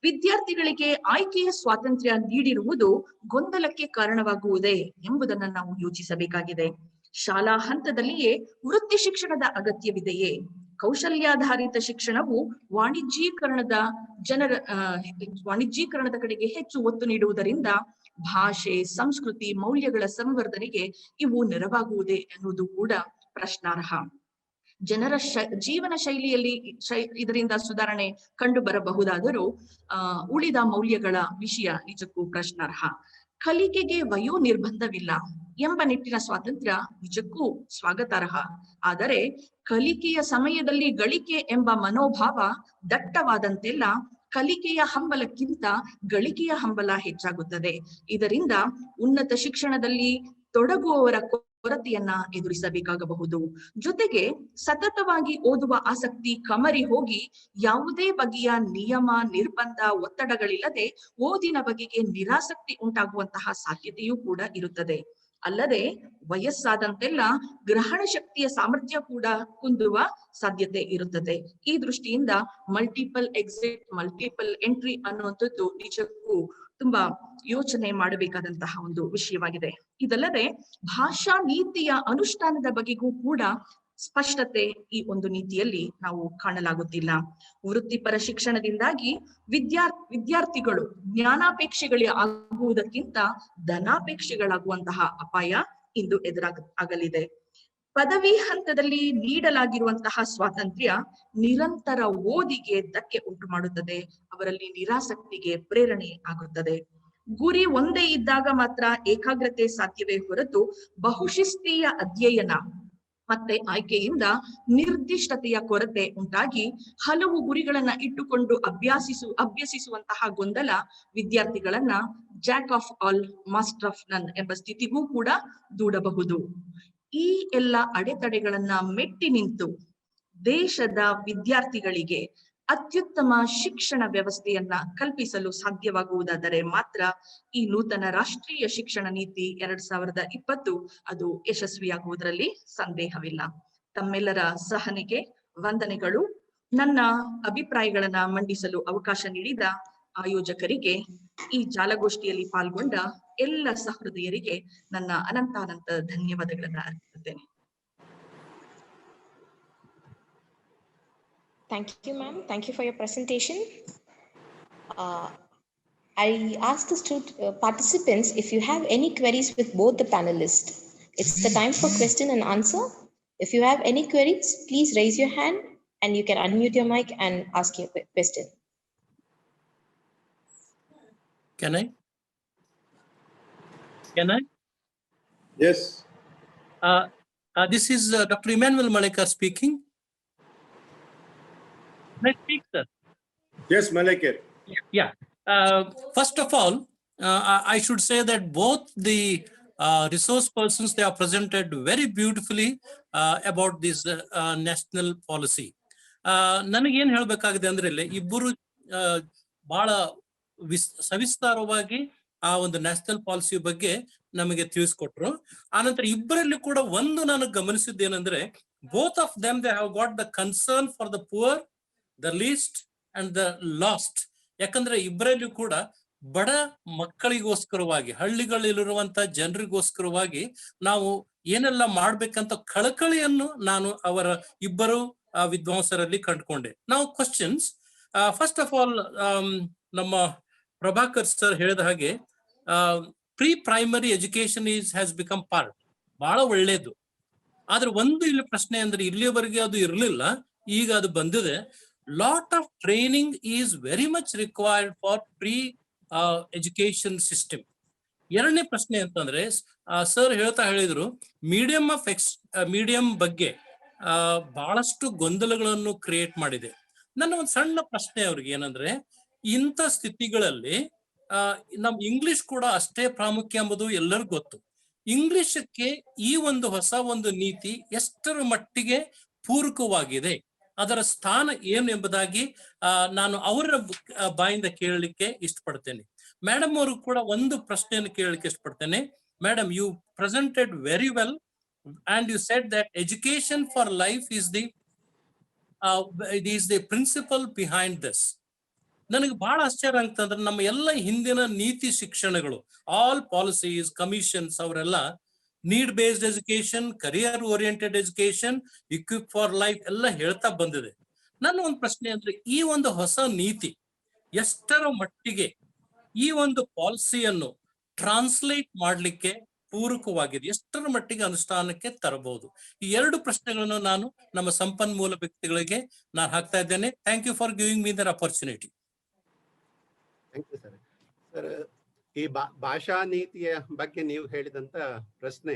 ವಿದ್ಯಾರ್ಥಿಗಳಿಗೆ ಆಯ್ಕೆಯ ಸ್ವಾತಂತ್ರ್ಯ ನೀಡಿರುವುದು ಗೊಂದಲಕ್ಕೆ ಕಾರಣವಾಗುವುದೇ ಎಂಬುದನ್ನ ನಾವು ಯೋಚಿಸಬೇಕಾಗಿದೆ. ಶಾಲಾ ಹಂತದಲ್ಲಿಯೇ ವೃತ್ತಿ ಶಿಕ್ಷಣದ ಅಗತ್ಯವಿದೆಯೇ? ಕೌಶಲ್ಯಾಧಾರಿತ ಶಿಕ್ಷಣವು ವಾಣಿಜ್ಯೀಕರಣದ ಕಡೆಗೆ ಹೆಚ್ಚು ಒತ್ತು ನೀಡುವುದರಿಂದ ಭಾಷೆ, ಸಂಸ್ಕೃತಿ, ಮೌಲ್ಯಗಳ ಸಂವರ್ಧನೆಗೆ ಇವು ನೆರವಾಗುವುದೇ ಎನ್ನುವುದು ಕೂಡ ಪ್ರಶ್ನಾರ್ಹ. ಜನರ ಜೀವನ ಶೈಲಿಯಲ್ಲಿ ಇದರಿಂದ ಸುಧಾರಣೆ ಕಂಡು ಬರಬಹುದಾದರೂ ಉಳಿದ ಮೌಲ್ಯಗಳ ವಿಷಯ ನಿಜಕ್ಕೂ ಪ್ರಶ್ನಾರ್ಹ. ಕಲಿಕೆಗೆ ವಯೋ ನಿರ್ಬಂಧವಿಲ್ಲ ಎಂಬ ನಿಟ್ಟಿನ ಸ್ವಾತಂತ್ರ್ಯ ನಿಜಕ್ಕೂ ಸ್ವಾಗತಾರ್ಹ. ಆದರೆ ಕಲಿಕೆಯ ಸಮಯದಲ್ಲಿ ಗಳಿಕೆ ಎಂಬ ಮನೋಭಾವ ದಟ್ಟವಾದಂತೆಲ್ಲ ಕಲಿಕೆಯ ಹಂಬಲಕ್ಕಿಂತ ಗಳಿಕೆಯ ಹಂಬಲ ಹೆಚ್ಚಾಗುತ್ತದೆ. ಇದರಿಂದ ಉನ್ನತ ಶಿಕ್ಷಣದಲ್ಲಿ ತೊಡಗುವವರ ಕೊರತೆಯನ್ನ ಎದುರಿಸಬೇಕಾಗಬಹುದು. ಜೊತೆಗೆ ಸತತವಾಗಿ ಓದುವ ಆಸಕ್ತಿ ಕಮರಿ ಹೋಗಿ ಯಾವುದೇ ಬಗೆಯ ನಿಯಮ, ನಿರ್ಬಂಧ, ಒತ್ತಡಗಳಿಲ್ಲದೆ ಓದಿನ ಬಗೆಗೆ ನಿರಾಸಕ್ತಿ ಉಂಟಾಗುವಂತಹ ಸಾಧ್ಯತೆಯೂ ಕೂಡ ಇರುತ್ತದೆ. ಅಲ್ಲದೆ ವಯಸ್ಸಾದಂತೆಲ್ಲ ಗ್ರಹಣ ಶಕ್ತಿಯ ಸಾಮರ್ಥ್ಯ ಕೂಡ ಕುಂದುವ ಸಾಧ್ಯತೆ ಇರುತ್ತದೆ. ಈ ದೃಷ್ಟಿಯಿಂದ ಮಲ್ಟಿಪಲ್ ಎಕ್ಸಿಟ್, ಮಲ್ಟಿಪಲ್ ಎಂಟ್ರಿ ಅನ್ನುವಂಥದ್ದು ನಿಜಕ್ಕೂ ತುಂಬಾ ಯೋಚನೆ ಮಾಡಬೇಕಾದಂತಹ ಒಂದು ವಿಷಯವಾಗಿದೆ. ಇದಲ್ಲದೆ ಭಾಷಾ ನೀತಿಯ ಅನುಷ್ಠಾನದ ಬಗೆಗೂ ಕೂಡ ಸ್ಪಷ್ಟತೆ ಈ ಒಂದು ನೀತಿಯಲ್ಲಿ ನಾವು ಕಾಣಲಾಗುತ್ತಿಲ್ಲ. ವೃತ್ತಿಪರ ಶಿಕ್ಷಣದಿಂದಾಗಿ ವಿದ್ಯಾರ್ಥಿಗಳು ಜ್ಞಾನಾಪೇಕ್ಷೆಗಳೇ ಆಗುವುದಕ್ಕಿಂತ ಧನಾಪೇಕ್ಷೆಗಳಾಗುವಂತಹ ಅಪಾಯ ಇಂದು ಆಗಲಿದೆ. ಪದವಿ ಹಂತದಲ್ಲಿ ನೀಡಲಾಗಿರುವಂತಹ ಸ್ವಾತಂತ್ರ್ಯ ನಿರಂತರ ಓದಿಗೆ ಧಕ್ಕೆ ಉಂಟು ಮಾಡುತ್ತದೆ, ಅವರಲ್ಲಿ ನಿರಾಸಕ್ತಿಗೆ ಪ್ರೇರಣೆ ಆಗುತ್ತದೆ. ಗುರಿ ಒಂದೇ ಇದ್ದಾಗ ಮಾತ್ರ ಏಕಾಗ್ರತೆ ಸಾಧ್ಯವೇ ಹೊರತು ಬಹುಶಿಸ್ತೀಯ ಅಧ್ಯಯನ ಮತ್ತೆ ಆಯ್ಕೆಯಿಂದ ನಿರ್ದಿಷ್ಟತೆಯ ಕೊರತೆ ಉಂಟಾಗಿ ಹಲವು ಗುರಿಗಳನ್ನ ಇಟ್ಟುಕೊಂಡು ಅಭ್ಯಸಿಸುವಂತಹ ಗೊಂದಲ ವಿದ್ಯಾರ್ಥಿಗಳನ್ನ jack of all master of none ಎಂಬ ಸ್ಥಿತಿಗೂ ಕೂಡ ದೂಡಬಹುದು. ಈ ಎಲ್ಲ ಅಡೆತಡೆಗಳನ್ನ ಮೆಟ್ಟಿ ನಿಂತು ದೇಶದ ವಿದ್ಯಾರ್ಥಿಗಳಿಗೆ ಅತ್ಯುತ್ತಮ ಶಿಕ್ಷಣ ವ್ಯವಸ್ಥೆಯನ್ನ ಕಲ್ಪಿಸಲು ಸಾಧ್ಯವಾಗುವುದಾದರೆ ಮಾತ್ರ ಈ ನೂತನ ರಾಷ್ಟ್ರೀಯ ಶಿಕ್ಷಣ ನೀತಿ 2020 ಅದು ಯಶಸ್ವಿಯಾಗುವುದರಲ್ಲಿ ಸಂದೇಹವಿಲ್ಲ. ತಮ್ಮೆಲ್ಲರ ಸಹನೆಗೆ ವಂದನೆಗಳು. ನನ್ನ ಅಭಿಪ್ರಾಯಗಳನ್ನ ಮಂಡಿಸಲು ಅವಕಾಶ ನೀಡಿದ ಆಯೋಜಕರಿಗೆ, ಈ ಜಾಲಗೋಷ್ಠಿಯಲ್ಲಿ ಪಾಲ್ಗೊಂಡ ಎಲ್ಲ ಸಹೃದಯರಿಗೆ ನನ್ನ ಅನಂತ ಧನ್ಯವಾದಗಳನ್ನ ಅರ್ಪಿಸುತ್ತೇನೆ. Thank you, ma'am. Thank you for your presentation. I ask the participants if you have any queries with both the panelists. It's the time for question and answer. If you have any queries, please raise your hand and you can unmute your mic and ask your question. Can I? Yes. This is Dr. Emmanuel Malekar speaking. Can I speak, sir? Yes, Malekar. Yeah. First of all, I should say that both the resource persons, they are presented very beautifully about this national policy. ನನಗೇನು ಹೇಳಬೇಕಾಗಿದೆ ಅಂದ್ರೆ ಇಲ್ಲಿ ಇಬ್ಬರು ಬಹಳ ಸವಿಸ್ತಾರವಾಗಿ ಆ ಒಂದು national policy ಬಗ್ಗೆ ನಮಗೆ ತಿಳಿಸ್ಕೊಟ್ರು. ಆನಂತರ ಇಬ್ಬರಲ್ಲಿ ಕೂಡ ಒಂದು ನಾನು ಗಮನಿಸಿದ್ದೇನೆಂದ್ರೆ, both of them they have got the concern for the poor, the least and the last. ಯಾಕಂದ್ರೆ ಇಬ್ಬರಲ್ಲೂ ಕೂಡ ಬಡ ಮಕ್ಕಳಿಗೋಸ್ಕರವಾಗಿ, ಹಳ್ಳಿಗಳಲ್ಲಿರುವಂತಹ ಜನರಿಗೋಸ್ಕರವಾಗಿ ನಾವು ಏನೆಲ್ಲ ಮಾಡ್ಬೇಕಂತ ಕಳಕಳಿಯನ್ನು ನಾನು ಅವರ ಇಬ್ಬರು ವಿದ್ವಾಂಸರಲ್ಲಿ ಕಂಡುಕೊಂಡೆ. ನಾವು ಕ್ವಶನ್ಸ್, ಫಸ್ಟ್ ಆಫ್ ಆಲ್ ನಮ್ಮ ಪ್ರಭಾಕರ್ ಸರ್ ಹೇಳಿದ ಹಾಗೆ pre primary education has become part, ಬಹಳ ಒಳ್ಳೇದು. ಆದ್ರೆ ಒಂದು ಇಲ್ಲಿ ಪ್ರಶ್ನೆ ಅಂದ್ರೆ, ಇಲ್ಲಿಯವರೆಗೆ ಅದು ಇರಲಿಲ್ಲ, ಈಗ ಅದು ಬಂದಿದೆ. Lot of training is very much required for pre education system. ಎರಡನೇ ಪ್ರಶ್ನೆ ಅಂತಂದ್ರೆ, ಸರ್ ಹೇಳಿದ್ರು ಮೀಡಿಯಂ ಬಗ್ಗೆ ಬಹಳಷ್ಟು ಗೊಂದಲಗಳನ್ನು ಕ್ರಿಯೇಟ್ ಮಾಡಿದೆ. ನನ್ನ ಒಂದು ಸಣ್ಣ ಪ್ರಶ್ನೆ ಅವ್ರಿಗೆ ಏನಂದ್ರೆ, ಇಂಥ ಸ್ಥಿತಿಗಳಲ್ಲಿ ನಮ್ ಇಂಗ್ಲಿಷ್ ಕೂಡ ಅಷ್ಟೇ ಪ್ರಾಮುಖ್ಯ ಎಂಬುದು ಎಲ್ಲರಿಗೂ ಗೊತ್ತು. ಇಂಗ್ಲಿಷಕ್ಕೆ ಈ ಒಂದು ಹೊಸ ಒಂದು ನೀತಿ ಎಷ್ಟರ ಮಟ್ಟಿಗೆ ಪೂರಕವಾಗಿದೆ, ಅದರ ಸ್ಥಾನ ಏನು ಎಂಬುದಾಗಿ ನಾನು ಅವರ ಬಾಯಿಂದ ಕೇಳಲಿಕ್ಕೆ ಇಷ್ಟಪಡ್ತೇನೆ. ಮೇಡಮ್ ಅವರು ಕೂಡ ಒಂದು ಪ್ರಶ್ನೆಯನ್ನು ಕೇಳಲಿಕ್ಕೆ ಇಷ್ಟಪಡ್ತೇನೆ. Madam, you presented very well and you said that education for life is the principle behind this. ನನಗೆ ಬಹಳ ಆಶ್ಚರ್ಯ ಆಗ್ತಂದ್ರೆ, ನಮ್ಮ ಎಲ್ಲ ಹಿಂದಿನ ನೀತಿ ಶಿಕ್ಷಣಗಳು, ಆಲ್ ಪಾಲಿಸೀಸ್, ಕಮಿಷನ್ಸ್, ಅವರೆಲ್ಲ need based education, career oriented education, equip for life ಎಲ್ಲ ಹೇಳ್ತಾ ಬಂದಿದೆ. ನನ್ನ ಒಂದು ಪ್ರಶ್ನೆ ಅಂದ್ರೆ, ಈ ಒಂದು ಹೊಸ ನೀತಿ ಎಷ್ಟರ ಮಟ್ಟಿಗೆ ಈ ಒಂದು ಪಾಲಿಸಿಯನ್ನು ಟ್ರಾನ್ಸ್ಲೇಟ್ ಮಾಡ್ಲಿಕ್ಕೆ ಪೂರಕವಾಗಿದೆ, ಎಷ್ಟರ ಮಟ್ಟಿಗೆ ಅನುಷ್ಠಾನಕ್ಕೆ ತರಬಹುದು? ಈ ಎರಡು ಪ್ರಶ್ನೆಗಳನ್ನು ನಾನು ನಮ್ಮ ಸಂಪನ್ಮೂಲ ವ್ಯಕ್ತಿಗಳಿಗೆ ನಾನು ಹಾಕ್ತಾ ಇದ್ದೇನೆ. Thank you for giving me the opportunity. Thank you sir. Sir, ಈ ಭಾಷಾ ನೀತಿಯ ಬಗ್ಗೆ ನೀವು ಹೇಳಿದಂತ ಪ್ರಶ್ನೆ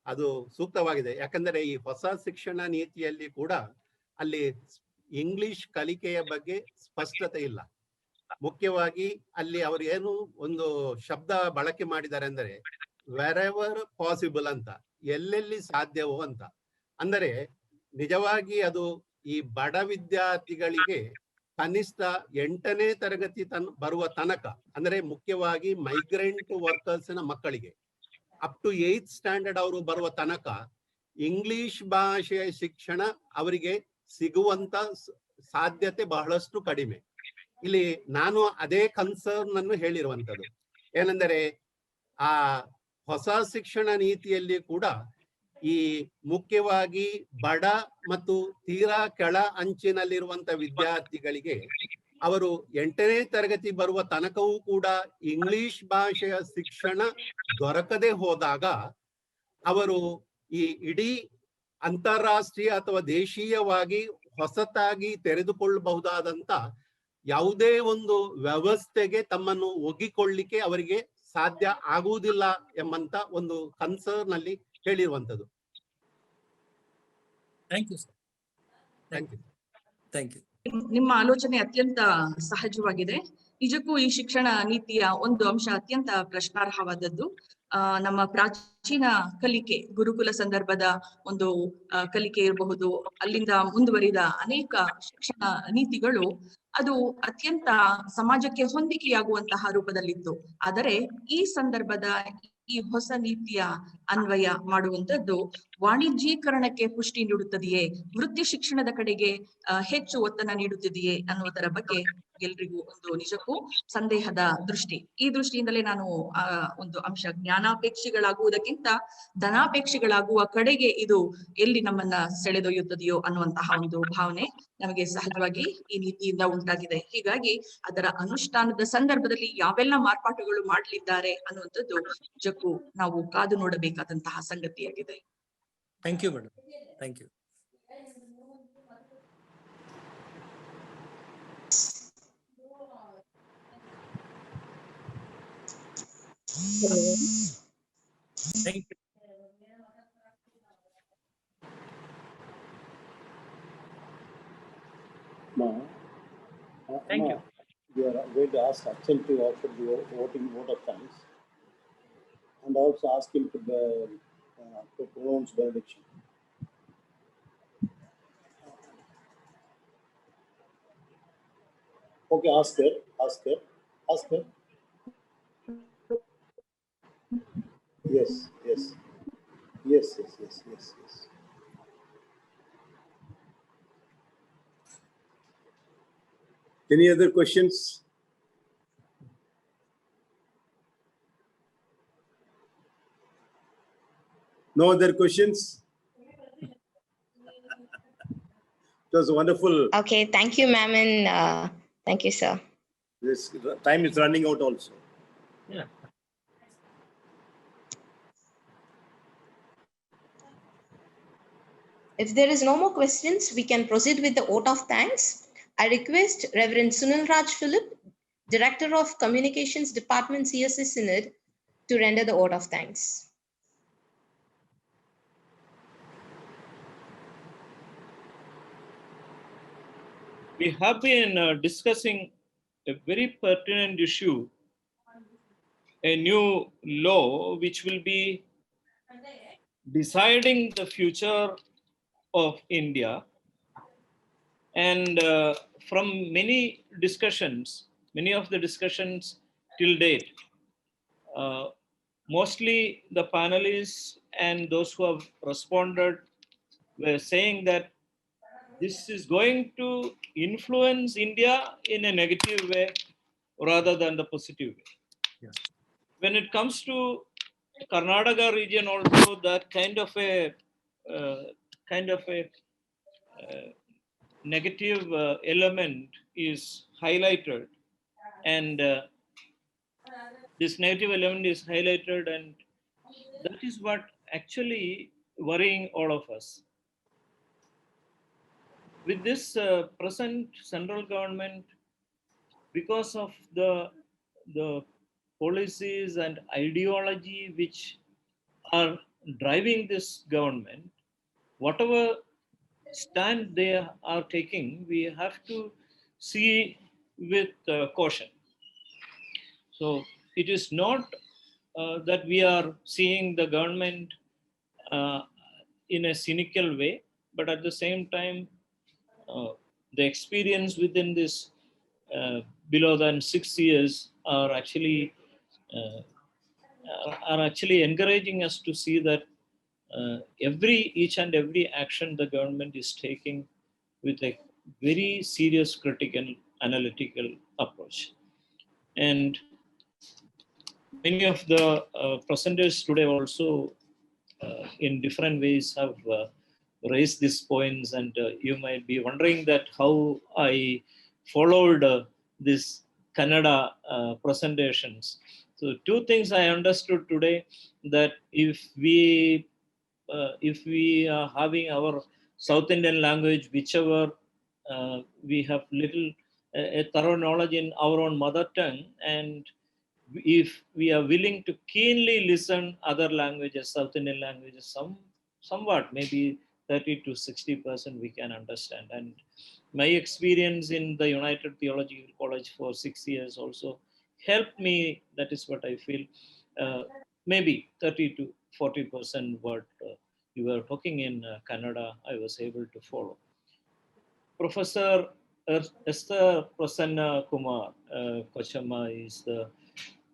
ಅದು ಸೂಕ್ತವಾಗಿದೆ. ಯಾಕಂದ್ರೆ ಈ ಹೊಸ ಶಿಕ್ಷಣ ನೀತಿಯಲ್ಲಿ ಕೂಡ ಅಲ್ಲಿ ಇಂಗ್ಲಿಷ್ ಕಲಿಕೆಯ ಬಗ್ಗೆ ಸ್ಪಷ್ಟತೆ ಇಲ್ಲ. ಮುಖ್ಯವಾಗಿ ಅಲ್ಲಿ ಅವರು ಏನು ಒಂದು ಶಬ್ದ ಬಳಕೆ ಮಾಡಿದ್ದಾರೆ ಅಂದರೆ ವೆರೆವರ್ ಪಾಸಿಬಲ್ ಅಂತ, ಎಲ್ಲೆಲ್ಲಿ ಸಾಧ್ಯವೋ ಅಂತ. ಅಂದರೆ ನಿಜವಾಗಿ ಅದು ಈ ಬಡ ವಿದ್ಯಾರ್ಥಿಗಳಿಗೆ ಕನಿಷ್ಠ 8ನೇ ತರಗತಿ ಬರುವ ತನಕ, ಅಂದ್ರೆ ಮುಖ್ಯವಾಗಿ ಮೈಗ್ರೆಂಟ್ ವರ್ಕರ್ಸ್ ನ ಮಕ್ಕಳಿಗೆ ಅಪ್ ಟು 8th ಸ್ಟ್ಯಾಂಡರ್ಡ್ ಅವರು ಬರುವ ತನಕ ಇಂಗ್ಲಿಷ್ ಭಾಷೆಯ ಶಿಕ್ಷಣ ಅವರಿಗೆ ಸಿಗುವಂತ ಸಾಧ್ಯತೆ ಬಹಳಷ್ಟು ಕಡಿಮೆ. ಇಲ್ಲಿ ನಾನು ಅದೇ ಕನ್ಸರ್ನ್ ಅನ್ನು ಹೇಳಿರುವಂತದ್ದು ಏನೆಂದರೆ ಆ ಹೊಸ ಶಿಕ್ಷಣ ನೀತಿಯಲ್ಲಿ ಕೂಡ ಈ ಮುಖ್ಯವಾಗಿ ಬಡ ಮತ್ತು ತೀರಾ ಕೆಳ ಅಂಚಿನಲ್ಲಿರುವಂತ ವಿದ್ಯಾರ್ಥಿಗಳಿಗೆ ಅವರು 8ನೇ ತರಗತಿ ಬರುವ ತನಕವೂ ಕೂಡ ಇಂಗ್ಲಿಷ್ ಭಾಷೆಯ ಶಿಕ್ಷಣ ದೊರಕದೆ ಹೋದಾಗ ಅವರು ಈ ಇಡೀ ಅಂತಾರಾಷ್ಟ್ರೀಯ ಅಥವಾ ದೇಶೀಯವಾಗಿ ಹೊಸತಾಗಿ ತೆರೆದುಕೊಳ್ಳಬಹುದಾದಂತ ಯಾವುದೇ ಒಂದು ವ್ಯವಸ್ಥೆಗೆ ತಮ್ಮನ್ನು ಒಗ್ಗಿಕೊಳ್ಳಿಕ್ಕೆ ಅವರಿಗೆ ಸಾಧ್ಯ ಆಗುವುದಿಲ್ಲ ಎಂಬಂತ ಒಂದು ಕನ್ಸರ್ನ್ ಅಲ್ಲಿ ಹೇಳಿರುವಂತದ್ದು. Thank you sir. Thank you. Thank you. ನಿಮ್ಮ ಆಲೋಚನೆ ಅತ್ಯಂತ ಸಹಜವಾಗಿದೆ. ನಿಜಕ್ಕೂ ಈ ಶಿಕ್ಷಣ ನೀತಿಯ ಒಂದು ಅಂಶ ಅತ್ಯಂತ ಪ್ರಶ್ನಾರ್ಹವಾದದ್ದು. ನಮ್ಮ ಪ್ರಾಚೀನ ಕಲಿಕೆ, ಗುರುಕುಲ ಸಂದರ್ಭದ ಒಂದು ಕಲಿಕೆ ಇರಬಹುದು, ಅಲ್ಲಿಂದ ಮುಂದುವರಿದ ಅನೇಕ ಶಿಕ್ಷಣ ನೀತಿಗಳು ಅದು ಅತ್ಯಂತ ಸಮಾಜಕ್ಕೆ ಹೊಂದಿಕೆಯಾಗುವಂತಹ ರೂಪದಲ್ಲಿತ್ತು. ಆದರೆ ಈ ಸಂದರ್ಭದ ಈ ಹೊಸ ನೀತಿಯ ಅನ್ವಯ ಮಾಡುವಂತದ್ದು ವಾಣಿಜ್ಯೀಕರಣಕ್ಕೆ ಪುಷ್ಟಿ ನೀಡುತ್ತದೆಯೇ, ವೃತ್ತಿ ಶಿಕ್ಷಣದ ಕಡೆಗೆ ಹೆಚ್ಚು ಒತ್ತನ್ನ ನೀಡುತ್ತಿದೆಯೇ ಅನ್ನುವುದರ ಬಗ್ಗೆ ಎಲ್ರಿಗೂ ಒಂದು ನಿಜಕ್ಕೂ ಸಂದೇಹದ ದೃಷ್ಟಿ. ಈ ದೃಷ್ಟಿಯಿಂದಲೇ ನಾನು ಒಂದು ಅಂಶ ಜ್ಞಾನಾಪೇಕ್ಷಿಗಳಾಗುವುದಕ್ಕಿಂತ ಧನಾಪೇಕ್ಷಿಗಳಾಗುವ ಕಡೆಗೆ ಇದು ಎಲ್ಲಿ ನಮ್ಮನ್ನ ಸೆಳೆದೊಯ್ಯುತ್ತದೆಯೋ ಅನ್ನುವಂತಹ ಒಂದು ಭಾವನೆ ನಮಗೆ ಸಹಜವಾಗಿ ಈ ನೀತಿಯಿಂದ ಉಂಟಾಗಿದೆ. ಹೀಗಾಗಿ ಅದರ ಅನುಷ್ಠಾನದ ಸಂದರ್ಭದಲ್ಲಿ ಯಾವೆಲ್ಲ ಮಾರ್ಪಾಟುಗಳು ಮಾಡಲಿದ್ದಾರೆ ಅನ್ನುವಂಥದ್ದು ನಿಜಕ್ಕೂ ನಾವು ಕಾದು ನೋಡಬೇಕಾದಂತಹ ಸಂಗತಿಯಾಗಿದೆ. Thank you madam. Thank you. Thank you. Thank you. You are going to ask Achal to offer the vote of thanks, and also ask him to pronounce benediction. Okay, ask her. Yes. Any other questions? No other questions? It was wonderful. Okay, thank you, ma'am, and thank you, sir. This time is running out also. Yeah. If there is no more questions, we can proceed with the vote of thanks. I request Reverend Sunil Raj Philip, Director of Communications Department, CSI Synod, to render the vote of thanks. We have been discussing a very pertinent issue, a new law which will be deciding the future of India. And from many of the discussions till date, mostly the panelists and those who have responded were saying that this is going to influence India in a negative way rather than the positive way. Yes. When it comes to Karnataka region also, that kind of a negative element is highlighted, and this negative element is highlighted, and that is what actually worrying all of us. With this present central government, because of the policies and ideology which are driving this government, whatever stand they are taking, we have to see with caution. So it is not that we are seeing the government in a cynical way, but at the same time, the experience within this below than 6 years are actually encouraging us to see that each and every action the government is taking with a very serious critical analytical approach. And many of the presenters today also in different ways have raised these points, and you might be wondering that how I followed this Kannada presentations. So two things I understood today, that if we are having our South Indian language, whichever we have little a thorough knowledge in our own mother tongue, and if we are willing to keenly listen other languages, South Indian languages, somewhat maybe 30 to 60% we can understand. And my experience in the United Theological College for 6 years also helped me. That is what I feel. Maybe 30 to 40% what you were talking in Kannada, I was able to follow. Professor Esther Prasanna Kumar Kochama is the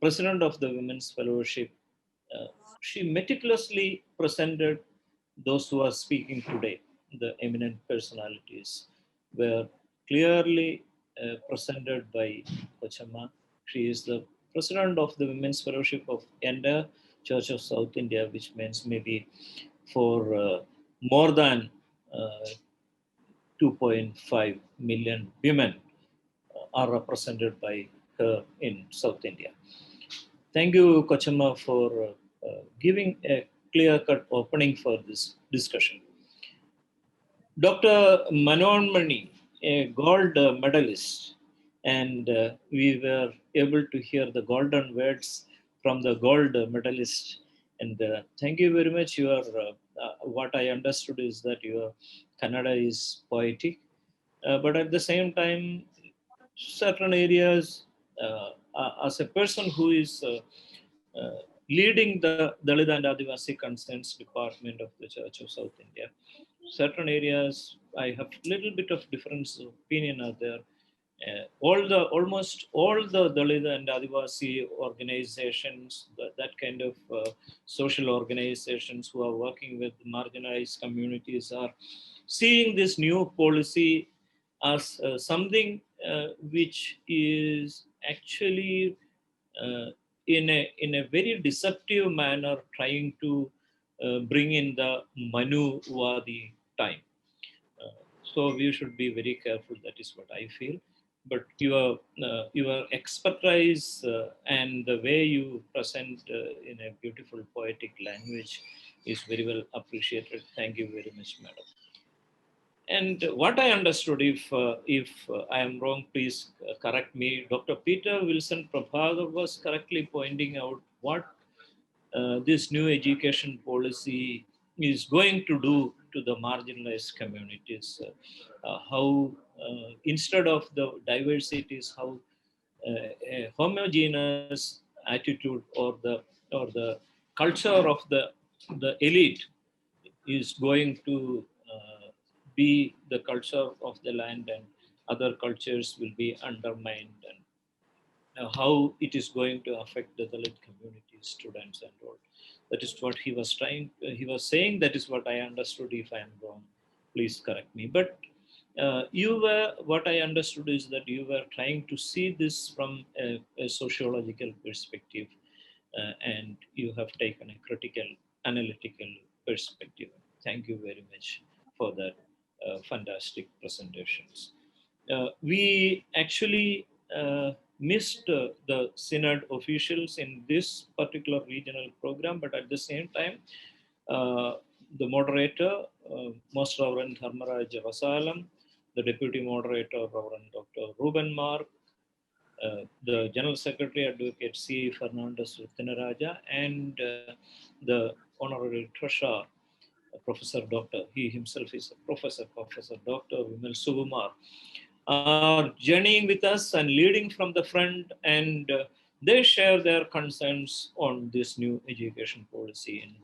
president of the Women's Fellowship. She meticulously presented those who are speaking today. The eminent personalities were clearly presented by Kochama. She is the president of the Women's Fellowship of Enda Church of South India, which means maybe for more than 2.5 million women are represented by her in South India. Thank you, Kochama, for giving a clear-cut opening for this discussion. Dr. Manon Mani, a gold medalist, and we were able to hear the golden words from the gold medalist. And thank you very much. Your what I understood is that your Kannada is poetic, but at the same time, certain areas, as a person who is leading the Dalit and Adivasi Concerns Department of the Church of South India, certain areas I have little bit of difference of opinion are there. Almost all the Dalit and Adivasi organizations, that kind of social organizations who are working with marginalized communities, are seeing this new policy as something which is actually in a very deceptive manner trying to bring in the Manuvadi time. So we should be very careful. That is what I feel. But your expertise and the way you present in a beautiful poetic language is very well appreciated. Thank you very much, madam. And what I understood, if I am wrong, please correct me. Dr. Peter Wilson Prabhakar was correctly pointing out what this new education policy is going to do to the marginalized communities. How instead of the diversities, how a homogeneous attitude or the culture of the elite is going to be the culture of the land, and other cultures will be undermined, and how it is going to affect the Dalit community, students and all. That is what he was saying. That is what I understood. If I am wrong, please correct me. But what I understood is that you were trying to see this from a sociological perspective, and you have taken a critical, analytical perspective. Thank you very much for that fantastic presentations. We actually missed the synod officials in this particular regional program, but at the same time, the moderator, Most Reverend Dharmaraj Vasalam, the deputy moderator, Reverend Dr. Ruben Mark, the General Secretary, Advocate C. Fernandez Thinaraja, and the Honorary Treasurer, Professor Dr. He himself is a professor, Professor Dr. Vimal Subumar, are journeying with us and leading from the front, and they share their concerns on this new education policy in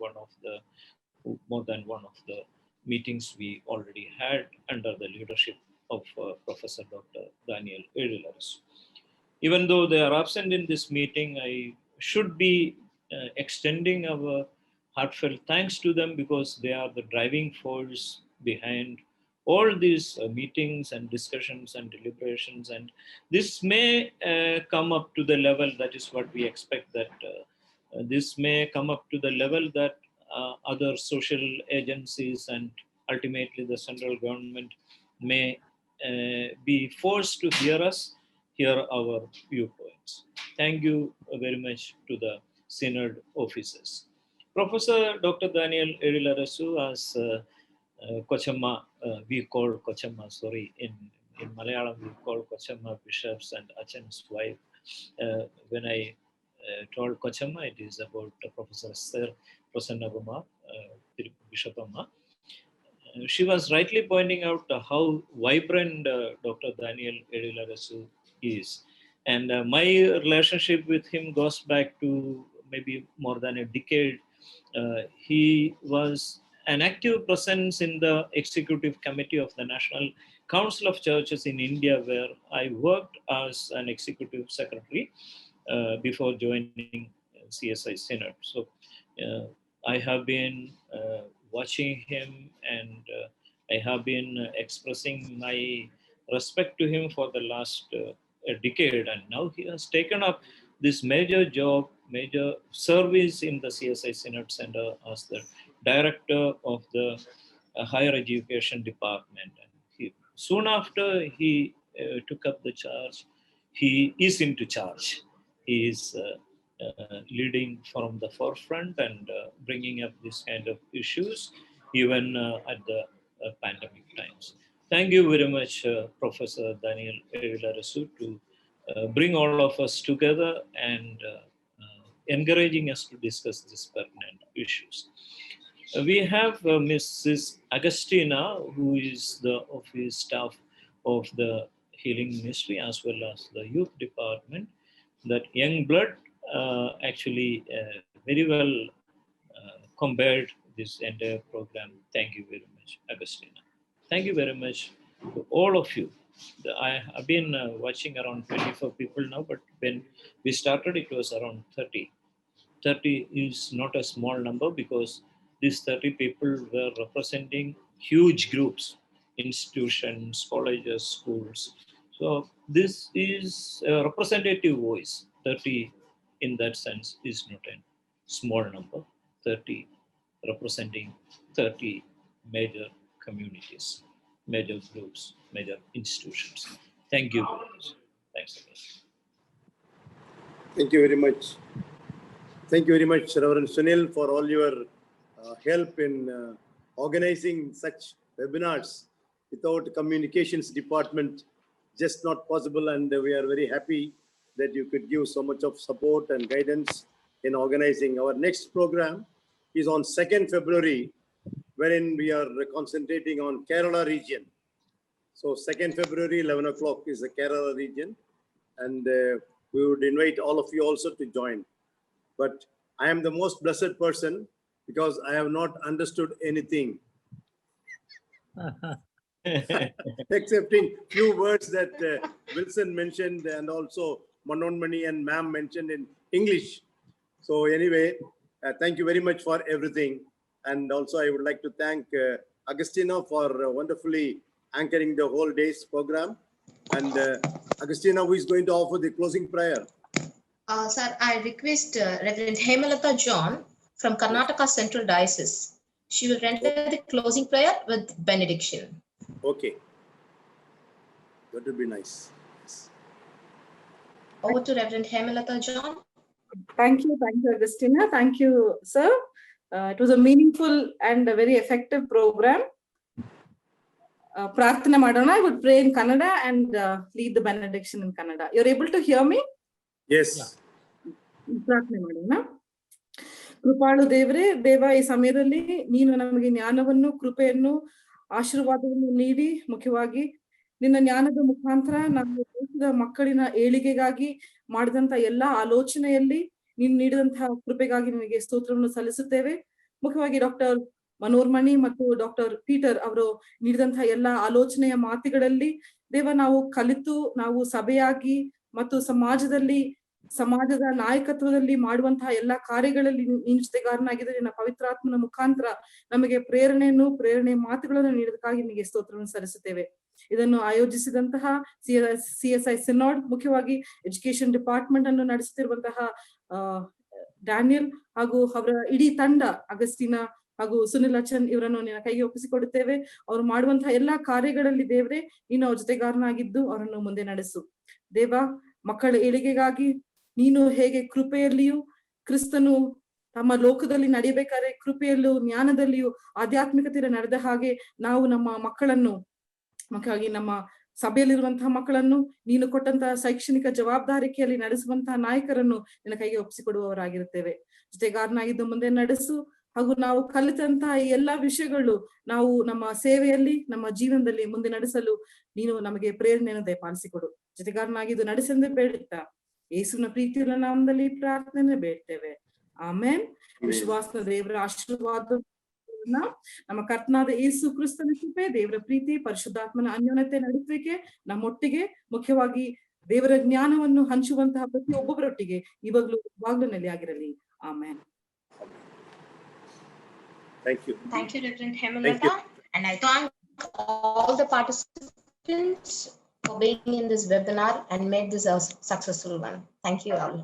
more than one of the meetings we already had under the leadership of Professor Dr. Daniel Edilaris. Even though they are absent in this meeting, I should be extending our heartfelt thanks to them, because they are the driving force behind all these meetings and discussions and deliberations, and this may come up to the level, that is what we expect, that this may come up to the level that other social agencies and ultimately the central government may be forced to hear our viewpoints. Thank you very much to the Synod officers. Professor Dr. Daniel Edilarasu, as Kochamma, we call Kochamma, sorry, in Malayalam we call Kochamma bishops and Achan's wife. When I told Kochamma, it is about Professor Sir Prasanna Kumar, Bishop Amma. She was rightly pointing out how vibrant Dr. Daniel Edilarasu is. And my relationship with him goes back to maybe more than a decade. He was an active presence in the executive committee of the National Council of Churches in India, where I worked as an executive secretary before joining CSI Synod. So I have been watching him, and I have been expressing my respect to him for the last decade, and now he has taken up this major job, major service in the CSI Synod Center as the director of the higher education department. And soon after he took up the charge, he is into charge. He is leading from the forefront and bringing up this kind of issues even at the pandemic times. Thank you very much, Professor Daniel Edilarasu, to bring all of us together and encouraging us to discuss these pertinent issues. We have Mrs. Agustina, who is the office staff of the Healing Ministry as well as the Youth Department. That young blood actually very well compared this entire program. Thank you very much, Agustina. Thank you very much to all of you. I have been watching around 24 people now, but when we started, it was around 30. 30 is not a small number, because these 30 people were representing huge groups, institutions, colleges, schools. So this is a representative voice. 30 in that sense is not a small number. 30 representing 30 major communities, major groups, major institutions. Thank you very much. Thanks again. Thank you very much. Thank you very much, Reverend Sunil, for all your help in organizing such webinars. Without communications department, just not possible, and we are very happy that you could give so much of support and guidance in organizing. Our next program is on 2nd February, wherein we are concentrating on Kerala region. So 2nd February, 11 o'clock is the Kerala region, and we would invite all of you also to join. But I am the most blessed person, because I have not understood anything. Excepting few words that Wilson mentioned, and also Manon Mani and ma'am mentioned in English. So anyway, thank you very much for everything. And also I would like to thank Agustina for wonderfully anchoring the whole day's program. And Agustina, who is going to offer the closing prayer? Sir, I request Reverend Hemalata John from Karnataka Central Diocese. She will render the closing prayer with benediction. Okay. That would be nice. Yes. Over to Reverend Hemalata John. Thank you, Agustina. Thank you, sir. It was a meaningful and a very effective program. Prarthana Madonna, I would pray in Kannada and lead the benediction in Kannada. You're able to hear me? Yes. ಪ್ರಾರ್ಥನೆ ಮಾಡೋಣ. ಕೃಪಾಳು ದೇವರೇ, ದೇವ ಈ ಸಮಯದಲ್ಲಿ ನೀನು ನಮಗೆ ಜ್ಞಾನವನ್ನು, ಕೃಪೆಯನ್ನು, ಆಶೀರ್ವಾದವನ್ನು ನೀಡಿ, ಮುಖ್ಯವಾಗಿ ನಿನ್ನ ಜ್ಞಾನದ ಮುಖಾಂತರ ನಾವು ದೇಶದ ಮಕ್ಕಳಿನ ಏಳಿಗೆಗಾಗಿ ಮಾಡಿದಂತ ಎಲ್ಲಾ ಆಲೋಚನೆಯಲ್ಲಿ ನೀನು ನೀಡಿದಂತಹ ಕೃಪೆಗಾಗಿ ನಿನಗೆ ಸ್ತೋತ್ರವನ್ನು ಸಲ್ಲಿಸುತ್ತೇವೆ. ಮುಖ್ಯವಾಗಿ ಡಾಕ್ಟರ್ ಮನೋರ್ಮಣಿ ಮತ್ತು ಡಾಕ್ಟರ್ ಪೀಟರ್ ಅವರು ನೀಡಿದಂತಹ ಎಲ್ಲಾ ಆಲೋಚನೆಯ ಮಾತುಗಳಲ್ಲಿ ದೇವ ನಾವು ಕಲಿತು, ನಾವು ಸಭೆಯಾಗಿ ಮತ್ತು ಸಮಾಜದಲ್ಲಿ ಸಮಾಜದ ನಾಯಕತ್ವದಲ್ಲಿ ಮಾಡುವಂತಹ ಎಲ್ಲಾ ಕಾರ್ಯಗಳಲ್ಲಿ ನೀನು ಜೊತೆಗಾರನಾಗಿದ್ದ ನಿನ್ನ ಪವಿತ್ರಾತ್ಮನ ಮುಖಾಂತರ ನಮಗೆ ಪ್ರೇರಣೆ ಮಾತುಗಳನ್ನು ನೀಡೋದಕ್ಕಾಗಿ ನಿನಗೆ ಸ್ತೋತ್ರವನ್ನು ಸಲ್ಲಿಸುತ್ತೇವೆ. ಇದನ್ನು ಆಯೋಜಿಸಿದಂತಹ CSI ಸಿನಾಡ್, ಮುಖ್ಯವಾಗಿ ಎಜುಕೇಶನ್ ಡಿಪಾರ್ಟ್ಮೆಂಟ್ ಅನ್ನು ನಡೆಸುತ್ತಿರುವಂತಹ ಡ್ಯಾನಿಯಲ್ ಹಾಗೂ ಅವರ ಇಡೀ ತಂಡ, ಅಗಸ್ಟಿನಾ ಹಾಗೂ ಸುನಿಲ್ ಅಚನ್ ಇವರನ್ನು ನಿನ್ನ ಕೈಗೆ ಒಪ್ಪಿಸಿಕೊಡುತ್ತೇವೆ. ಅವರು ಮಾಡುವಂತಹ ಎಲ್ಲಾ ಕಾರ್ಯಗಳಲ್ಲಿ ದೇವ್ರೆ ನೀನು ಅವ್ರ ಜೊತೆಗಾರನಾಗಿದ್ದು ಅವರನ್ನು ಮುಂದೆ ನಡೆಸು. ದೇವ, ಮಕ್ಕಳ ಏಳಿಗೆಗಾಗಿ ನೀನು ಹೇಗೆ ಕೃಪೆಯಲ್ಲಿಯೂ ಕ್ರಿಸ್ತನು ತಮ್ಮ ಲೋಕದಲ್ಲಿ ನಡೆಯಬೇಕಾದ್ರೆ ಕೃಪೆಯಲ್ಲೂ ಜ್ಞಾನದಲ್ಲಿಯೂ ಆಧ್ಯಾತ್ಮಿಕತೆಯಲ್ಲಿ ನಡೆದ ಹಾಗೆ ನಾವು ನಮ್ಮ ಮಕ್ಕಳನ್ನು, ಮುಖ್ಯವಾಗಿ ನಮ್ಮ ಸಭೆಯಲ್ಲಿರುವಂತಹ ಮಕ್ಕಳನ್ನು ನೀನು ಕೊಟ್ಟಂತಹ ಶೈಕ್ಷಣಿಕ ಜವಾಬ್ದಾರಿಕೆಯಲ್ಲಿ ನಡೆಸುವಂತಹ ನಾಯಕರನ್ನು ನಿನ್ನ ಕೈಗೆ ಒಪ್ಪಿಸಿಕೊಡುವವರಾಗಿರುತ್ತೇವೆ. ಜೊತೆಗಾರನಾಗಿದ್ದು ಮುಂದೆ ನಡೆಸು. ಹಾಗೂ ನಾವು ಕಲಿತಂತಹ ಈ ಎಲ್ಲಾ ವಿಷಯಗಳು ನಾವು ನಮ್ಮ ಸೇವೆಯಲ್ಲಿ, ನಮ್ಮ ಜೀವನದಲ್ಲಿ ಮುಂದೆ ನಡೆಸಲು ನೀನು ನಮಗೆ ಪ್ರೇರಣೆಯನ್ನು ದಯಪಾಲಿಸಿಕೊಡು. ಜೊತೆಗಾರನಾಗಿದ್ದು ನಡೆಸೆಂದು ಬೇಡುತ್ತಾ ಯೇಸುವಿನ ಪ್ರೀತಿಯುಳ್ಳ ನಾಮದಲ್ಲಿ ಪ್ರಾರ್ಥನೆ ಬೇಡ್ತೇವೆ. ಆಮೇನ್. ವಿಶ್ವಾಸದ ದೇವರ ಆಶೀರ್ವಾದ, ನಮ್ಮ ಕರ್ತನಾದ ಯೇಸು ಕ್ರಿಸ್ತನ ಕೃಪೆ, ದೇವರ ಪ್ರೀತಿ, ಪರಿಶುದ್ಧಾತ್ಮನ ಅನ್ಯೋನ್ಯತೆ ನಡೆಸುವಿಕೆ ನಮ್ಮೊಟ್ಟಿಗೆ, ಮುಖ್ಯವಾಗಿ ದೇವರ ಜ್ಞಾನವನ್ನು ಹಂಚುವಂತಹ ಪ್ರತಿಯೊಬ್ಬೊಬ್ಬರೊಟ್ಟಿಗೆ ಇವಾಗ್ಲೂ ನೆಲೆಯಾಗಿರಲಿ. ಆಮೇನ್. Thank you. Thank you, Reverend Hemalata. And I thank all the participants for being in this webinar and made this a successful one. Thank you all.